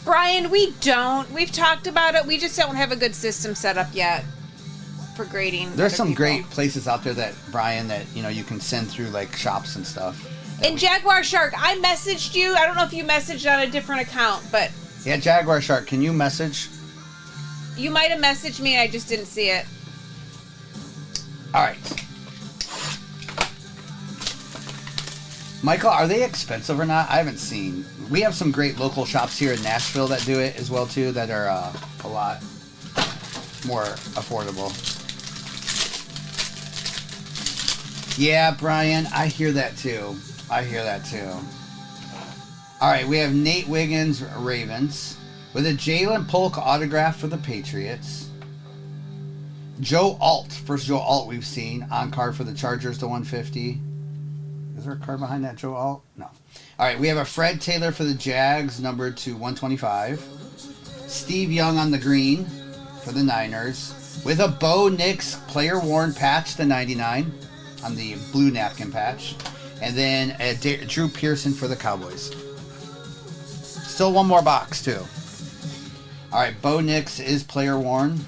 Brian, we've talked about it. We just don't have a good system set up yet for grading. There's some great places out there that, Brian, that you can send through like shops and stuff. And Jaguar Shark, I messaged you. I don't know if you messaged on a different account, but yeah, Jaguar Shark, can you message? You might have messaged me and I just didn't see it. All right. Michael, are they expensive or not? I haven't seen. We have some great local shops here in Nashville that do it as well too, that are a lot more affordable. Yeah, Brian, I hear that too. All right, we have Nate Wiggins, Ravens, with a Jalen Polk autograph for the Patriots. Joe Alt, first Joe Alt we've seen on card for the Chargers to 150. Is there a card behind that Joe Alt? No. All right, we have a Fred Taylor for the Jags, numbered to 125. Steve Young on the green for the Niners, with a Bo Nix player worn patch to 99 on the blue napkin patch. And then a Drew Pearson for the Cowboys. Still one more box, too. All right, Bo Nix is player worn.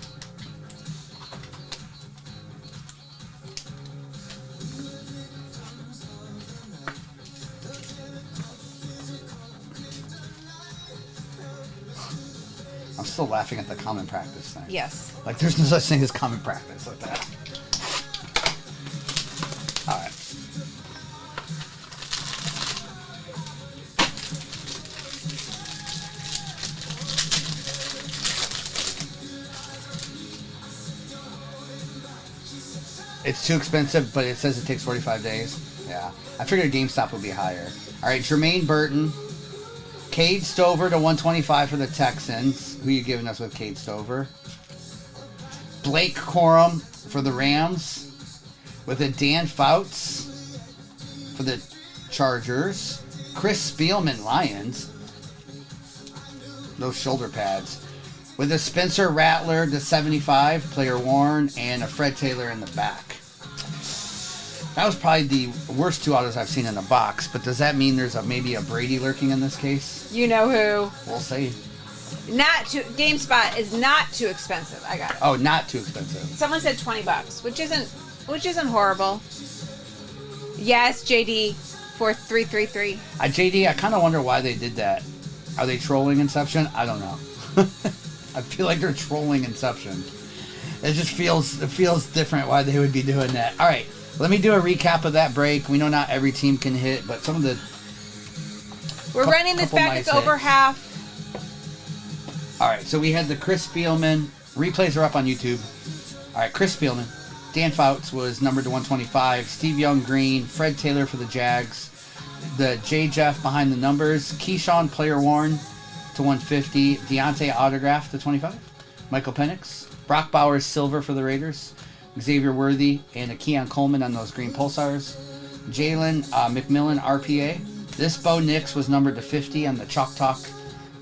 I'm still laughing at the common practice thing. Yes. Like, there's no such thing as common practice like that. All right. It's too expensive, but it says it takes 45 days. Yeah. I figured GameStop would be higher. All right, Jermaine Burton. Cade Stover to 125 for the Texans. Who are you giving us with Cade Stover? Blake Corum for the Rams. With a Dan Fouts for the Chargers. Chris Spielman, Lions. Those shoulder pads. With a Spencer Rattler to 75, player worn, and a Fred Taylor in the back. That was probably the worst two autos I've seen in a box, but does that mean there's maybe a Brady lurking in this case? You know who. We'll see. GameSpot is not too expensive. I got it. Oh, not too expensive. Someone said $20, which isn't horrible. Yes, JD 4333. JD, I kind of wonder why they did that. Are they trolling Inception? I don't know. I feel like they're trolling Inception. It just feels different why they would be doing that. All right, let me do a recap of that break. We know not every team can hit, but some of the we're running this back. It's over half. All right, so we had the Chris Spielman replays are up on YouTube. All right, Chris Spielman, Dan Fouts was numbered to 125. Steve Young green. Fred Taylor for the Jags. The J. Jeff behind the numbers. Keyshawn player worn to 150. Deontay autograph to 25. Michael Penix. Brock Bowers silver for the Raiders. Xavier Worthy and a Keon Coleman on those green pulsars. Jalen McMillan RPA. This Bo Nix was numbered to 50 on the Chalk Talk.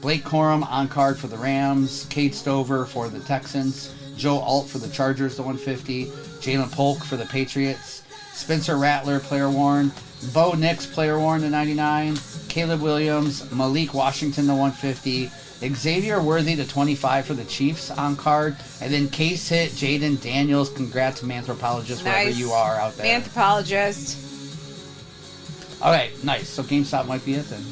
Blake Corum on card for the Rams. Cade Stover for the Texans. Joe Alt for the Chargers to 150. Jalen Polk for the Patriots. Spencer Rattler player worn. Bo Nix player worn to 99. Caleb Williams. Malik Washington to 150. Xavier Worthy to 25 for the Chiefs on card. And then case hit Jaden Daniels. Congrats, Manthropologist, wherever you are out there. Manthropologist. Okay, nice. So GameStop might be it then.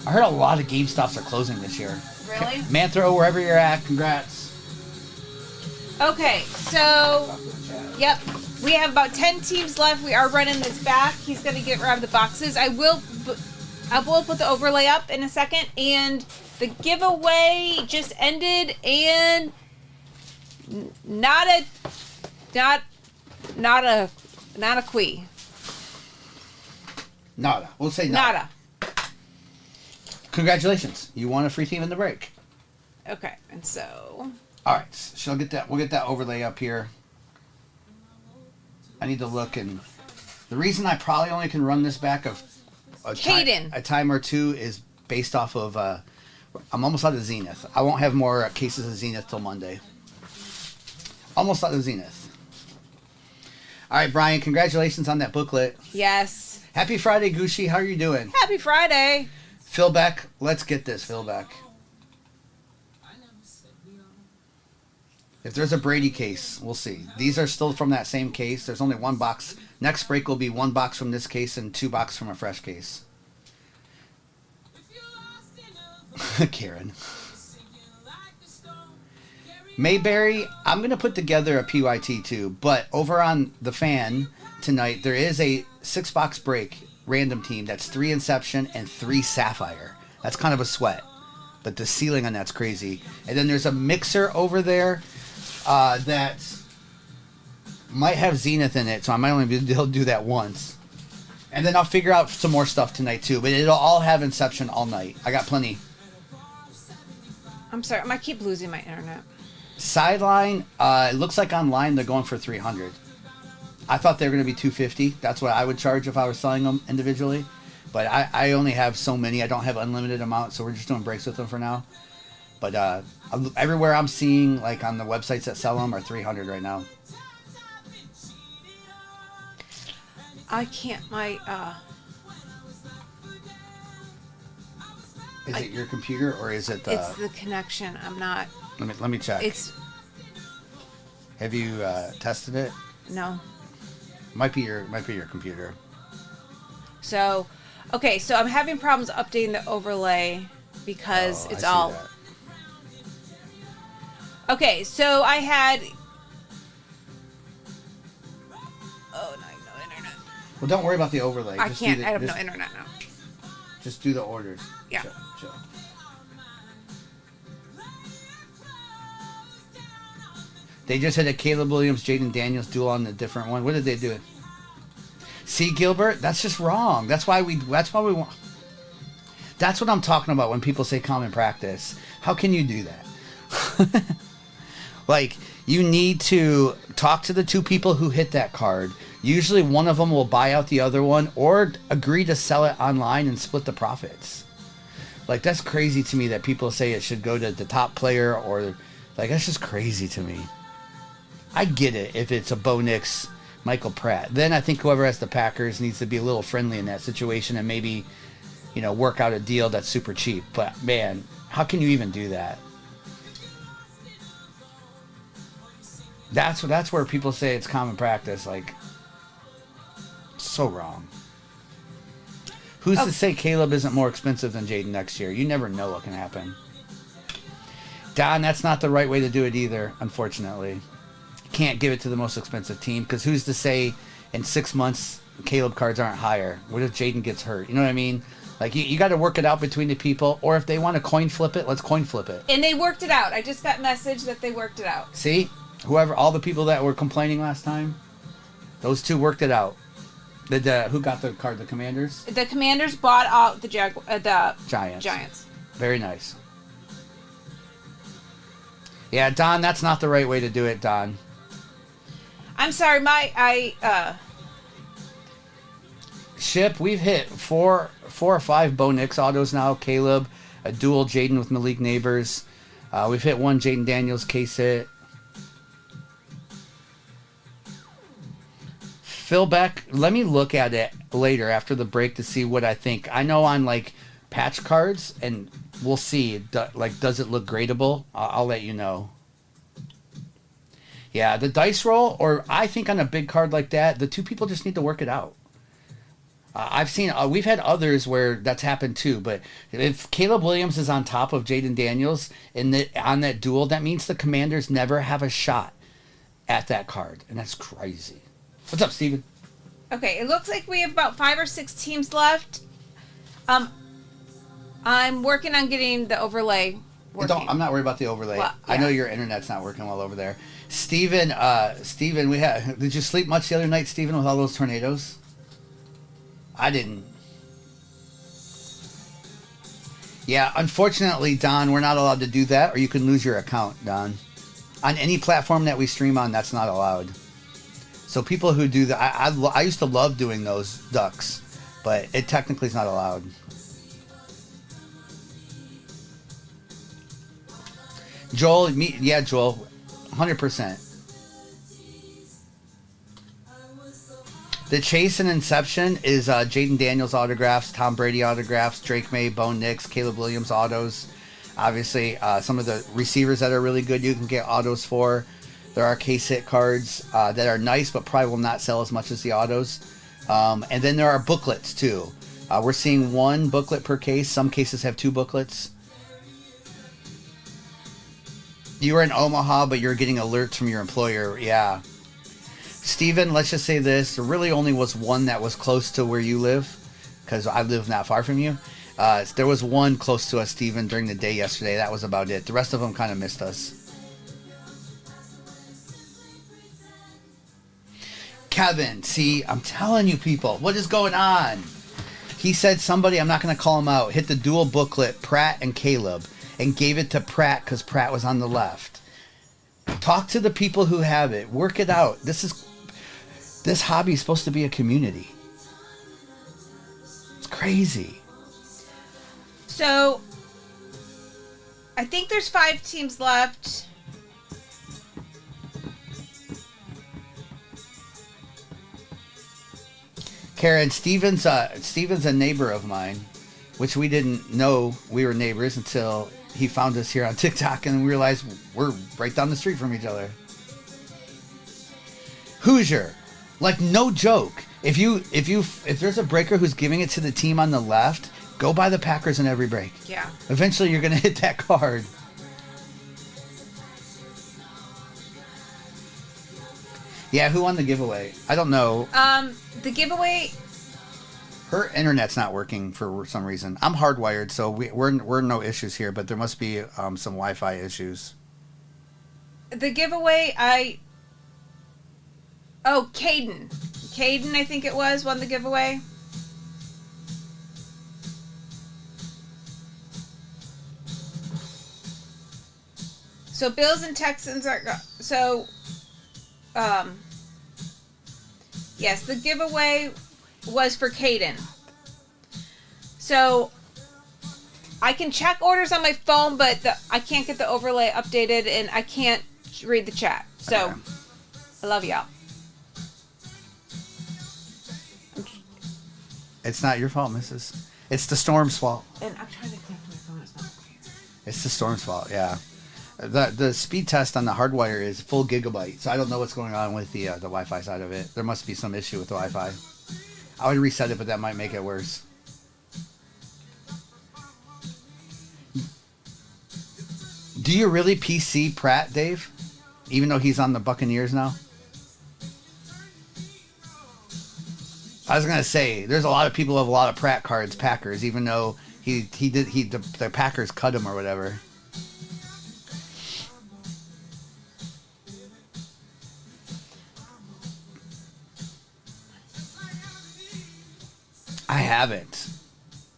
I heard a lot of GameStops are closing this year. Really? Manthro, wherever you're at, congrats. Okay, so, yep. We have about 10 teams left. We are running this back. He's going to grab the boxes. I will put the overlay up in a second. And the giveaway just ended, and not a quee. Nada. We'll say nada. Nada. Congratulations. You won a free team in the break. Okay, and so... All right, so we'll get that overlay up here. I need to look, and the reason I probably only can run this back of a time or two is based off of I'm almost out of Zenith. I won't have more cases of Zenith till Monday. Almost out of Zenith. All right, Brian, congratulations on that booklet. Yes. Happy Friday, Gucci. How are you doing? Happy Friday. Phil Beck, let's get this, Phil Beck. If there's a Brady case, we'll see. These are still from that same case. There's only one box. Next break will be one box from this case and two boxes from a fresh case. Karen. Mayberry, I'm going to put together a PYT too, but over on the fan tonight, there is a 6-box break random team that's 3 Inception and 3 Sapphire. That's kind of a sweat, but the ceiling on that's crazy. And then there's a mixer over there that might have Zenith in it, so I might only be able to do that once. And then I'll figure out some more stuff tonight too, but it'll all have Inception all night. I got plenty. I'm sorry, I might keep losing my internet. Sideline, it looks like online they're going for 300. I thought they were going to be 250. That's what I would charge if I was selling them individually. But I only have so many. I don't have unlimited amounts, so we're just doing breaks with them for now. But everywhere I'm seeing, like on the websites that sell them, are 300 right now. I can't, Is it your computer or is it the... It's the connection. I'm not... Let me check. Have you tested it? No. Might be your computer. So, okay, so I'm having problems updating the overlay because it's all... That. Okay, so I had... Oh, no internet. Well, don't worry about the overlay. I have no internet now. Just do the orders. Yeah. Chill. They just had a Caleb Williams, Jaden Daniels duel on the different one. What did they do? See, Gilbert, that's just wrong. That's why we want. That's what I'm talking about when people say common practice. How can you do that? Like, you need to talk to the two people who hit that card. Usually one of them will buy out the other one or agree to sell it online and split the profits. Like, that's crazy to me that people say it should go to the top player or... Like, that's just crazy to me. I get it if it's a Bo Nix, Michael Pratt. Then I think whoever has the Packers needs to be a little friendly in that situation and maybe, work out a deal that's super cheap. But, man, how can you even do that? That's where people say it's common practice. Like, so wrong. Who's to say Caleb isn't more expensive than Jaden next year? You never know what can happen. Don, that's not the right way to do it either, unfortunately. Can't give it to the most expensive team because who's to say in 6 months Caleb cards aren't higher? What if Jaden gets hurt? You know what I mean? Like, you got to work it out between the people, or if they want to coin flip it, let's coin flip it. And they worked it out. I just got message that they worked it out. See? All the people that were complaining last time, Those two worked it out. Who got the card? The Commanders? The Commanders bought out the Giants. Very nice. Yeah, Don, that's not the right way to do it, Don. I'm sorry, Ship, we've hit four or five Bo Nix autos now. Caleb, a dual Jaden with Malik Neighbors. We've hit one Jaden Daniels case hit. Phil Beck, let me look at it later after the break to see what I think. I know on like patch cards, and we'll see. Does it look gradable? I'll let you know. Yeah, the dice roll, or I think on a big card like that, the two people just need to work it out. I've seen, we've had others where that's happened too, but if Caleb Williams is on top of Jaden Daniels on that duel, that means the Commanders never have a shot at that card, and that's crazy. What's up, Steven? Okay, it looks like we have about 5 or 6 teams left. I'm working on getting the overlay working. I'm not worried about the overlay. Well, yeah. I know your internet's not working well over there. Steven, did you sleep much the other night, Steven, with all those tornadoes? I didn't. Yeah, unfortunately, Don, we're not allowed to do that, or you can lose your account, Don. On any platform that we stream on, that's not allowed. So people who do that, I used to love doing those ducks, but it technically is not allowed. Joel, Joel, 100%. The Chase and Inception is Jaden Daniels autographs, Tom Brady autographs, Drake May, Bo Nix, Caleb Williams autos. Obviously, some of the receivers that are really good you can get autos for. There are case hit cards that are nice but probably will not sell as much as the autos. And then there are booklets too. We're seeing one booklet per case. Some cases have 2 booklets. You were in Omaha, but you're getting alerts from your employer. Yeah. Steven, let's just say this. There really only was one that was close to where you live, because I live not far from you. There was one close to us, Steven, during the day yesterday. That was about it. The rest of them kind of missed us. Kevin, see, I'm telling you people, what is going on? He said somebody, I'm not going to call him out, hit the dual booklet, Pratt and Caleb, and gave it to Pratt because Pratt was on the left. Talk to the people who have it. Work it out. This hobby is supposed to be a community. It's crazy. So, I think there's 5 teams left. Karen, Steven's a neighbor of mine, which we didn't know we were neighbors until he found us here on TikTok and we realized we're right down the street from each other. Hoosier, like no joke. If there's a breaker who's giving it to the team on the left, go buy the Packers in every break. Yeah. Eventually you're gonna hit that card. Yeah, who won the giveaway? I don't know. The giveaway. Her internet's not working for some reason. I'm hardwired, so we're no issues here, but there must be some Wi-Fi issues. The giveaway, Caden. Caden, I think it was, won the giveaway. So Bills and Texans are yes, the giveaway was for Caden. So I can check orders on my phone, but I can't get the overlay updated and I can't read the chat. So Okay. I love y'all. It's not your fault, Mrs. It's the storm's fault. And I'm trying to connect my phone. It's not clear. It's the storm's fault, yeah. The speed test on the hardwire is full gigabyte, so I don't know what's going on with the Wi-Fi side of it. There must be some issue with the Wi-Fi. I would reset it, but that might make it worse. Do you really PC Pratt, Dave? Even though he's on the Buccaneers now? I was gonna say there's a lot of people who have a lot of Pratt cards, Packers, even though the Packers cut him or whatever. I haven't,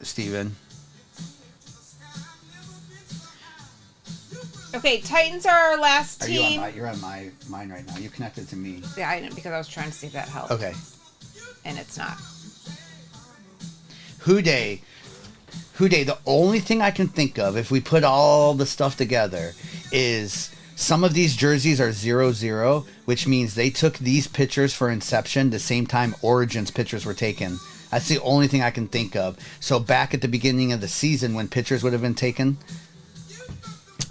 Steven. Okay, Titans are our last Are team. you're on mine right now. You connected to me. Yeah, I didn't because I was trying to see if that helped. Okay. And it's not. Houday, the only thing I can think of, if we put all the stuff together, is some of these jerseys are 0-0, which means they took these pictures for Inception the same time Origins pictures were taken. That's the only thing I can think of. So back at the beginning of the season when pictures would have been taken,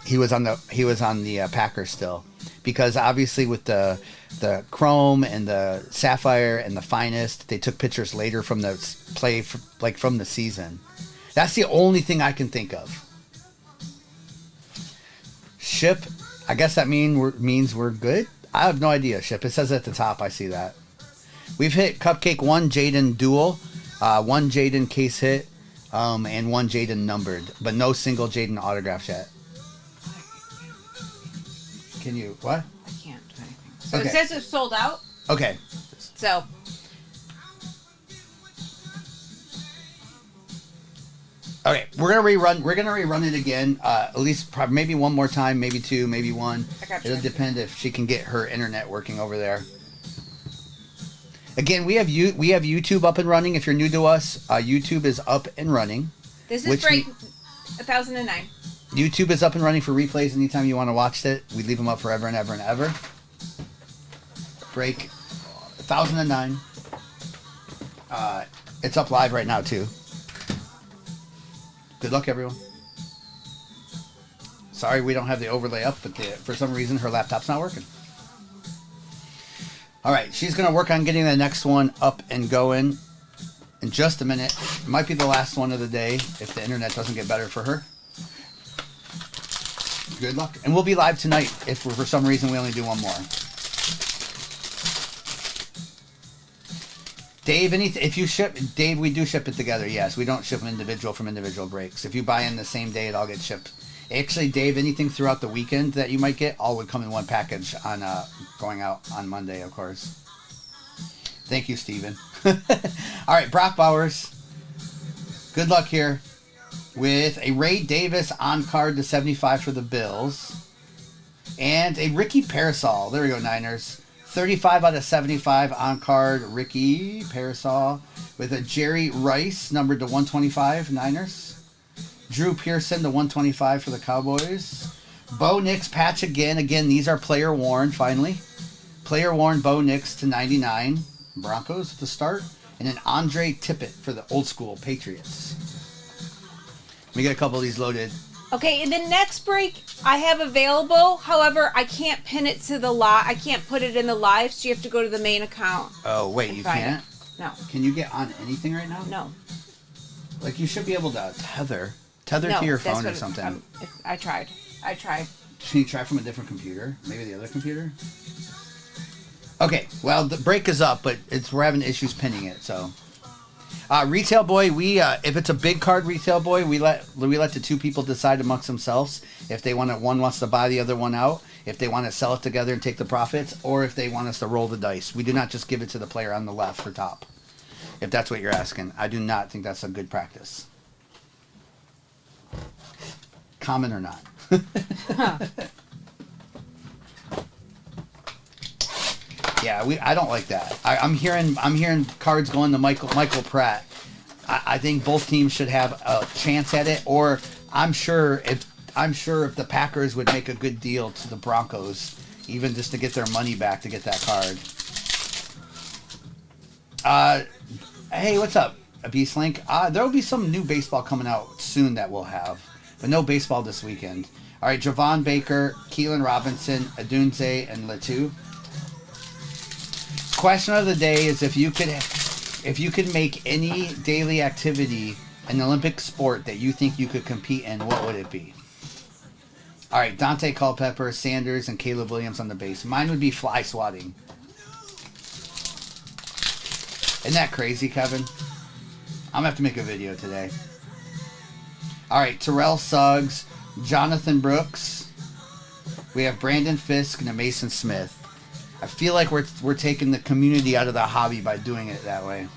he was on the Packers still, because obviously with the Chrome and the Sapphire and the Finest, they took pictures later from the from the season. That's the only thing I can think of. Ship, I guess that means we're good. I have no idea. Ship, it says at the top. I see that. We've hit Cupcake 1 Jaden dual, 1 Jaden case hit, and 1 Jaden numbered, but no single Jaden autographs yet. Can you, what? I can't do anything. So Okay. it says it's sold out. Okay. So. Okay, we're gonna rerun it again. At least maybe one more time, maybe two, maybe one. I got you. It'll depend if she can get her internet working over there. Again, we have YouTube up and running. If you're new to us, YouTube is up and running. This is break 1009. YouTube is up and running for replays anytime you want to watch it. We leave them up forever and ever and ever. Break 1009. It's up live right now too. Good luck, everyone. Sorry we don't have the overlay up, but for some reason her laptop's not working. All right, she's going to work on getting the next one up and going in just a minute. It might be the last one of the day if the internet doesn't get better for her. Good luck. And we'll be live tonight if for some reason we only do one more. Dave, if you ship, Dave, we do ship it together. Yes, we don't ship them individual from individual breaks. If you buy in the same day, it all gets shipped. Actually, Dave, anything throughout the weekend that you might get, all would come in one package on going out on Monday, of course. Thank you, Steven. All right, Brock Bowers. Good luck here with a Ray Davis on card to 75 for the Bills. And a Ricky Parasol. There we go, Niners. 35 out of 75 on card, Ricky Parasol. With a Jerry Rice, numbered to 125, Niners. Drew Pearson to 125 for the Cowboys. Bo Nix patch again. Again, these are player worn, finally. Player worn Bo Nix to 99. Broncos at the start. And an Andre Tippett for the old school Patriots. Let me get a couple of these loaded. Okay, in the next break, I have available. However, I can't pin it to the live. I can't put it in the live, so you have to go to the main account. Oh, wait, you can't? No. Can you get on anything right now? No. Like, you should be able to tether to your phone or something. I tried. Can you try from a different computer? Maybe the other computer? Okay, well, the break is up, but we're having issues pinning it, so... Retail Boy, if it's a big card Retail Boy, we let the two people decide amongst themselves if they one wants to buy the other one out, if they want to sell it together and take the profits, or if they want us to roll the dice. We do not just give it to the player on the left for top. If that's what you're asking, I do not think that's a good practice. Common or not. Yeah, I don't like that. I'm hearing cards going to Michael Pratt. I think both teams should have a chance at it. Or I'm sure if the Packers would make a good deal to the Broncos, even just to get their money back to get that card. Hey, what's up, Beast Link? There will be some new baseball coming out soon that we'll have, but no baseball this weekend. All right, Javon Baker, Keelan Robinson, Adunze, and Letu. Question of the day is if you could make any daily activity an Olympic sport that you think you could compete in, what would it be? All right, Dante Culpepper, Sanders, and Caleb Williams on the base. Mine would be fly swatting. Isn't that crazy, Kevin? I'm gonna have to make a video today. All right, Terrell Suggs, Jonathan Brooks. We have Brandon Fisk and a Mason Smith. I feel like we're taking the community out of the hobby by doing it that way.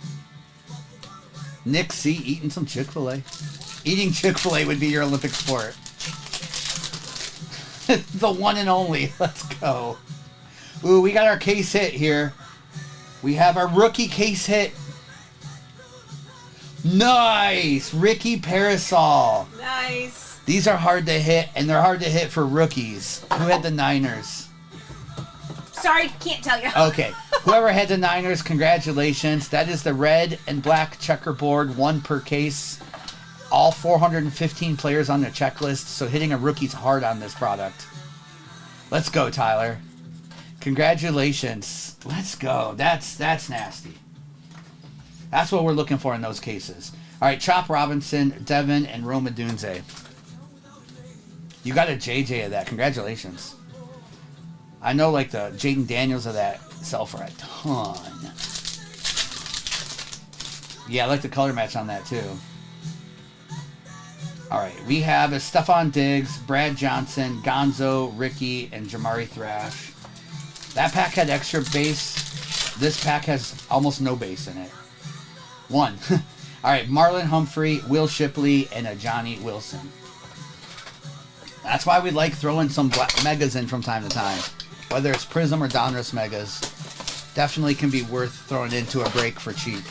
Nick C. eating some Chick-fil-A. Eating Chick-fil-A would be your Olympic sport. The one and only. Let's go. Ooh, we got our case hit here. We have our rookie case hit. Nice! Ricky Parasol. Nice. These are hard to hit, and they're hard to hit for rookies. Who had the Niners? Sorry, can't tell you. Okay. Whoever had the Niners, congratulations. That is the red and black checkerboard, one per case. All 415 players on the checklist, so hitting a rookie's hard on this product. Let's go, Tyler. Congratulations. Let's go. That's nasty. That's what we're looking for in those cases. All right, Chop Robinson, Devin, and Roma Dunze. You got a JJ of that. Congratulations. I know, like, the Jaden Daniels of that sell for a ton. Yeah, I like the color match on that, too. All right, we have a Stephon Diggs, Brad Johnson, Gonzo, Ricky, and Jamari Thrash. That pack had extra base. This pack has almost no base in it. One. All right, Marlon Humphrey, Will Shipley, and a Johnny Wilson. That's why we like throwing some black megas in from time to time. Whether it's Prism or Donruss megas, definitely can be worth throwing into a break for cheap.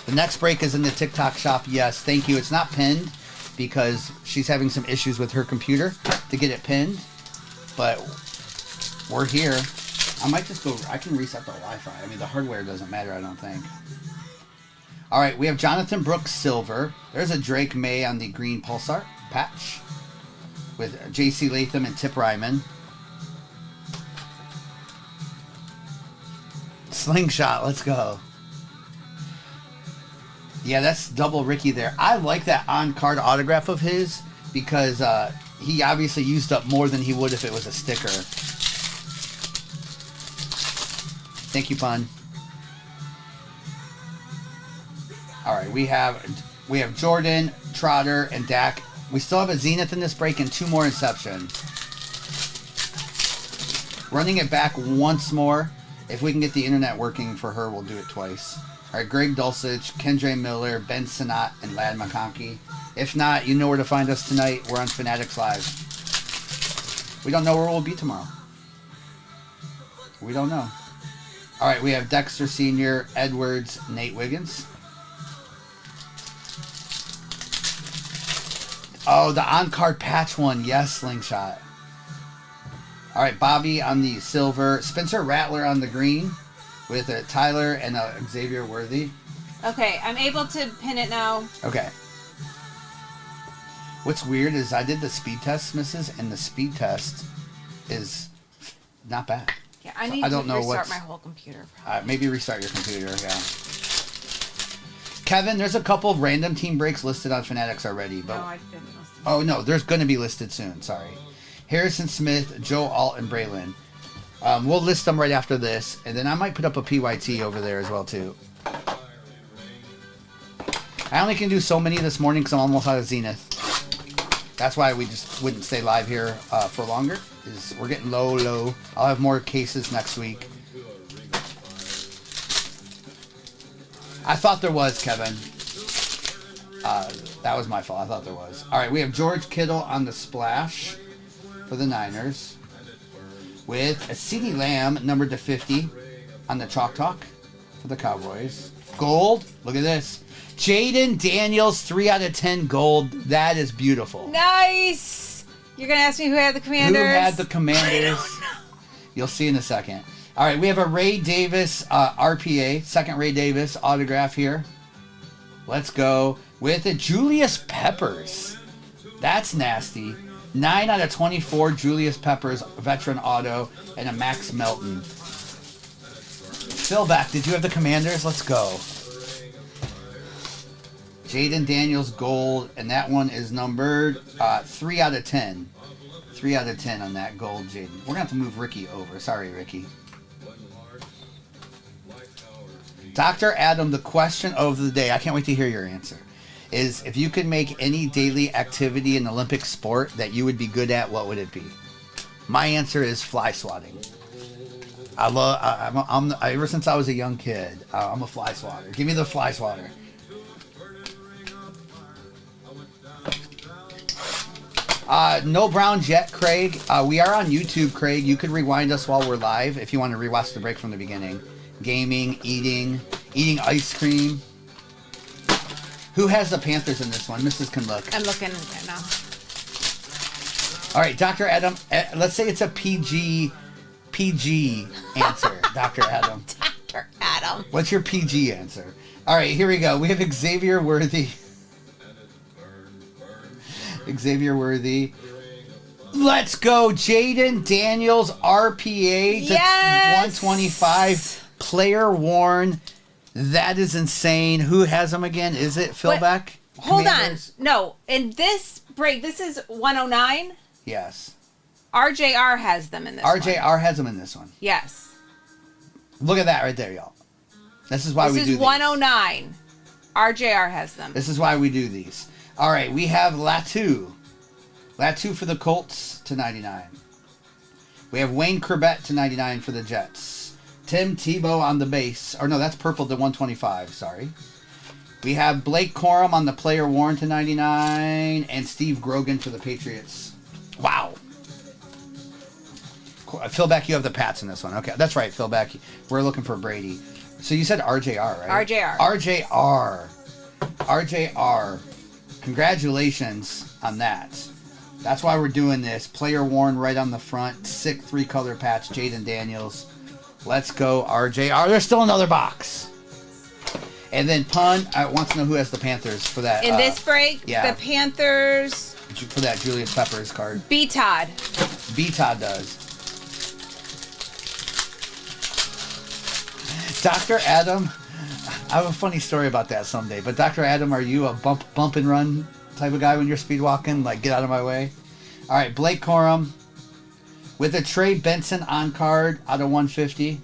The next break is in the TikTok shop. Yes, thank you. It's not pinned because she's having some issues with her computer to get it pinned. But we're here. I might just go. I can reset the Wi-Fi. I mean, the hardware doesn't matter, I don't think. All right, we have Jonathan Brooks silver. There's a Drake May on the green Pulsar patch with J.C. Latham and Tip Ryman. Slingshot, let's go. Yeah, that's double Ricky there. I like that on-card autograph of his because he obviously used up more than he would if it was a sticker. Thank you, Pun. All right, we have Jordan, Trotter, and Dak. We still have a Zenith in this break and two more Inception. Running it back once more. If we can get the internet working for her, we'll do it twice. All right, Greg Dulcich, Kendre Miller, Ben Sinnott, and Lad McConkey. If not, you know where to find us tonight. We're on Fanatics Live. We don't know where we'll be tomorrow. We don't know. All right, we have Dexter Sr., Edwards, Nate Wiggins. Oh, the on-card patch one. Yes, Slingshot. All right, Bobby on the silver. Spencer Rattler on the green with a Tyler and a Xavier Worthy. Okay, I'm able to pin it now. Okay. What's weird is I did the speed test, misses, and the speed test is not bad. Yeah, I need to restart my whole computer. Maybe restart your computer, yeah. Kevin, there's a couple of random team breaks listed on Fanatics already. But, no, I didn't list them. Oh, no, there's going to be listed soon, sorry. Harrison Smith, Joe Alt, and Braylon. We'll list them right after this, and then I might put up a PYT over there as well, too. I only can do so many this morning because I'm almost out of Zenith. That's why we just wouldn't stay live here for longer. We're getting low. I'll have more cases next week. I thought there was, Kevin. That was my fault. I thought there was. All right, we have George Kittle on the splash for the Niners with a CeeDee Lamb numbered to 50 on the Chalk Talk for the Cowboys. Gold. Look at this. Jaden Daniels, 3 out of 10 gold. That is beautiful. Nice. You're going to ask me who had the Commanders? Who had the Commanders? You'll see in a second. All right, we have a Ray Davis RPA, second Ray Davis autograph here. Let's go with a Julius Peppers. That's nasty. 9 out of 24 Julius Peppers, veteran auto, and a Max Melton. Philback, did you have the Commanders? Let's go. Jaden Daniels gold, and that one is numbered 3 out of 10. 3 out of 10 on that gold, Jaden. We're going to have to move Ricky over. Sorry, Ricky. Dr. Adam, the question of the day, I can't wait to hear your answer, is if you could make any daily activity in Olympic sport that you would be good at, what would it be? My answer is fly swatting. I'm ever since I was a young kid, I'm a fly swatter. Give me the fly swatter. No Browns yet, Craig. We are on YouTube, Craig. You could rewind us while we're live if you want to rewatch the break from the beginning. Gaming, eating ice cream. Who has the Panthers in this one? Mrs. can look. I'm looking now. All right, Dr. Adam. Let's say it's a PG answer, Dr. Adam. Dr. Adam. What's your PG answer? All right, here we go. We have Xavier Worthy. Xavier Worthy. Let's go. Jaden Daniels, RPA to 125. Player worn. That is insane. Who has them again? Is it Phil Beck? Hold on. No. In this break, this is 109. Yes. RJR has them in this one. RJR has them in this one. Yes. Look at that right there, y'all. This is why we do these. This is 109. RJR has them. This is why we do these. All right, we have Latu. Latu for the Colts to 99. We have Wayne Corbett to 99 for the Jets. Tim Tebow on the base. Or no, that's purple to 125. Sorry. We have Blake Corum on the player worn to 99. And Steve Grogan for the Patriots. Wow. Phil Beck, you have the Pats in this one. Okay, that's right, Phil Beck. We're looking for Brady. So you said RJR, right? RJR. Congratulations on that. That's why we're doing this. Player worn right on the front. Sick 3-color patch. Jaden Daniels. Let's go, RJR. There's still another box. And then Pun wants to know who has the Panthers for that. In this break, yeah. The Panthers. For that Julius Peppers card. B-Todd. B-Todd does. Dr. Adam, I have a funny story about that someday. But Dr. Adam, are you a bump and run type of guy when you're speed walking? Like, get out of my way? All right, Blake Corum with a Trey Benson on card out of 150.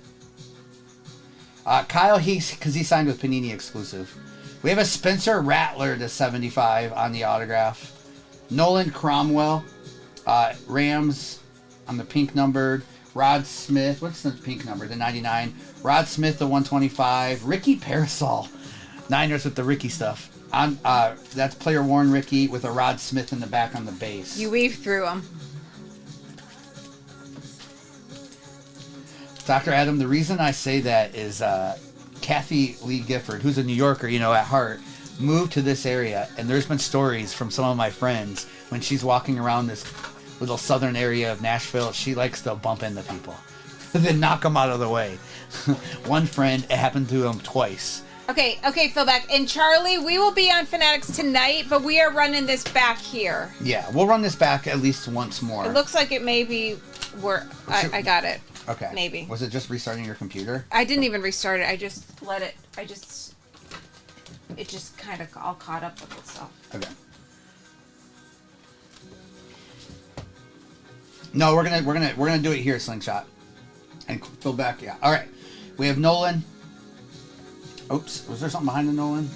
Kyle Heese, because he signed with Panini exclusive. We have a Spencer Rattler to 75 on the autograph. Nolan Cromwell, Rams on the pink numbered. Rod Smith, what's the pink number? The 99. Rod Smith, the 125. Ricky Parasol, Niners with the Ricky stuff. That's player worn Ricky with a Rod Smith in the back on the base. You weave through them. Dr. Adam, the reason I say that is Kathy Lee Gifford, who's a New Yorker, at heart, moved to this area, and there's been stories from some of my friends when she's walking around this little southern area of Nashville, she likes to bump into people. Then knock them out of the way. One friend, it happened to him twice. Okay, Phil Beck. And Charlie, we will be on Fanatics tonight, but we are running this back here. Yeah, we'll run this back at least once more. It looks like it may be where I got it. Okay. Maybe. Was it just restarting your computer? I didn't even restart it. I just let it. It just kind of all caught up with itself. Okay. No, we're gonna do it here, Slingshot. And Phil Beck, yeah. All right. We have Nolan. Oops, was there something behind the Nolan?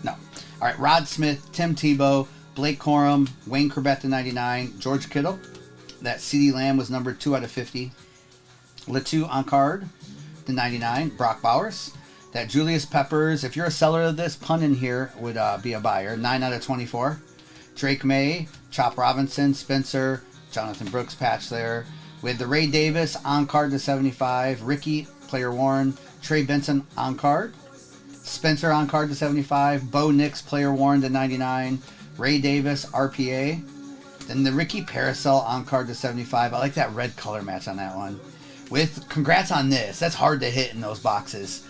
No. All right, Rod Smith, Tim Tebow, Blake Corum, Wayne Corbett to 99, George Kittle. That CeeDee Lamb was number 2 out of 50. Latu on card to 99, Brock Bowers. That Julius Peppers, if you're a seller of this, Pun in here would be a buyer. 9 out of 24. Drake May, Chop Robinson, Spencer, Jonathan Brooks patch there. With the Ray Davis on card to 75. Ricky, player worn. Trey Benson on card. Spencer on card to 75. Bo Nix, player worn to 99. Ray Davis, RPA. Then the Ricky Parasol on card to 75. I like that red color match on that one. With congrats on this. That's hard to hit in those boxes.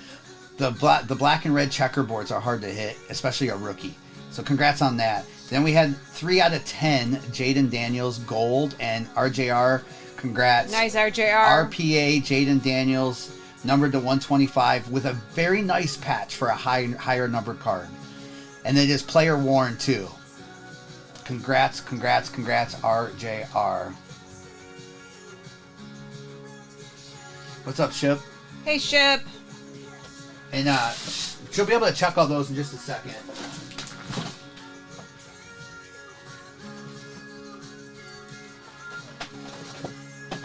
The black and red checkerboards are hard to hit, especially a rookie. So congrats on that. Then we had 3 out of 10 Jaden Daniels gold and RJR. Congrats. Nice RJR. RPA Jaden Daniels numbered to 125 with a very nice patch for a higher numbered card. And it is player worn too. Congrats, RJR. What's up, Ship? Hey, Ship. And she'll be able to check all those in just a second.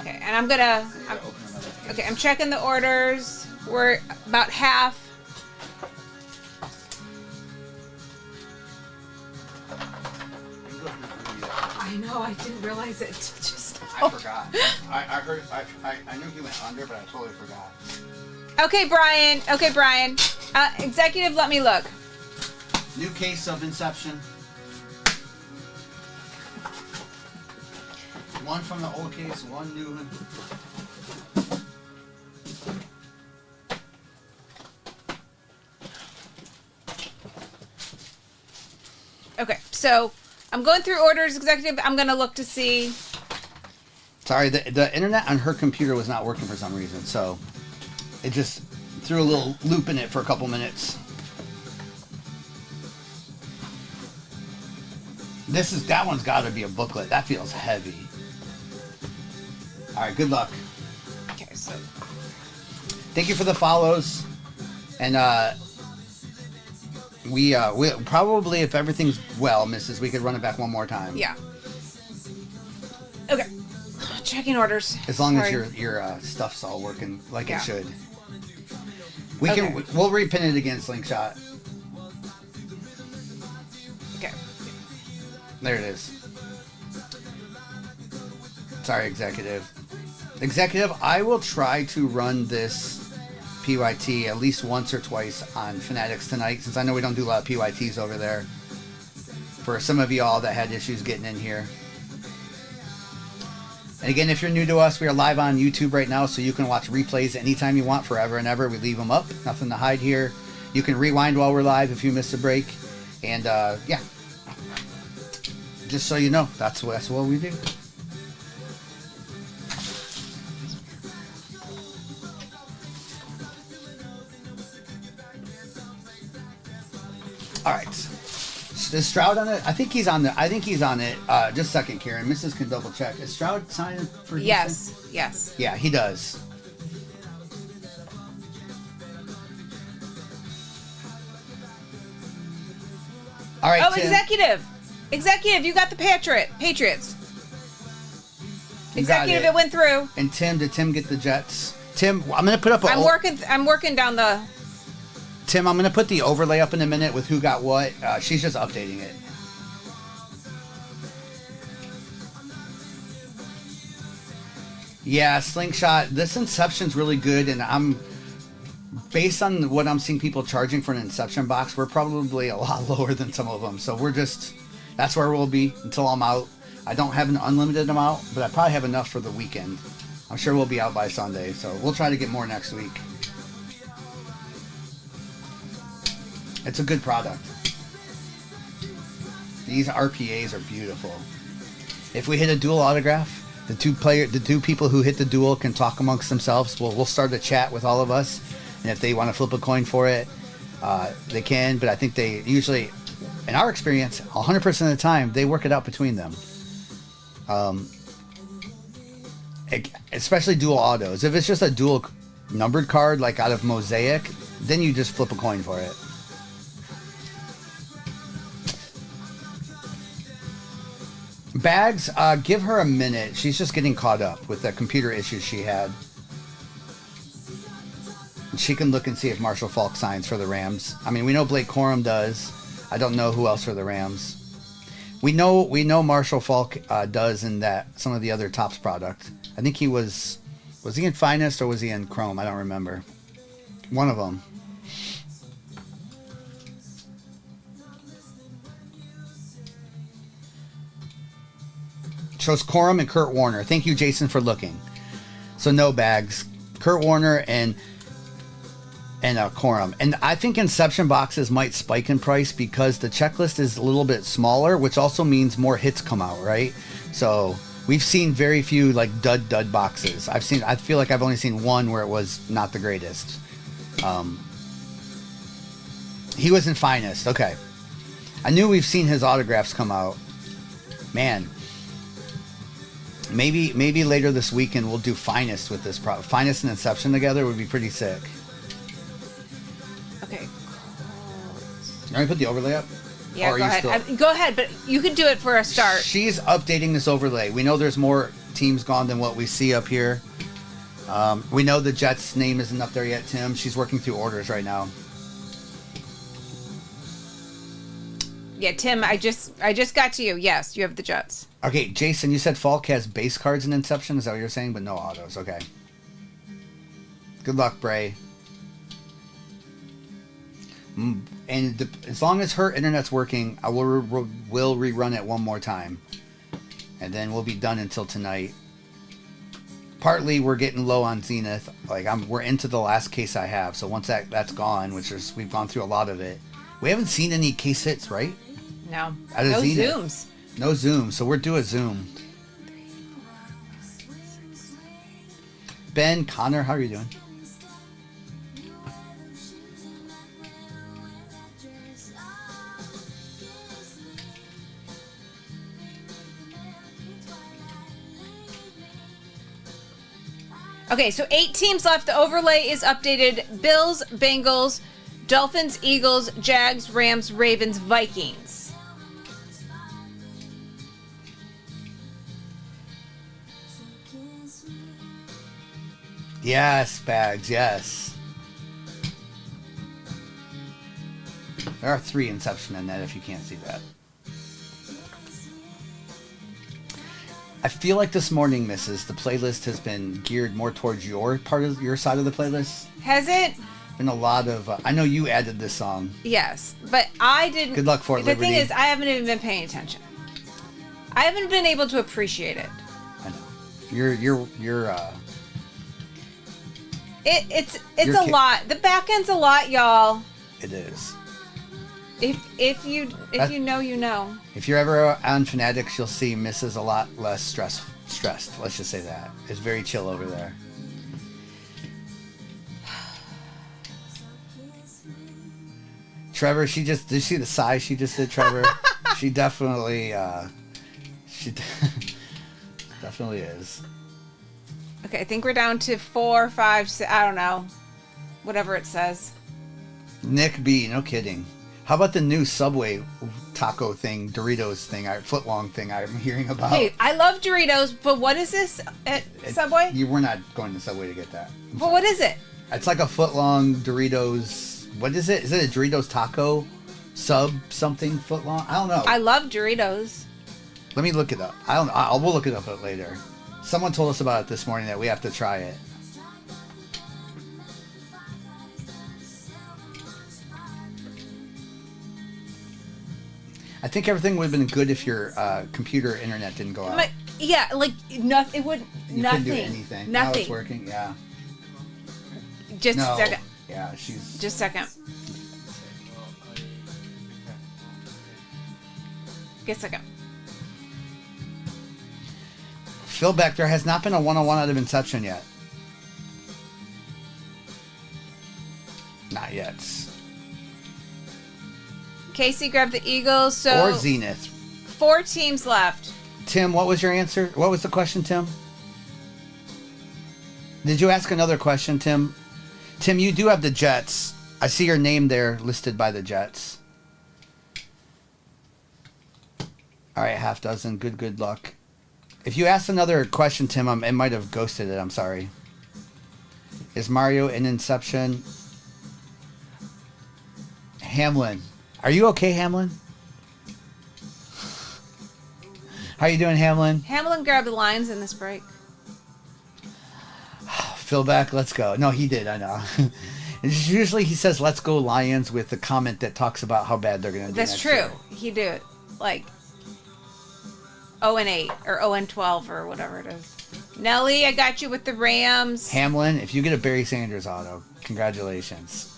Okay, and I'm checking the orders. We're about half. I know. Oh, I didn't realize it just I forgot. I heard. I knew he went under, but I totally forgot. Okay, Brian. Executive, let me look. New case of Inception. One from the old case, one new one. Okay, so I'm going through orders, Executive. I'm going to look to see. Sorry, the internet on her computer was not working for some reason, so it just threw a little loop in it for a couple minutes. That one's got to be a booklet. That feels heavy. All right, good luck. Okay, so Thank you for the follows, and we probably, if everything's well, Mrs., we could run it back one more time. yeah. Okay, checking orders. As long Sorry. as your stuff's all working like Yeah. it should. We'll repin it again, Slingshot. Okay. There it is. Sorry, Executive. Executive, I will try to run this PYT at least once or twice on Fanatics tonight, since I know we don't do a lot of PYTs over there. For some of y'all that had issues getting in here. And again, if you're new to us, we are live on YouTube right now, so you can watch replays anytime you want, forever and ever. We leave them up. Nothing to hide here. You can rewind while we're live if you missed a break. And, yeah. Just so you know, that's what we do. All right. Is Stroud on it? I think he's on it. Just a second, Karen. Mrs. can double check. Is Stroud signing for Houston? Yes. Yeah, he does. All right, Oh, Tim. Executive, you got the Patriots. You got Executive, it went through. And Tim, did Tim get the Jets? Tim, I'm gonna put up. I'm working down the. Tim, I'm gonna put the overlay up in a minute with who got what. She's just updating it. Yeah, Slingshot. This Inception's really good, and I'm based on what I'm seeing people charging for an Inception box. We're probably a lot lower than some of them, so that's where we'll be until I'm out. I don't have an unlimited amount, but I probably have enough for the weekend. I'm sure we'll be out by Sunday, so we'll try to get more next week. It's a good product. These RPAs are beautiful. If we hit a dual autograph, the two people who hit the duel can talk amongst themselves. We'll start a chat with all of us, and if they want to flip a coin for it, they can. But I think they usually, in our experience, 100% of the time, they work it out between them. Especially dual autos. If it's just a dual numbered card, like out of Mosaic, then you just flip a coin for it. Bags, give her a minute. She's just getting caught up with the computer issues she had. She can look and see if Marshall Faulk signs for the Rams. I mean, we know Blake Corum does. I don't know who else for the Rams. We know Marshall Faulk does in that some of the other Topps product. I think he was he in Finest or was he in Chrome? I don't remember. One of them. Shows Corum and Kurt Warner. Thank you, Jason, for looking. So no Bags. Kurt Warner and Corum. And I think Inception boxes might spike in price because the checklist is a little bit smaller, which also means more hits come out, right? So we've seen very few like dud boxes. I feel like I've only seen one where it was not the greatest. He was in Finest. Okay. I knew we've seen his autographs come out. Man. Maybe later this weekend we'll do Finest with this product. Finest and Inception together would be pretty sick. Okay. You want me to put the overlay up? Yeah, go ahead. Go ahead, but you can do it for a start. She's updating this overlay. We know there's more teams gone than what we see up here. We know the Jets' name isn't up there yet, Tim. She's working through orders right now. Yeah, Tim, I just got to you. Yes, you have the Jets. Okay, Jason, you said Falk has base cards in Inception. Is that what you're saying? But no autos. Okay. Good luck, Bray. And as long as her internet's working, I will rerun it one more time. And then we'll be done until tonight. Partly, we're getting low on Zenith. Like, we're into the last case I have. So once that's gone, we've gone through a lot of it. We haven't seen any case hits, right? No. Out of No Zenith. Zooms. No Zoom. So we're due a Zoom. Ben, Connor, how are you doing? Okay, so 8 teams left. The overlay is updated. Bills, Bengals, Dolphins, Eagles, Jags, Rams, Ravens, Vikings. Yes, Bags, yes. There are 3 Inception in that if you can't see that. I feel like this morning, Mrs., the playlist has been geared more towards your side of the playlist. Has it? Been a lot of... I know you added this song. Yes, but I didn't... Good luck, Fort The Liberty. thing is, I haven't even been paying attention. I haven't been able to appreciate it. I know. You're It's a lot. The back end's a lot, y'all. It is. If you know, you know. If you're ever on Fanatics, you'll see Mrs. a lot less stressed. Let's just say that. It's very chill over there. Trevor, did you see the sigh she just did, Trevor? She definitely, definitely is. Okay, I think we're down to 4, 5, 6, I don't know. Whatever it says. Nick B, no kidding. How about the new Subway taco thing, Doritos thing, footlong thing I'm hearing about? Hey, I love Doritos, but what is this at Subway? We're not going to Subway to get that. But what is it? It's like a footlong Doritos. What is it? Is it a Doritos taco sub something footlong? I don't know. I love Doritos. Let me look it up. We'll look it up later. Someone told us about it this morning that we have to try it. I think everything would have been good if your computer internet didn't go out. Yeah, like nothing. It would You nothing. couldn't do anything. Nothing. Now it's working. Yeah. Just a second. Yeah, she's. Just a second. Get a second. Phil Beck, there has not been a 101 out of Inception yet. Not yet. Casey grabbed the Eagles. So Or Zenith. 4 teams left. Tim, what was your answer? What was the question, Tim? Did you ask another question, Tim? Tim, you do have the Jets. I see your name there listed by the Jets. All right, half dozen. Good luck. If you asked another question, Tim, it might have ghosted it. I'm sorry. Is Mario in Inception? Hamlin. Are you okay, Hamlin? How you doing, Hamlin? Hamlin grabbed the Lions in this break. Phil back, let's go. No, he did, I know. Usually he says, let's go Lions with a comment that talks about how bad they're going to do. That's true. Year. He do it like 0-8 or 0-12 or whatever it is. Nelly, I got you with the Rams. Hamlin, if you get a Barry Sanders auto, congratulations.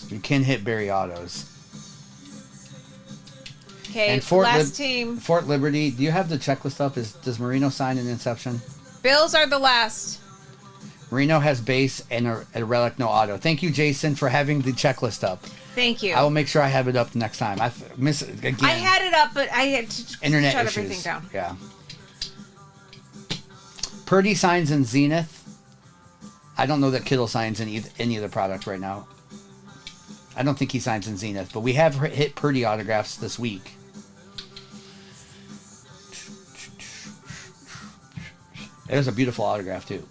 You can hit Barry autos. Okay, And last team. Fort Liberty, do you have the checklist up? Does Marino sign in Inception? Bills are the last. Marino has base and a relic, no auto. Thank you, Jason, for having the checklist up. Thank you. I will make sure I have it up next time. I miss it again. I had it up, but I had to Internet shut issues. everything down. Yeah. Purdy signs in Zenith. I don't know that Kittle signs in any of the product right now. I don't think he signs in Zenith, but we have hit Purdy autographs this week. There's a beautiful autograph, too.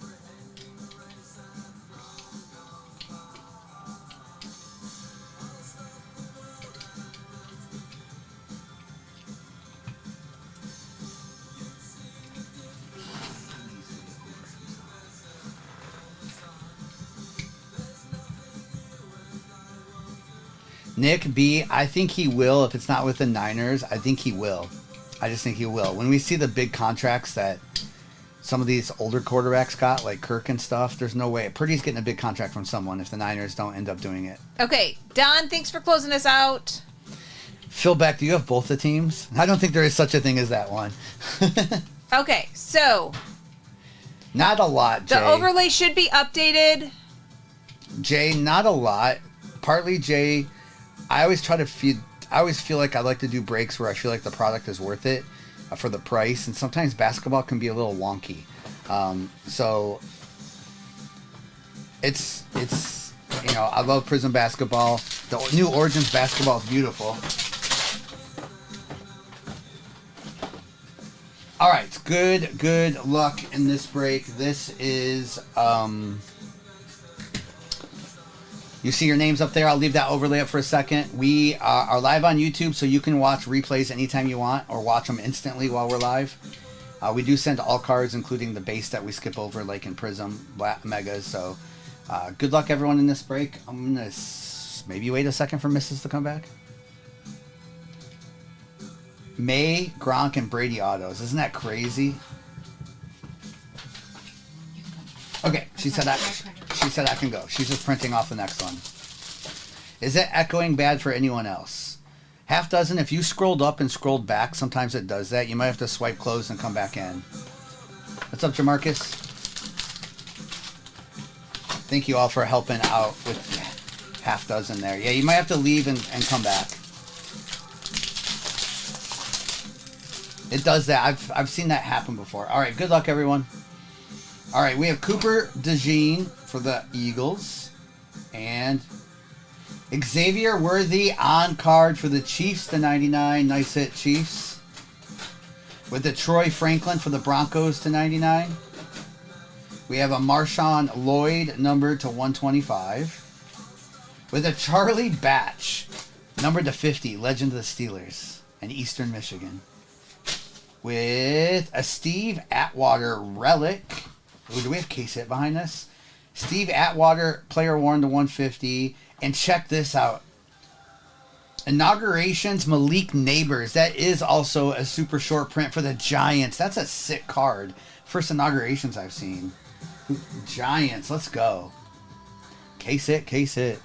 Nick B, I think he will. If it's not with the Niners, I think he will. I just think he will. When we see the big contracts that some of these older quarterbacks got, like Kirk and stuff, there's no way. Purdy's getting a big contract from someone if the Niners don't end up doing it. Okay, Don, thanks for closing us out. Phil Beck, do you have both the teams? I don't think there is such a thing as that one. Okay, so not a lot, Jay. The overlay should be updated. Jay, not a lot. Partly, Jay, I always feel like I like to do breaks where I feel like the product is worth it for the price, and sometimes basketball can be a little wonky. So it's I love Prism basketball. The new Origins basketball is beautiful. All right, good luck in this break. This is you see your names up there. I'll leave that overlay up for a second. We are live on YouTube, so you can watch replays anytime you want or watch them instantly while we're live. We do send all cards, including the base that we skip over, like in Prism, Megas. So good luck, everyone, in this break. I'm going to maybe wait a second for Mrs. to come back. May, Gronk, and Brady autos. Isn't that crazy? Okay, she said I can go. She's just printing off the next one. Is it echoing bad for anyone else? Half dozen. If you scrolled up and scrolled back, sometimes it does that. You might have to swipe close and come back in. What's up, Jamarcus? Thank you all for helping out with half dozen there. Yeah, you might have to leave and come back. It does that. I've seen that happen before. All right, good luck, everyone. All right, we have Cooper DeJean for the Eagles. And Xavier Worthy on card for the Chiefs to 99. Nice hit, Chiefs. With the Troy Franklin for the Broncos to 99. We have a Marshawn Lloyd numbered to 125. With a Charlie Batch numbered to 50. Legend of the Steelers and Eastern Michigan. With a Steve Atwater relic. Ooh, do we have case hit behind this? Steve Atwater, player worn to 150. And check this out. Inaugurations, Malik Neighbors. That is also a super short print for the Giants. That's a sick card. First inaugurations I've seen. Giants, let's go. Case hit, case hit.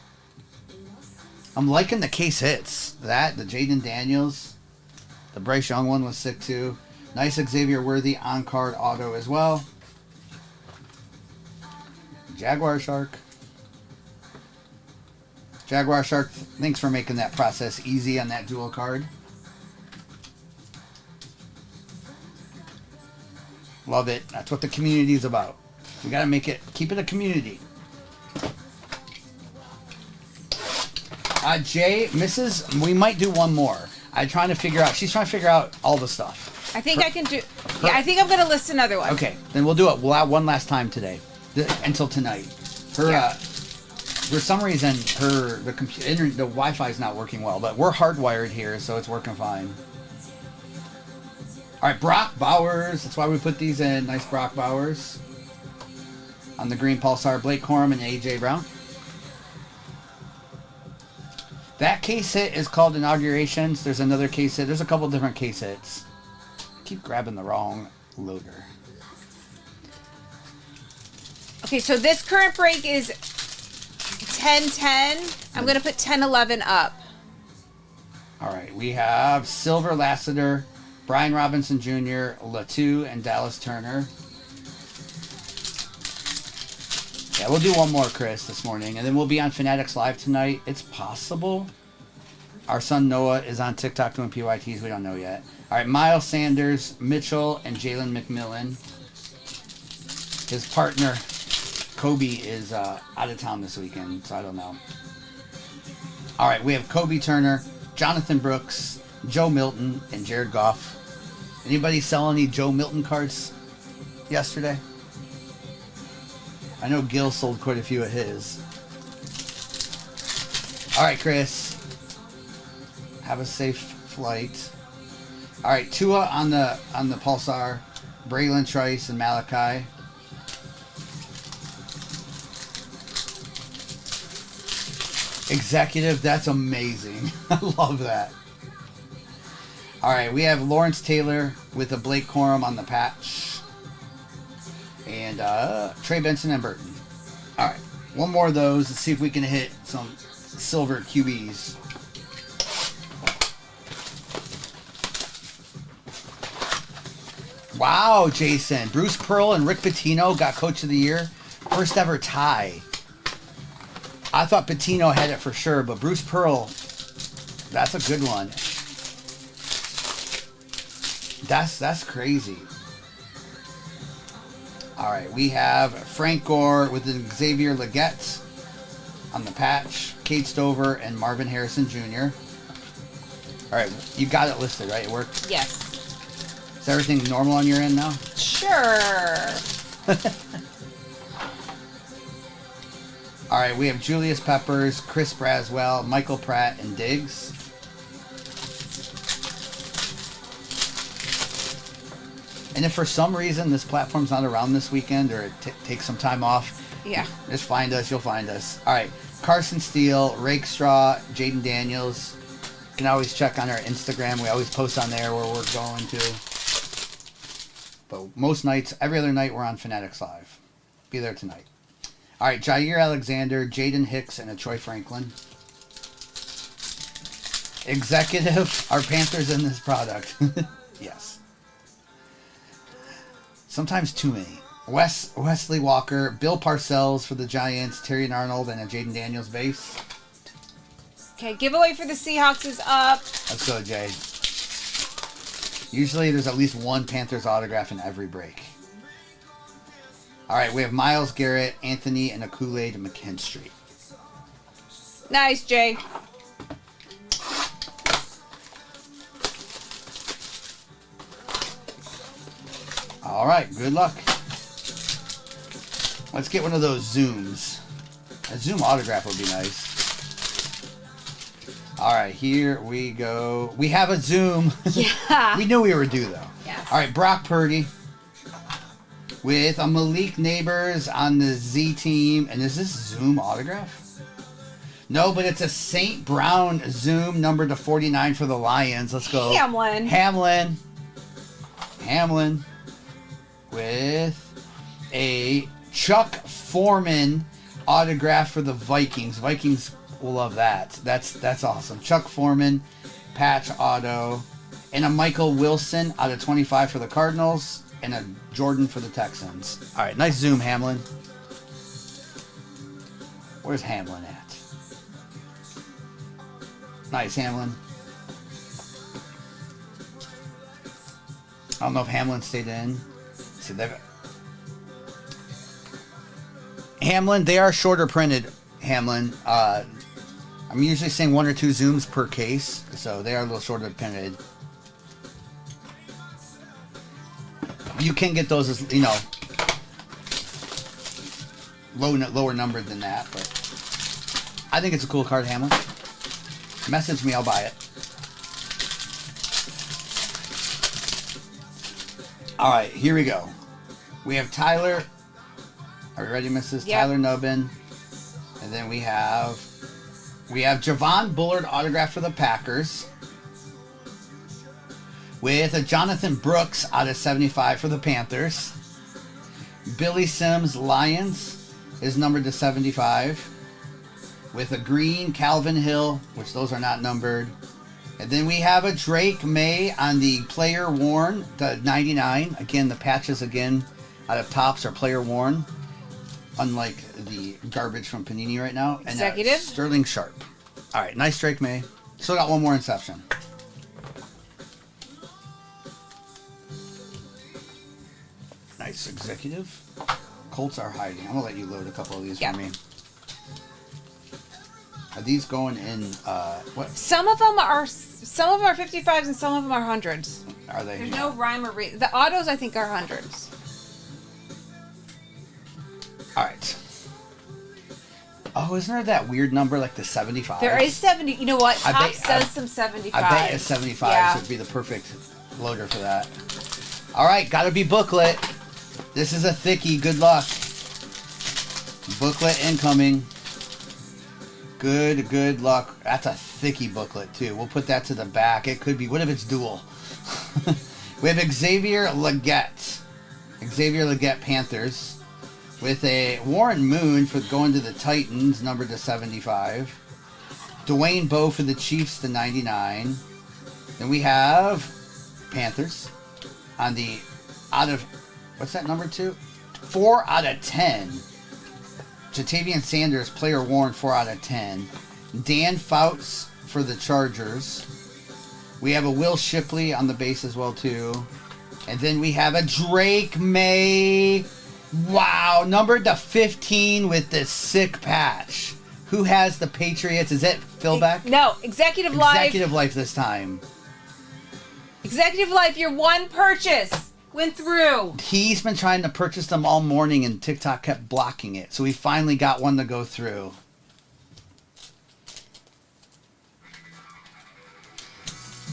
I'm liking the case hits. That, the Jaden Daniels. The Bryce Young one was sick too. Nice Xavier Worthy on-card auto as well. Jaguar Shark. Jaguar Shark, thanks for making that process easy on that dual card. Love it. That's what the community is about. We got to make it, keep it a community. Jay, Mrs., we might do one more. She's trying to figure out all the stuff. I think I can do. Yeah, I think I'm going to list another one. Okay, then we'll do it. We'll have one last time today, until tonight. For some reason, the Wi-Fi is not working well, but we're hardwired here, so it's working fine. All right, Brock Bowers. That's why we put these in. Nice Brock Bowers. On the green Pulsar, Blake Corum and A.J. Brown. That case hit is called Inaugurations. There's another case hit. There's a couple different case hits. I keep grabbing the wrong loader. Okay, so this current break is 10-10. I'm going to put 10-11 up. All right, we have Silver Lassiter, Brian Robinson Jr., Latu, and Dallas Turner. Yeah, we'll do one more, Chris, this morning, and then we'll be on Fanatics Live tonight. It's possible. Our son Noah is on TikTok doing PYTs. We don't know yet. All right, Miles Sanders, Mitchell, and Jalen McMillan. His partner, Kobe, is out of town this weekend, so I don't know. All right, we have Kobe Turner, Jonathan Brooks, Joe Milton, and Jared Goff. Anybody sell any Joe Milton cards yesterday? I know Gil sold quite a few of his. All right, Chris. Have a safe flight. All right, Tua on the Pulsar, Braylon Trice and Malachi. Executive, that's amazing. I love that. All right, we have Lawrence Taylor with a Blake Corum on the patch. And Trey Benson and Burton. All right, one more of those. Let's see if we can hit some silver QBs. Wow, Jason. Bruce Pearl and Rick Pitino got Coach of the Year. First ever tie. I thought Pitino had it for sure, but Bruce Pearl, that's a good one. That's crazy. All right, we have Frank Gore with Xavier Legette on the patch, Kate Stover, and Marvin Harrison Jr. All right, you got it listed, right? It worked? Yes. Is everything normal on your end now? Sure. All right, we have Julius Peppers, Chris Braswell, Michael Pratt, and Diggs. And if for some reason this platform's not around this weekend or it takes some time off, yeah, just find us. You'll find us. All right, Carson Steele, Rakestraw, Jaden Daniels. You can always check on our Instagram. We always post on there where we're going to. But most nights, every other night, we're on Fanatics Live. Be there tonight. All right, Jair Alexander, Jaden Hicks, and a Troy Franklin. Executive, our Panthers in this product. Yes. Sometimes too many. Wesley Walker, Bill Parcells for the Giants, Terry Arnold, and a Jaden Daniels base. Okay, giveaway for the Seahawks is up. Let's go, Jay. Usually there's at least one Panthers autograph in every break. All right, we have Myles Garrett, Anthony, and a Kool-Aid McKinstry. Nice, Jay. All right, good luck. Let's get one of those Zooms. A Zoom autograph would be nice. All right, here we go. We have a Zoom. Yeah. We knew we were due, though. Yes. All right, Brock Purdy with a Malik Neighbors on the Z team. And is this Zoom autograph? No, but it's a St. Brown Zoom number to 49 for the Lions. Let's go. Hamlin with a Chuck Foreman autograph for the Vikings. Vikings will love that. That's awesome. Chuck Foreman, patch auto, and a Michael Wilson out of 25 for the Cardinals, and a Jordan for the Texans. All right, nice Zoom, Hamlin. Where's Hamlin at? Nice, Hamlin. I don't know if Hamlin stayed in. See, Hamlin, they are shorter printed, Hamlin. I'm usually saying 1 or 2 Zooms per case, so they are a little shorter printed. You can get those as, lower numbered than that, but I think it's a cool card, Hamlin. Message me, I'll buy it. All right, here we go. We have Tyler. Are we ready, Mrs.? Yep. Tyler Nubbin. And then we have Javon Bullard autograph for the Packers. With a Jonathan Brooks out of 75 for the Panthers. Billy Sims Lions is numbered to 75. With a green Calvin Hill, which those are not numbered. And then we have a Drake May on the player worn, the 99. Again, the patches again out of Topps are player worn, unlike the garbage from Panini right now. And Executive. Sterling Sharp. All right, nice Drake May. Still got one more Inception. Nice Executive. Colts are hiding. I'm gonna let you load a couple of these for me. Are these going in, what? Some of them are 55s and some of them are 100s. Are they? There's no rhyme or reason. The autos, I think, are 100s. All right. Oh, isn't there that weird number like the 75? There is 70. You know what? I Topps bet- does some 75s. I bet a 75 Yeah. would be the perfect loader for that. All right, gotta be booklet. This is a thickie. Good luck. Booklet incoming. Good luck. That's a thicky booklet, too. We'll put that to the back. It could be... What if it's dual? We have Xavier Leggett. Xavier Leggett, Panthers. With a Warren Moon for going to the Titans, numbered to 75. Dwayne Bowe for the Chiefs to 99. Then we have Panthers on the out of... What's that number 2? 4 out of 10. Jatavian Sanders, player worn, 4 out of 10. Dan Fouts for the Chargers. We have a Will Shipley on the base as well, too. And then we have a Drake May. Wow, numbered to 15 with this sick patch. Who has the Patriots? Is it Phil Beck? No, Executive Life. Executive Life this time. Executive Life, your one purchase went through. He's been trying to purchase them all morning and TikTok kept blocking it. So we finally got one to go through.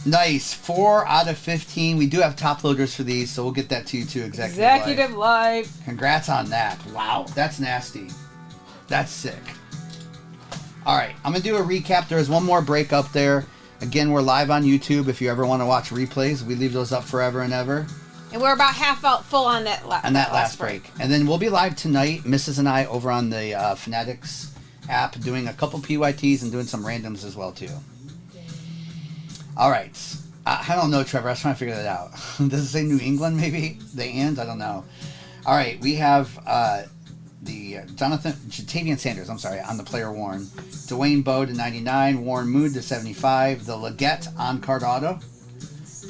Nice. 4 out of 15. We do have top loaders for these, so we'll get that to you too, Executive Life. Congrats on that. Wow, that's nasty. That's sick. All right, I'm going to do a recap. There's one more break up there. Again, we're live on YouTube. If you ever want to watch replays, we leave those up forever and ever. And we're about half out full on that last break. And then we'll be live tonight, Mrs. and I, over on the Fanatics app, doing a couple PYTs and doing some randoms as well, too. All right. I don't know, Trevor. I was trying to figure that out. Does it say New England, maybe? The and? I don't know. All right. We have the Jatavian Sanders, on the player worn. Dwayne Bowe to 99. Warren Moon to 75. The Leggett on-card auto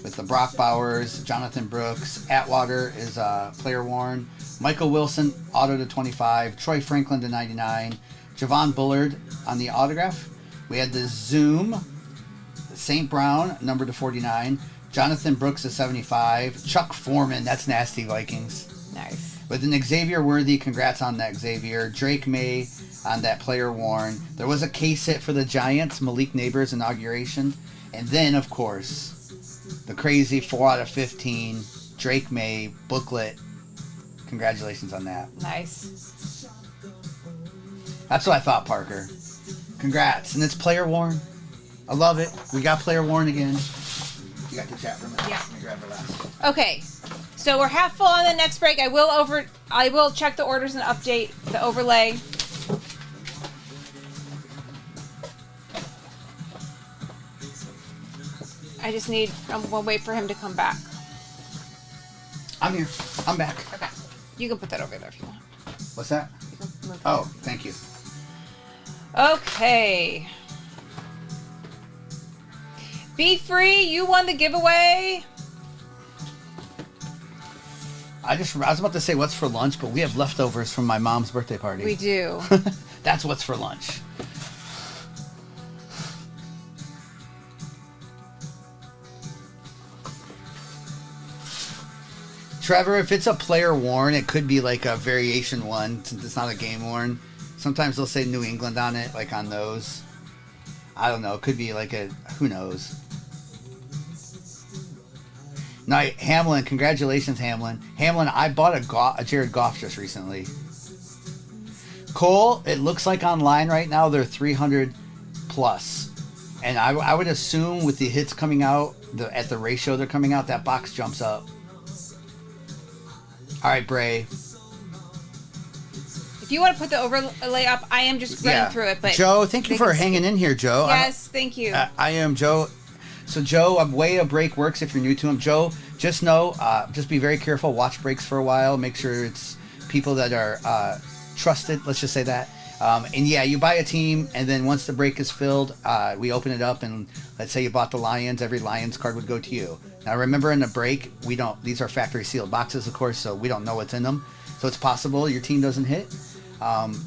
with the Brock Bowers, Jonathan Brooks. Atwater is player worn. Michael Wilson, auto to 25. Troy Franklin to 99. Javon Bullard on the autograph. We had the Zoom. St. Brown, number to 49. Jonathan Brooks to 75. Chuck Foreman, that's nasty, Vikings. Nice. With an Xavier Worthy, congrats on that, Xavier. Drake May on that player worn. There was a case hit for the Giants, Malik Neighbors inauguration. And then, of course, the crazy 4 out of 15 Drake May booklet. Congratulations on that. Nice. That's what I thought, Parker. Congrats. And it's player worn. I love it. We got player worn again. You got the chat for a minute. Yeah. Let me grab the last. Okay. So we're half full on the next break. I will check the orders and update the overlay. I just need we'll wait for him to come back. I'm here. I'm back. Okay. You can put that over there if you want. What's that? Oh, thank you. Okay. Be free. You won the giveaway. I was about to say what's for lunch, but we have leftovers from my mom's birthday party. We do. That's what's for lunch. Trevor, if it's a player worn, it could be like a variation one since it's not a game worn. Sometimes they'll say New England on it, like on those. I don't know. It could be like who knows. No, Hamlin, congratulations, Hamlin. Hamlin, I bought a Jared Goff just recently. Cole, it looks like online right now they're 300 plus. And I would assume with the hits coming out, at the ratio they're coming out, that box jumps up. All right, Bray. If you want to put the overlay up, I am just running through it. But Joe, thank you for hanging in here, Joe. Yes, thank you. I am Joe. So, Joe, a way a break works if you're new to him. Joe, just know, just be very careful. Watch breaks for a while. Make sure it's people that are trusted. Let's just say that. And yeah, you buy a team, and then once the break is filled, we open it up, and let's say you bought the Lions, every Lions card would go to you. Now remember, in the break, these are factory sealed boxes, of course, so we don't know what's in them. So it's possible your team doesn't hit.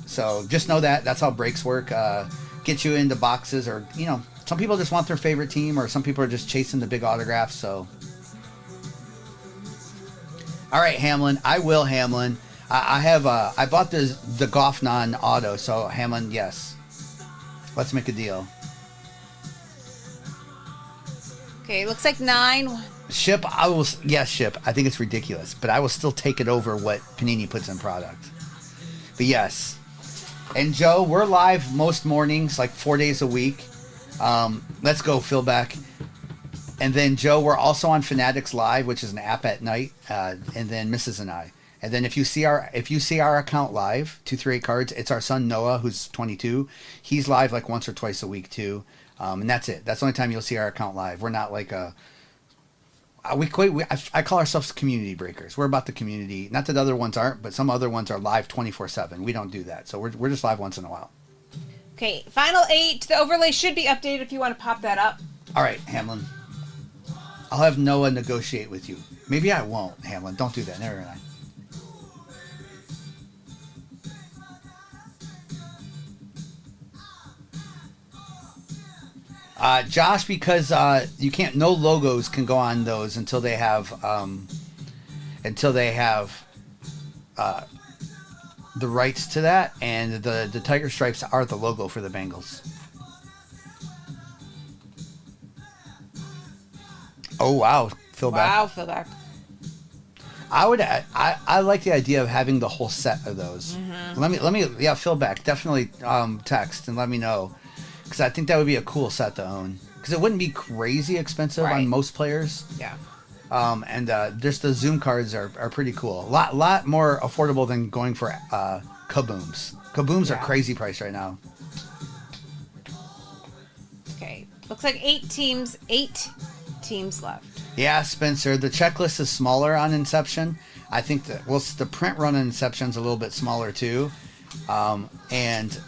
So just know that's how breaks work. Get you into boxes, or, some people just want their favorite team, or some people are just chasing the big autographs, so. All right, Hamlin. Hamlin. I bought the Goff non-auto, so Hamlin, yes. Let's make a deal. Okay, looks like 9. Ship, Ship. I think it's ridiculous, but I will still take it over what Panini puts in product. But yes. And Joe, we're live most mornings, like 4 days a week. Let's go, Phil back. And then Joe, we're also on Fanatics Live, which is an app at night. And then Mrs. and I. And then if you see our account live, 238 Cards, it's our son Noah, who's 22. He's live like once or twice a week too. And that's it. That's the only time you'll see our account live. We're not like I call ourselves community breakers. We're about the community. Not that other ones aren't, but some other ones are live 24/7. We don't do that. So we're just live once in a while. Okay, final 8. The overlay should be updated if you want to pop that up. All right, Hamlin. I'll have Noah negotiate with you. Maybe I won't, Hamlin. Don't do that. Never mind. Josh, because you can't, no logos can go on those until they have the rights to that, and the tiger stripes are the logo for the Bengals. Oh wow, Phil back. Wow, Phil back. I like the idea of having the whole set of those. Mm-hmm. Let me Phil back. Definitely text and let me know. Because I think that would be a cool set to own. Because it wouldn't be crazy expensive on most players. Yeah. And just the Zoom cards are pretty cool. A lot more affordable than going for kabooms. Kabooms are crazy price right now. Okay. Looks like 8 teams left. Yeah, Spencer. The checklist is smaller on Inception. I think that, well, the print run on Inception's a little bit smaller too. And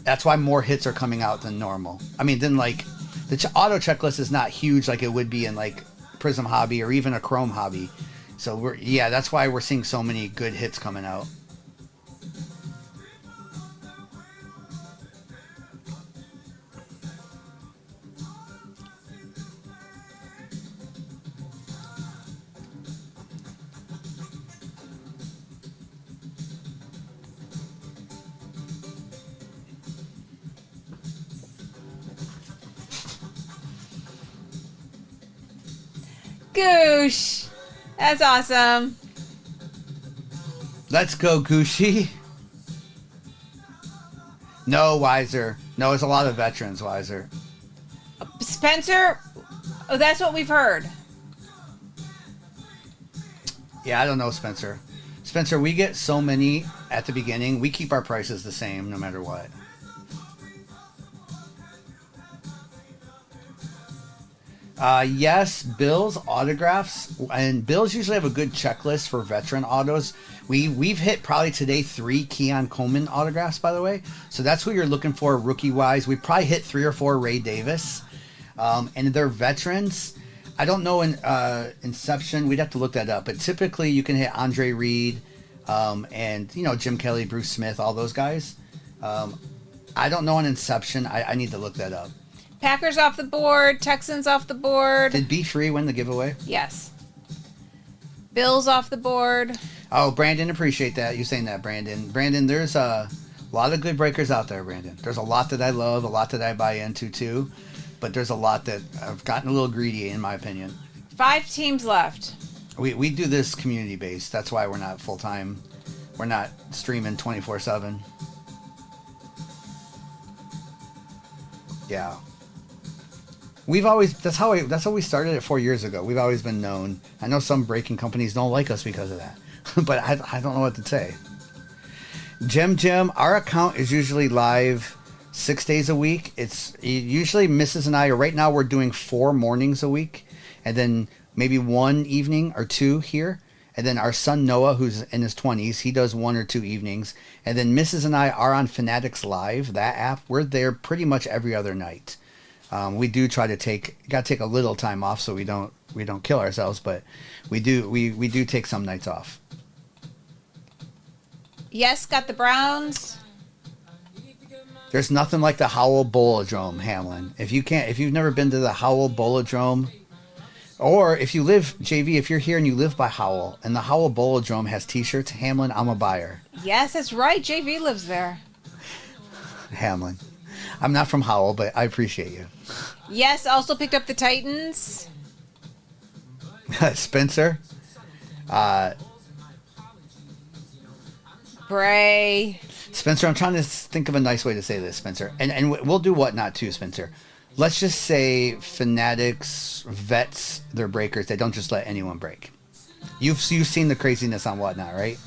that's why more hits are coming out than normal. I mean, then like the auto checklist is not huge like it would be in like Prism Hobby or even a Chrome Hobby. So that's why we're seeing so many good hits coming out. Goosh! That's awesome. Let's go, Gooshie. No, Wiser. No, it's a lot of veterans, Wiser. Spencer? Oh, that's what we've heard. Yeah, I don't know, Spencer. Spencer, we get so many at the beginning. We keep our prices the same no matter what. Yes, Bill's autographs, and Bill's usually have a good checklist for veteran autos. We've hit probably today 3 Keon Coleman autographs, by the way. So that's who you're looking for rookie wise. We probably hit 3 or 4 Ray Davis, and they're veterans. I don't know in Inception. We'd have to look that up. But typically you can hit Andre Reed, and Jim Kelly, Bruce Smith, all those guys. I don't know on Inception. I need to look that up. Packers off the board. Texans off the board. Did Be Free win the giveaway? Yes. Bills off the board. Oh, Brandon, appreciate that. You saying that, Brandon. Brandon, there's a lot of good breakers out there, Brandon. There's a lot that I love, a lot that I buy into, too. But there's a lot that I've gotten a little greedy, in my opinion. 5 teams left. We do this community-based. That's why we're not full-time. We're not streaming 24/7. Yeah. We've always that's how we started it 4 years ago. We've always been known. I know some breaking companies don't like us because of that, but I don't know what to say. Jim, our account is usually live 6 days a week. It's usually Mrs. and I. Right now we're doing 4 mornings a week, and then maybe 1 evening or 2 here. And then our son Noah, who's in his 20s, he does 1 or 2 evenings. And then Mrs. and I are on Fanatics Live, that app. We're there pretty much every other night. We do try to take a little time off so we don't kill ourselves, but we do take some nights off. Yes, got the Browns. There's nothing like the Howell Bolodrome, Hamlin. If you've never been to the Howell Bolodrome, or if you live, JV, if you're here and you live by Howell, and the Howell Bolodrome has t-shirts, Hamlin, I'm a buyer. Yes, that's right. JV lives there. Hamlin. I'm not from Howell, but I appreciate you. Yes, also picked up the Titans. Spencer. Bray. Spencer, I'm trying to think of a nice way to say this, Spencer. And we'll do whatnot too, Spencer. Let's just say Fanatics vets their breakers. They don't just let anyone break. You've seen the craziness on whatnot, right?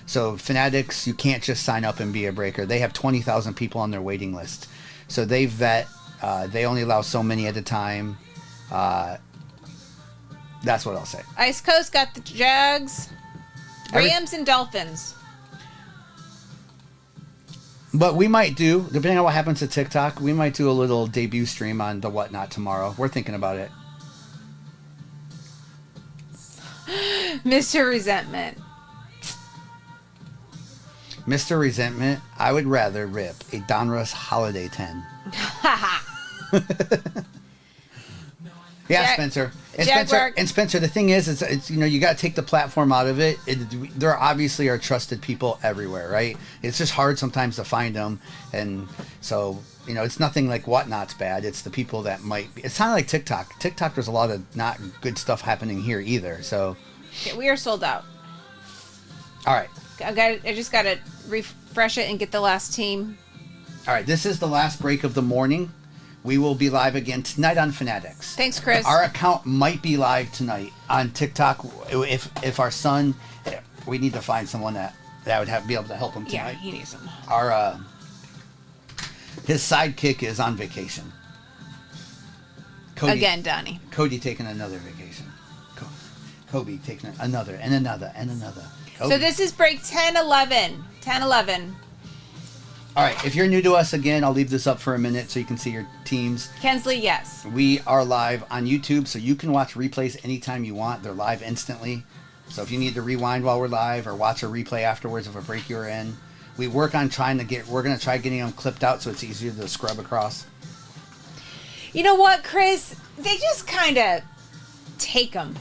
So Fanatics, you can't just sign up and be a breaker. They have 20,000 people on their waiting list. So they vet. They only allow so many at a time. That's what I'll say. Ice Coast got the Jags, Rams, and Dolphins. But we might do, depending on what happens to TikTok, we might do a little debut stream on the whatnot tomorrow. We're thinking about it. Mr. Resentment. Mr. Resentment, I would rather rip a Donruss Holiday 10. Yeah, Spencer. And Spencer, the thing is, it's you got to take the platform out of it. There obviously are trusted people everywhere, right? It's just hard sometimes to find them, and so it's nothing like whatnot's bad. It's the people that might be. It's kind of like TikTok. TikTok, there's a lot of not good stuff happening here either. So okay, we are sold out. All right. I just got to refresh it and get the last team. All right, this is the last break of the morning. We will be live again tonight on Fanatics. Thanks, Chris. Our account might be live tonight on TikTok. If our son, we need to find someone that would be able to help him tonight. Yeah, he needs him. His sidekick is on vacation. Cody, again, Donnie. Cody taking another vacation. Kobe taking another and another and another. Kobe. So this is break 10-11. 10-11. All right, if you're new to us, again, I'll leave this up for a minute so you can see your teams. Kensley, yes. We are live on YouTube, so you can watch replays anytime you want. They're live instantly. So if you need to rewind while we're live or watch a replay afterwards of a break you were in, we work on we're going to try getting them clipped out so it's easier to scrub across. You know what, Chris? They just kind of take them.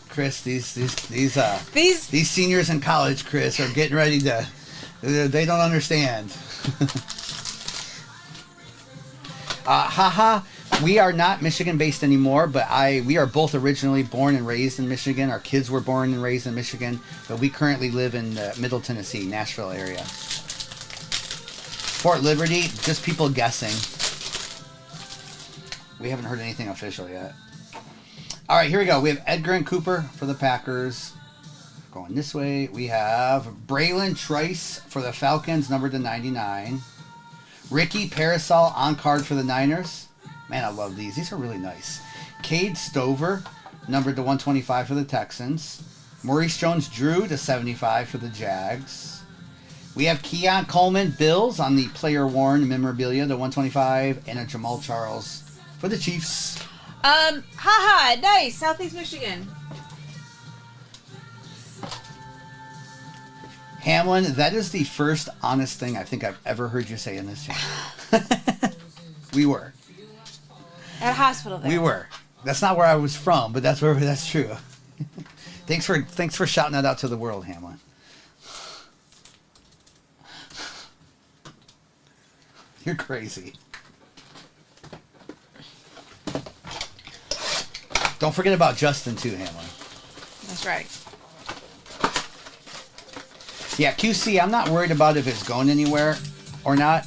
Chris, these seniors in college, Chris, are getting ready to... They don't understand. We are not Michigan-based anymore, but we are both originally born and raised in Michigan. Our kids were born and raised in Michigan, but we currently live in Middle Tennessee, Nashville area. Fort Liberty, just people guessing. We haven't heard anything official yet. All right, here we go. We have Edgar and Cooper for the Packers. Going this way, we have Braylon Trice for the Falcons, numbered to 99. Ricky Parasol on card for the Niners. Man, I love these. These are really nice. Cade Stover, numbered to 125 for the Texans. Maurice Jones-Drew to 75 for the Jags. We have Keon Coleman Bills on the player-worn memorabilia to 125, and a Jamal Charles for the Chiefs. Nice. Southeast Michigan. Hamlin, that is the first honest thing I think I've ever heard you say in this channel. We were. At a hospital there. We were. That's not where I was from, but that's true. Thanks for shouting that out to the world, Hamlin. You're crazy. Don't forget about Justin too, Hamlin. That's right. Yeah, QC, I'm not worried about if it's going anywhere or not,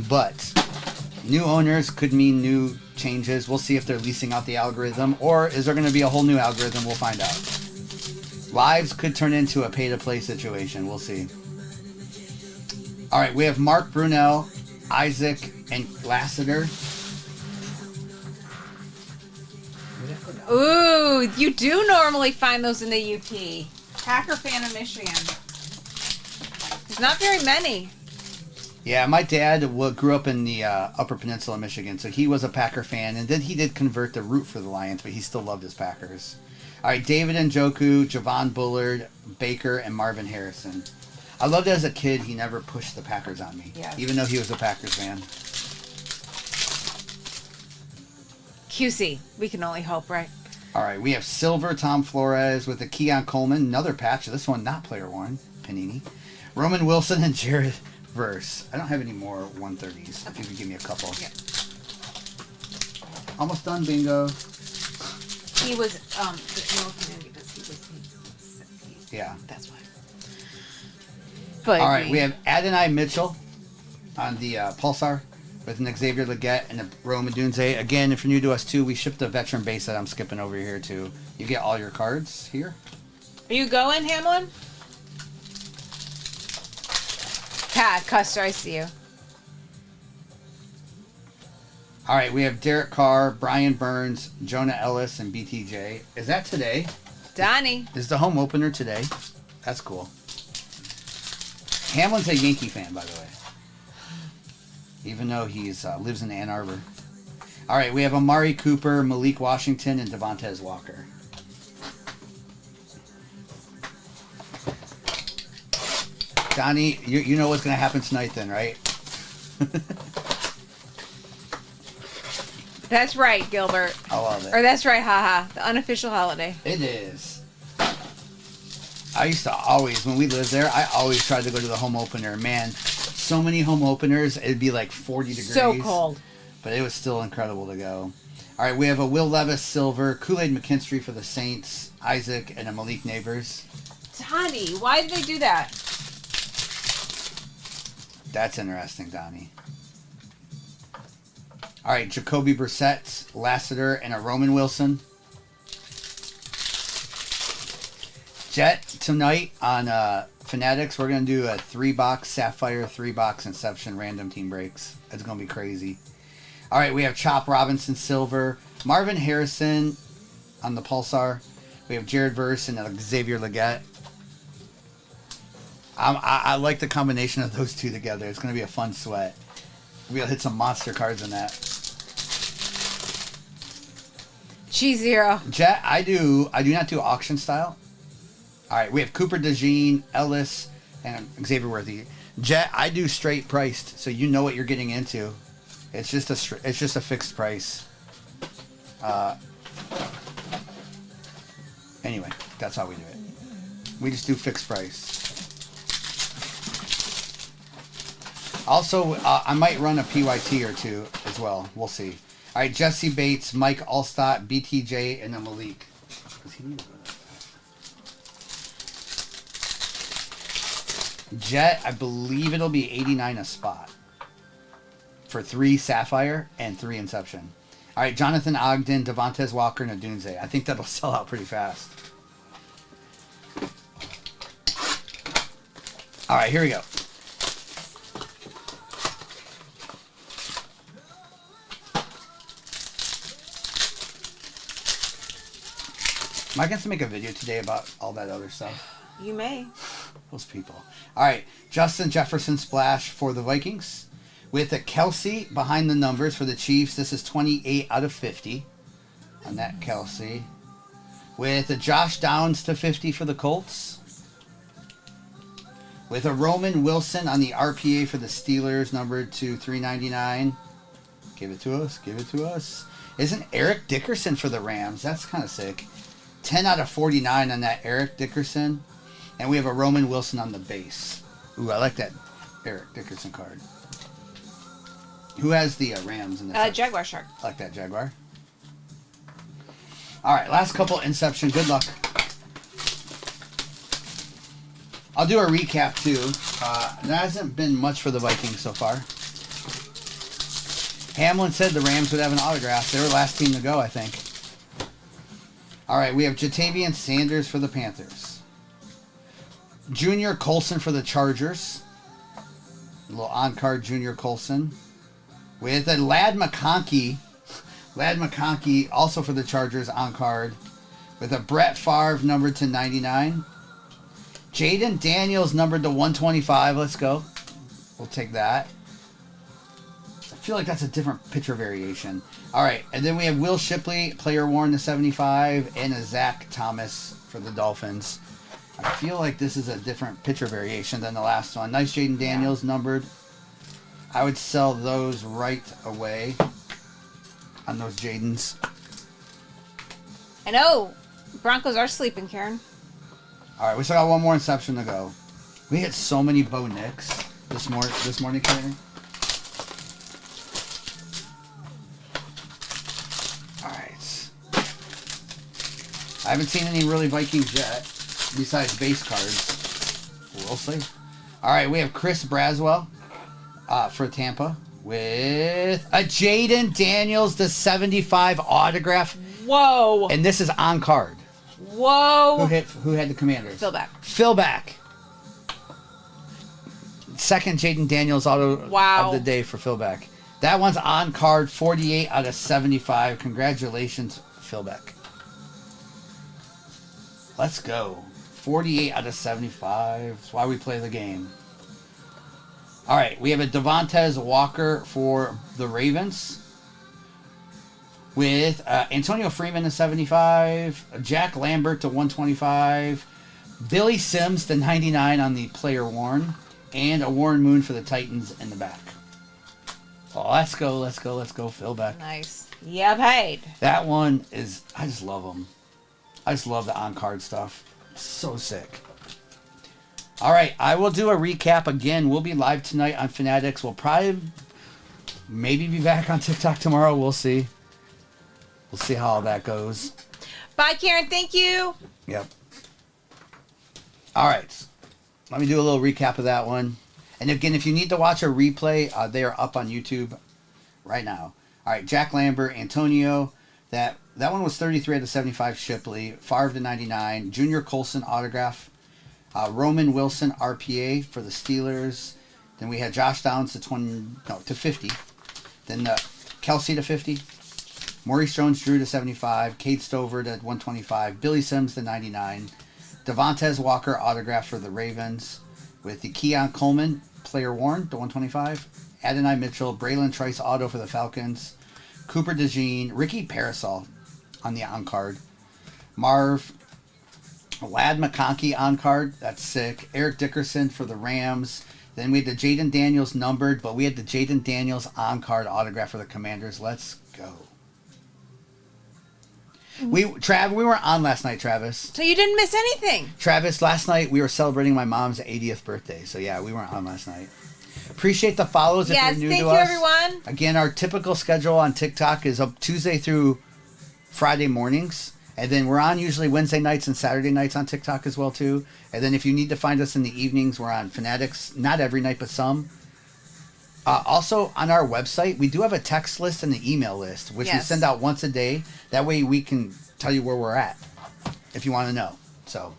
but new owners could mean new changes. We'll see if they're leasing out the algorithm, or is there going to be a whole new algorithm? We'll find out. Lives could turn into a pay-to-play situation. We'll see. All right, we have Mark Brunell, Isaac, and Lassiter. Ooh, you do normally find those in the UP. Packer fan of Michigan. There's not very many. Yeah, my dad grew up in the Upper Peninsula of Michigan, so he was a Packer fan, and then he did convert to root for the Lions, but he still loved his Packers. All right, David Njoku, Javon Bullard, Baker, and Marvin Harrison. I loved it as a kid. He never pushed the Packers on me, even though he was a Packers fan. QC, we can only hope, right? All right, we have Silver Tom Flores with a Keon Coleman, another patch. This one not player worn, Panini. Roman Wilson and Jared Verse. I don't have any more 130s. If you could give me a couple. Yeah. Almost done, bingo. He was because he was. Yeah. That's why. Bite All right, me. we have Adonai Mitchell on the Pulsar with an Xavier Leggett and a Rome Dunze. Again, if you're new to us too, we ship the veteran base that I'm skipping over here too. You get all your cards here. Are you going, Hamlin? Custer, I see you. All right, we have Derek Carr, Brian Burns, Jonah Ellis, and BTJ. Is that today? Donnie. Is the home opener today? That's cool. Hamlin's a Yankee fan, by the way. Even though he's lives in Ann Arbor. All right, we have Amari Cooper, Malik Washington, and Devontae Walker. Donnie, you know what's going to happen tonight then, right? That's right, Gilbert. I love it. Or that's right, haha. The unofficial holiday. It is. I used to always, when we lived there, I always tried to go to the home opener. Man, so many home openers, it'd be like 40 degrees. So cold. But it was still incredible to go. All right, we have a Will Levis silver, Kool-Aid McKinstry for the Saints, Isaac, and a Malik Neighbors. Donnie, why did they do that? That's interesting, Donnie. All right, Jacoby Brissett, Lassiter, and a Roman Wilson. Jet, tonight on Fanatics, we're going to do a 3-box Sapphire, 3-box Inception random team breaks. It's going to be crazy. All right, we have Chop Robinson Silver, Marvin Harrison on the Pulsar. We have Jared Verse and Xavier Leggett. I like the combination of those two together. It's going to be a fun sweat. We'll hit some monster cards in that. G0. Jet, I do not do auction style. All right, we have Cooper DeJean, Ellis, and Xavier Worthy. Jet, I do straight priced, so you know what you're getting into. It's just a fixed price. Anyway, that's how we do it. We just do fixed price. Also, I might run a PYT or two as well. We'll see. All right, Jesse Bates, Mike Allstott, BTJ, and then Malik. Does he need to go to that? Jet, I believe it'll be 89 a spot for 3 Sapphire and 3 Inception. All right, Jonathan Ogden, Devontae Walker, and a Dunze. I think that'll sell out pretty fast. All right, here we go. Am I going to make a video today about all that other stuff? You may. Those people. All right. Justin Jefferson splash for the Vikings. With a Kelsey behind the numbers for the Chiefs. This is 28 out of 50 on that Kelsey. With a Josh Downs to 50 for the Colts. With a Roman Wilson on the RPA for the Steelers, numbered to 399. Give it to us. Give it to us. Isn't Eric Dickerson for the Rams? That's kind of sick. 10 out of 49 on that Eric Dickerson. And we have a Roman Wilson on the base. Ooh, I like that Eric Dickerson card. Who has the Rams in the Jaguar Shark. I like that Jaguar. All right, last couple Inception. Good luck. I'll do a recap too. There hasn't been much for the Vikings so far. Hamlin said the Rams would have an autograph. They were last team to go, I think. All right, we have Jatavian Sanders for the Panthers. Junior Colson for the Chargers. A little on-card Junior Colson. With a Ladd McConkey. Ladd McConkey also for the Chargers on-card. With a Brett Favre numbered to 99. Jaden Daniels numbered to 125. Let's go. We'll take that. I feel like that's a different picture variation. All right, and then we have Will Shipley, player worn to 75, and a Zach Thomas for the Dolphins. I feel like this is a different picture variation than the last one. Nice Jaden Daniels numbered. I would sell those right away on those Jadens. I know. Broncos are sleeping, Karen. All right, we still got one more Inception to go. We hit so many Bo Nicks this morning, Karen. All right. I haven't seen any really Vikings yet, besides base cards. We'll see. All right, we have Chris Braswell for Tampa with a Jaden Daniels to 75 autograph. Whoa. And this is on card. Whoa. Who had the Commanders? Phil back. Second Jaden Daniels auto of the day for Phil back. That one's on card, 48 out of 75. Congratulations, Phil Beck. Let's go. 48 out of 75. That's why we play the game. All right, we have a Devontae Walker for the Ravens with Antonio Freeman to 75, Jack Lambert to 125, Billy Sims to 99 on the player worn, and a Warren Moon for the Titans in the back. Oh, let's go, Phil Beck. Nice. Yeah, paid. That one is, I just love them. I just love the on-card stuff. So sick. All right, I will do a recap again. We'll be live tonight on Fanatics. We'll probably maybe be back on TikTok tomorrow. We'll see. We'll see how all that goes. Bye, Karen. Thank you. Yep. All right. Let me do a little recap of that one. And again, if you need to watch a replay, they are up on YouTube right now. All right, Jack Lambert, Antonio. That one was 33 out of 75 Shipley. Favre to 99. Junior Colson autograph. Roman Wilson RPA for the Steelers. Then we had Josh Downs to 50. Then Kelsey to 50. Maurice Jones-Drew to 75. Cade Stover to 125. Billy Sims to 99. Devontae Walker autograph for the Ravens with the Keon Coleman player worn to 125. Adonai Mitchell, Braylon Trice auto for the Falcons. Cooper DeJean, Ricky Parasol on the on card. Marv, Lad McConkey on card. That's sick. Eric Dickerson for the Rams. Then we had the Jaden Daniels numbered, but we had the Jaden Daniels on card autograph for the Commanders. Let's go. We were on last night, Travis. So you didn't miss anything. Travis, last night we were celebrating my mom's 80th birthday. So yeah, we weren't on last night. Appreciate the follows if you're new to us. Yes, thank you, everyone. Again, our typical schedule on TikTok is up Tuesday through Friday mornings. And then we're on usually Wednesday nights and Saturday nights on TikTok as well, too. And then if you need to find us in the evenings, we're on Fanatics. Not every night, but some. Also, on our website, we do have a text list and an email list, which we send out once a day. That way we can tell you where we're at if you want to know. So...